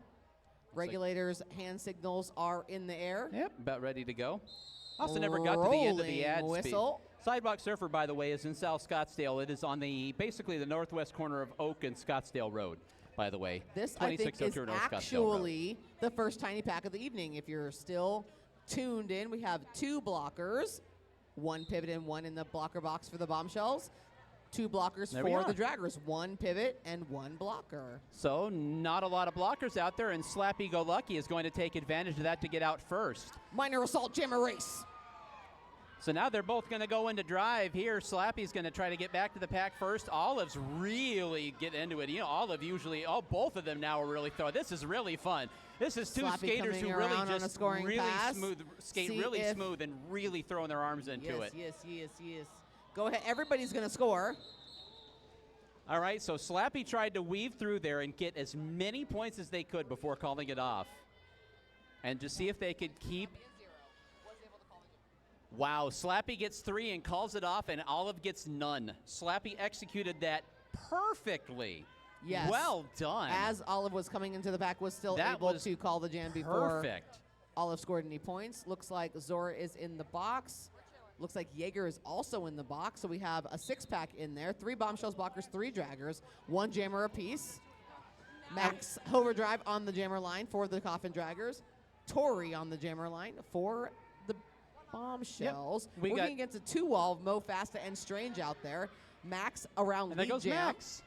Regulators' hand signals are in the air. Yep, about ready to go. Also never got to the end of the ad whistle. Sidewalk Surfer, by the way, is in South Scottsdale. It is on basically the northwest corner of Oak and Scottsdale Road, by the way. This, I think, is North Scottsdale Road. actually the first tiny pack of the evening. If you're still tuned in, we have 2 blockers, 1 pivot and 1 in the blocker box for the Bombshells. 2 blockers There we for are. the Draggers, 1 pivot and 1 blocker. So not a lot of blockers out there, and Slappy Go Lucky is going to take advantage of that to get out first. Minor assault jammer race. So now they're both going to go into drive here. Slappy's going to try to get back to the pack first. Olive's really get into it. You know, Olive usually, both of them now are really throwing. This is really fun. This is two Slappy skaters who really just really pass. skate really smooth and really throwing their arms into it. Yes. Go ahead. Everybody's going to score. All right, so Slappy tried to weave through there and get as many points as they could before calling it off. And to see if they could keep. Wow, Slappy gets 3 and calls it off, and Olive gets none. Slappy executed that perfectly. Yes. Well done. As Olive was coming into the pack, was still able to call the jam before Olive scored any points. Looks like Zora is in the box. Looks like Jaeger is also in the box. So we have a 6-pack in there. 3 Bombshells blockers, 3 draggers, 1 jammer apiece. Max overdrive on the jammer line for the Coffin draggers. Tori on the jammer line for the Bombshells. Yep. Working against a 2-wall of Mo Fasta and Strange out there. Max around and there goes jam. Max.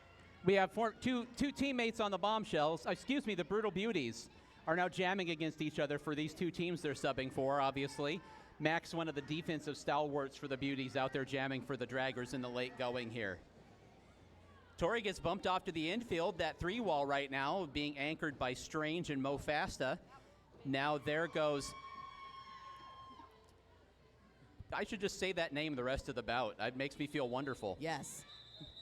We have two teammates on the Bombshells. Excuse me, the Brutal Beauties are now jamming against each other for these 2 teams they're subbing for, obviously. Max, one of the defensive stalwarts for the Beauties, out there jamming for the Draggers in the late going here. Tori gets bumped off to the infield. That 3-wall right now being anchored by Strange and Mo Fasta. Now there goes. I should just say that name the rest of the bout. It makes me feel wonderful. Yes.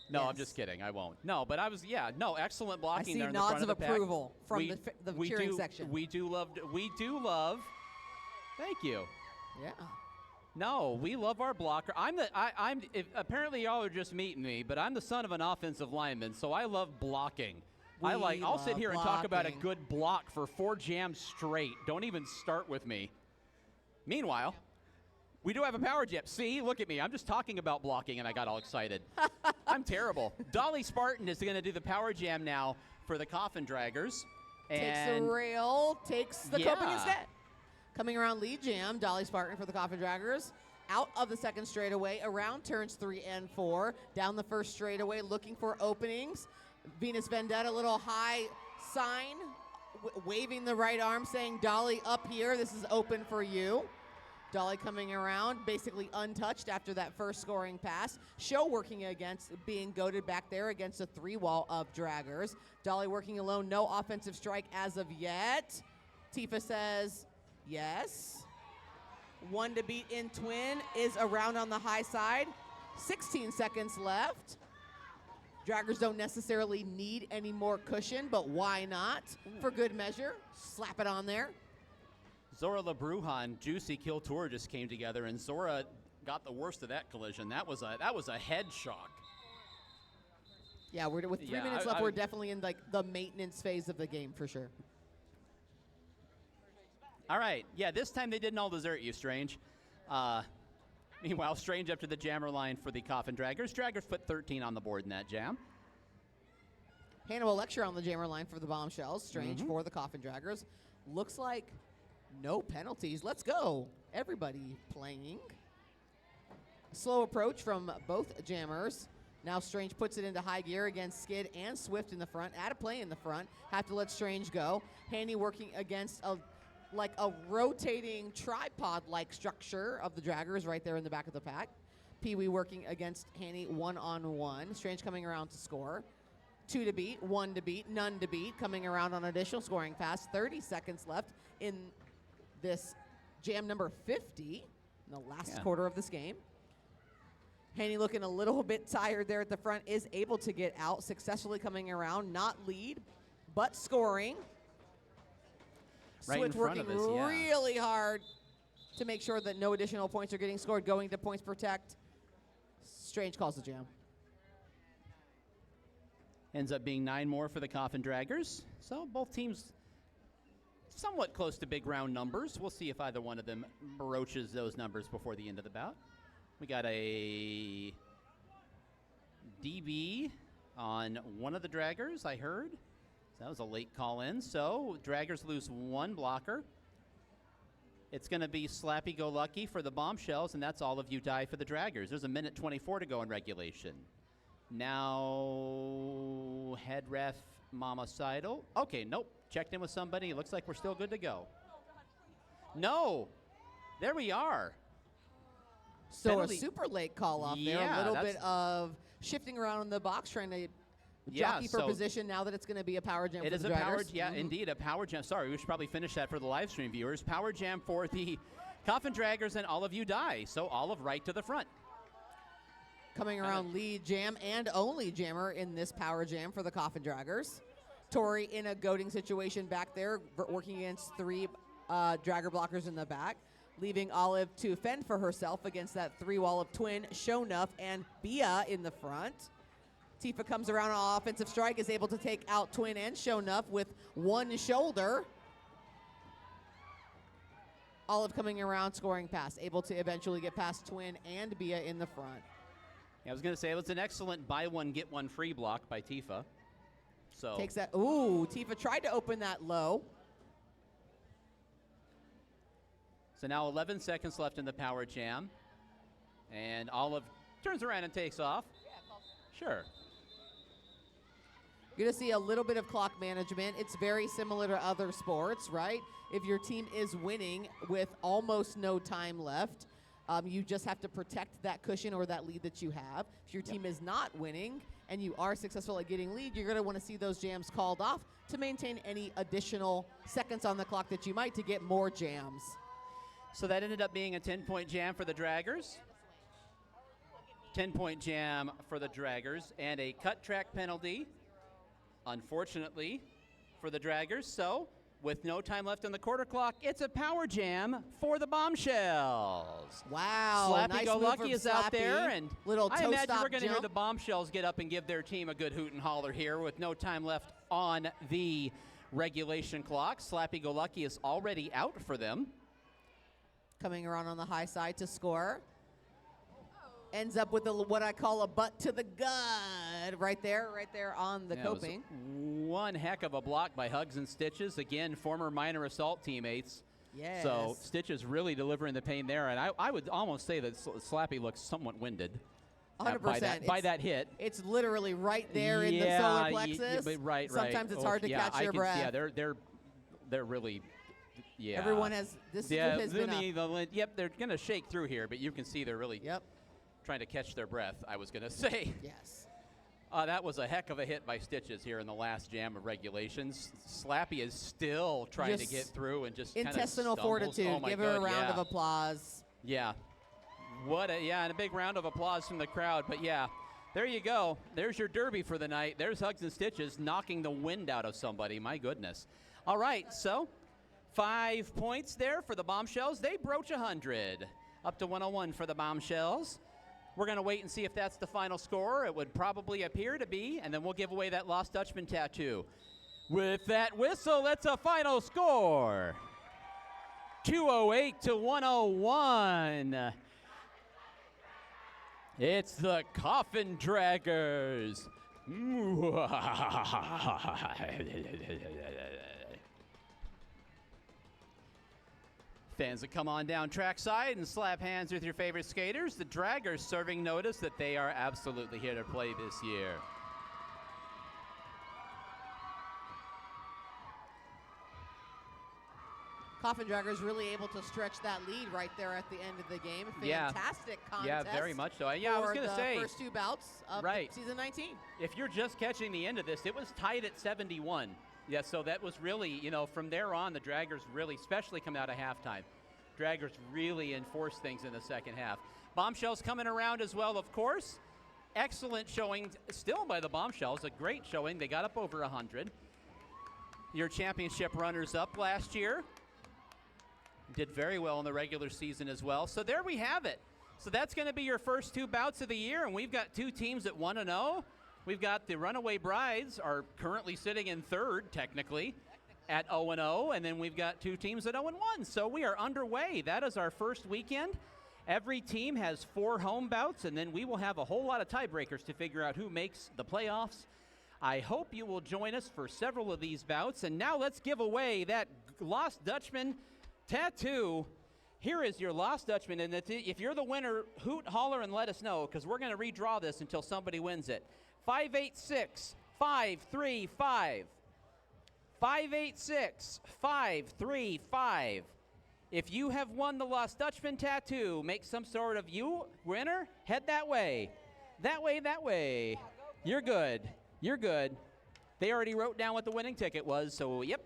No, yes. I'm just kidding. I won't. No, but excellent blocking there in the nods front of the approval pack. from the cheering section. We do love. Thank you. Yeah. No, we love our blocker. Apparently y'all are just meeting me, but I'm the son of an offensive lineman, so I love blocking. I'll sit here and talk about a good block for 4 jams straight. Don't even start with me. Meanwhile, we do have a power jam. See, look at me. I'm just talking about blocking, and I got all excited. I'm terrible. Dolly Spartan is going to do the power jam now for the Coffin draggers. Takes the rail, takes the coping instead. Coming around lead jam, Dolly Spartan for the Coffin draggers. Out of the second straightaway, around turns 3 and 4. Down the first straightaway, looking for openings. Venus Vendetta, little high sign, waving the right arm, saying, Dolly, up here. This is open for you. Dolly coming around, basically untouched after that first scoring pass. Show working against, being goaded back there against a 3-wall of draggers. Dolly working alone, no offensive strike as of yet. Tifa says, yes. 1 to beat in twin is around on the high side. 16 seconds left. Draggers don't necessarily need any more cushion, but why not? For good measure, slap it on there. Zora LeBruja and Juicy Kill Tour just came together, and Zora got the worst of that collision. That was a head shock. Yeah, with 3 minutes left, we're definitely in like the maintenance phase of the game for sure. All right, yeah, this time they didn't all desert you, Strange. Meanwhile, Strange up to the jammer line for the Coffin draggers. Draggers put 13 on the board in that jam. Hannibal Lecture on the jammer line for the Bombshells. Strange for the Coffin draggers. Looks like no penalties. Let's go. Everybody playing. Slow approach from both jammers. Now Strange puts it into high gear against Skid and Swift in the front. Add a play in the front. Have to let Strange go. Handy working against a rotating tripod-like structure of the draggers right there in the back of the pack. Pee-wee working against Hanny 1-on-1. Strange coming around to score. 2 to beat, 1 to beat, none to beat. Coming around on additional scoring pass. 30 seconds left in this jam number 50 in the last quarter of this game. Haney looking a little bit tired there at the front, is able to get out, successfully coming around, not lead, but scoring. Right Swift in front working of us, yeah. really hard to make sure that no additional points are getting scored, going to points protect. Strange calls the jam. Ends up being 9 more for the Coffin draggers. So both teams somewhat close to big round numbers. We'll see if either one of them broaches those numbers before the end of the bout. We got a DB on one of the draggers, I heard. So that was a late call in. So draggers lose 1 blocker. It's going to be Slappy Go Lucky for the Bombshells, and that's all of you die for the draggers. There's 1:24 to go in regulation. Now, head ref Mama Seidel. Okay, nope. Checked in with somebody. It looks like we're still good to go. No. There we are. So penalty. a super late call off there. Yeah, A little that's- bit of shifting around in the box, trying to Yeah, jockey for so position now that it's going to be a power jam It for is the a power, Draggers. yeah, indeed, a power jam. Sorry, we should probably finish that for the live stream viewers. Power jam for the Coffin Draggers and Olive You Die. So Olive right to the front. Coming around lead jam and only jammer in this power jam for the Coffin Draggers. Tori in a goading situation back there, working against 3 Dragger blockers in the back, leaving Olive to fend for herself against that 3-wall of Twin, Shonuff, and Bia in the front. Tifa comes around on offensive strike, is able to take out Twin and Shonuff with one shoulder. Olive coming around, scoring pass, able to eventually get past Twin and Bia in the front. Yeah, I was going to say it was an excellent buy one, get one free block by Tifa. So Takes that. Ooh, Tifa tried to open that low. So now 11 seconds left in the power jam. And Olive turns around and takes off. Sure. You're going to see a little bit of clock management. It's very similar to other sports, right? If your team is winning with almost no time left, you just have to protect that cushion or that lead that you have. If your team is not winning and you are successful at getting lead, you're going to want to see those jams called off to maintain any additional seconds on the clock that you might to get more jams. So that ended up being a 10-point jam for the Draggers. 10-point jam for the Draggers and a cut track penalty, unfortunately, for the Draggers. So with no time left on the quarter clock, it's a power jam for the Bombshells. Wow. Slappy nice Go move Lucky from is out Slappy. there, and little I toe imagine stop we're going to hear jump. the Bombshells get up and give their team a good hoot and holler here with no time left on the regulation clock. Slappy Go Lucky is already out for them. Coming around on the high side to score. Ends up with what I call a butt to the gut right there on the Yeah, it was coping. one heck of a block by Hugs and Stitches. Again, former minor assault teammates. Yes. So Stitches really delivering the pain there. And I would almost say that Slappy looks somewhat winded 100%. by that hit. It's literally right there in the Yeah, solar plexus. right. Sometimes it's Oh, hard to yeah, catch I your can- breath. Yeah, they're really. Yeah. Everyone has this Yeah, group has been up. yep, they're gonna shake through here, but you can see they're really trying to catch their breath. I was gonna say. Yes. That was a heck of a hit by Stitches here in the last jam of regulations. Slappy is still trying to get through and just intestinal kinda fortitude. Oh my Give her a God, round yeah. of applause. Yeah. And a big round of applause from the crowd. But yeah, there you go. There's your derby for the night. There's Hugs and Stitches knocking the wind out of somebody. My goodness. All right, so 5 points there for the Bombshells. They broach 100. Up to 101 for the Bombshells. We're going to wait and see if that's the final score. It would probably appear to be, and then we'll give away that Lost Dutchman tattoo. With that whistle, that's a final score. 208 to 101. It's the Coffin Draggers. Fans that come on down trackside and slap hands with your favorite skaters, the Draggers serving notice that they are absolutely here to play this year. Coffin Draggers really able to stretch that lead right there at the end of the game. Yeah. Fantastic contest. Yeah, very much so. Yeah, I was going to say, the first 2 bouts of season 19. If you're just catching the end of this, it was tied at 71. Yeah, so that was really, from there on, the Draggers really, especially coming out of halftime, Draggers really enforced things in the second half. Bombshells coming around as well, of course. Excellent showing still by the Bombshells, a great showing. They got up over 100. Your championship runners-up last year. Did very well in the regular season as well. So there we have it. So that's going to be your first 2 bouts of the year, and we've got 2 teams at 1-0. We've got the Runaway Brides are currently sitting in 3rd, technically, at 0-0, and then we've got 2 teams at 0-1. So we are underway. That is our first weekend. Every team has 4 home bouts, and then we will have a whole lot of tiebreakers to figure out who makes the playoffs. I hope you will join us for several of these bouts. And now let's give away that Lost Dutchman tattoo. Here is your Lost Dutchman, and if you're the winner, hoot, holler, and let us know, because we're going to redraw this until somebody wins it. 586-535. 586-535 If you have won the Lost Dutchman tattoo, make some sort of winner, head that way. That way, that way. You're good. You're good. They already wrote down what the winning ticket was, so yep.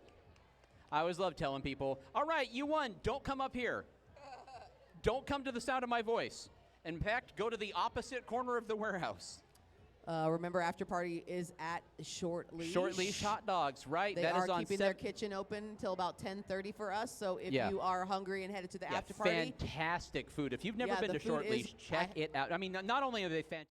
I always love telling people, all right, you won. Don't come up here. Don't come to the sound of my voice. In fact, go to the opposite corner of the warehouse. Remember, after party is at Short Leash. Short Leash Hot Dogs, right? They that are is on keeping their kitchen open until about 10:30 for us. So if you are hungry and headed to the after party, fantastic food. If you've never Yeah, been the to Short food is- Leash, check it out. I mean, not only are they fantastic.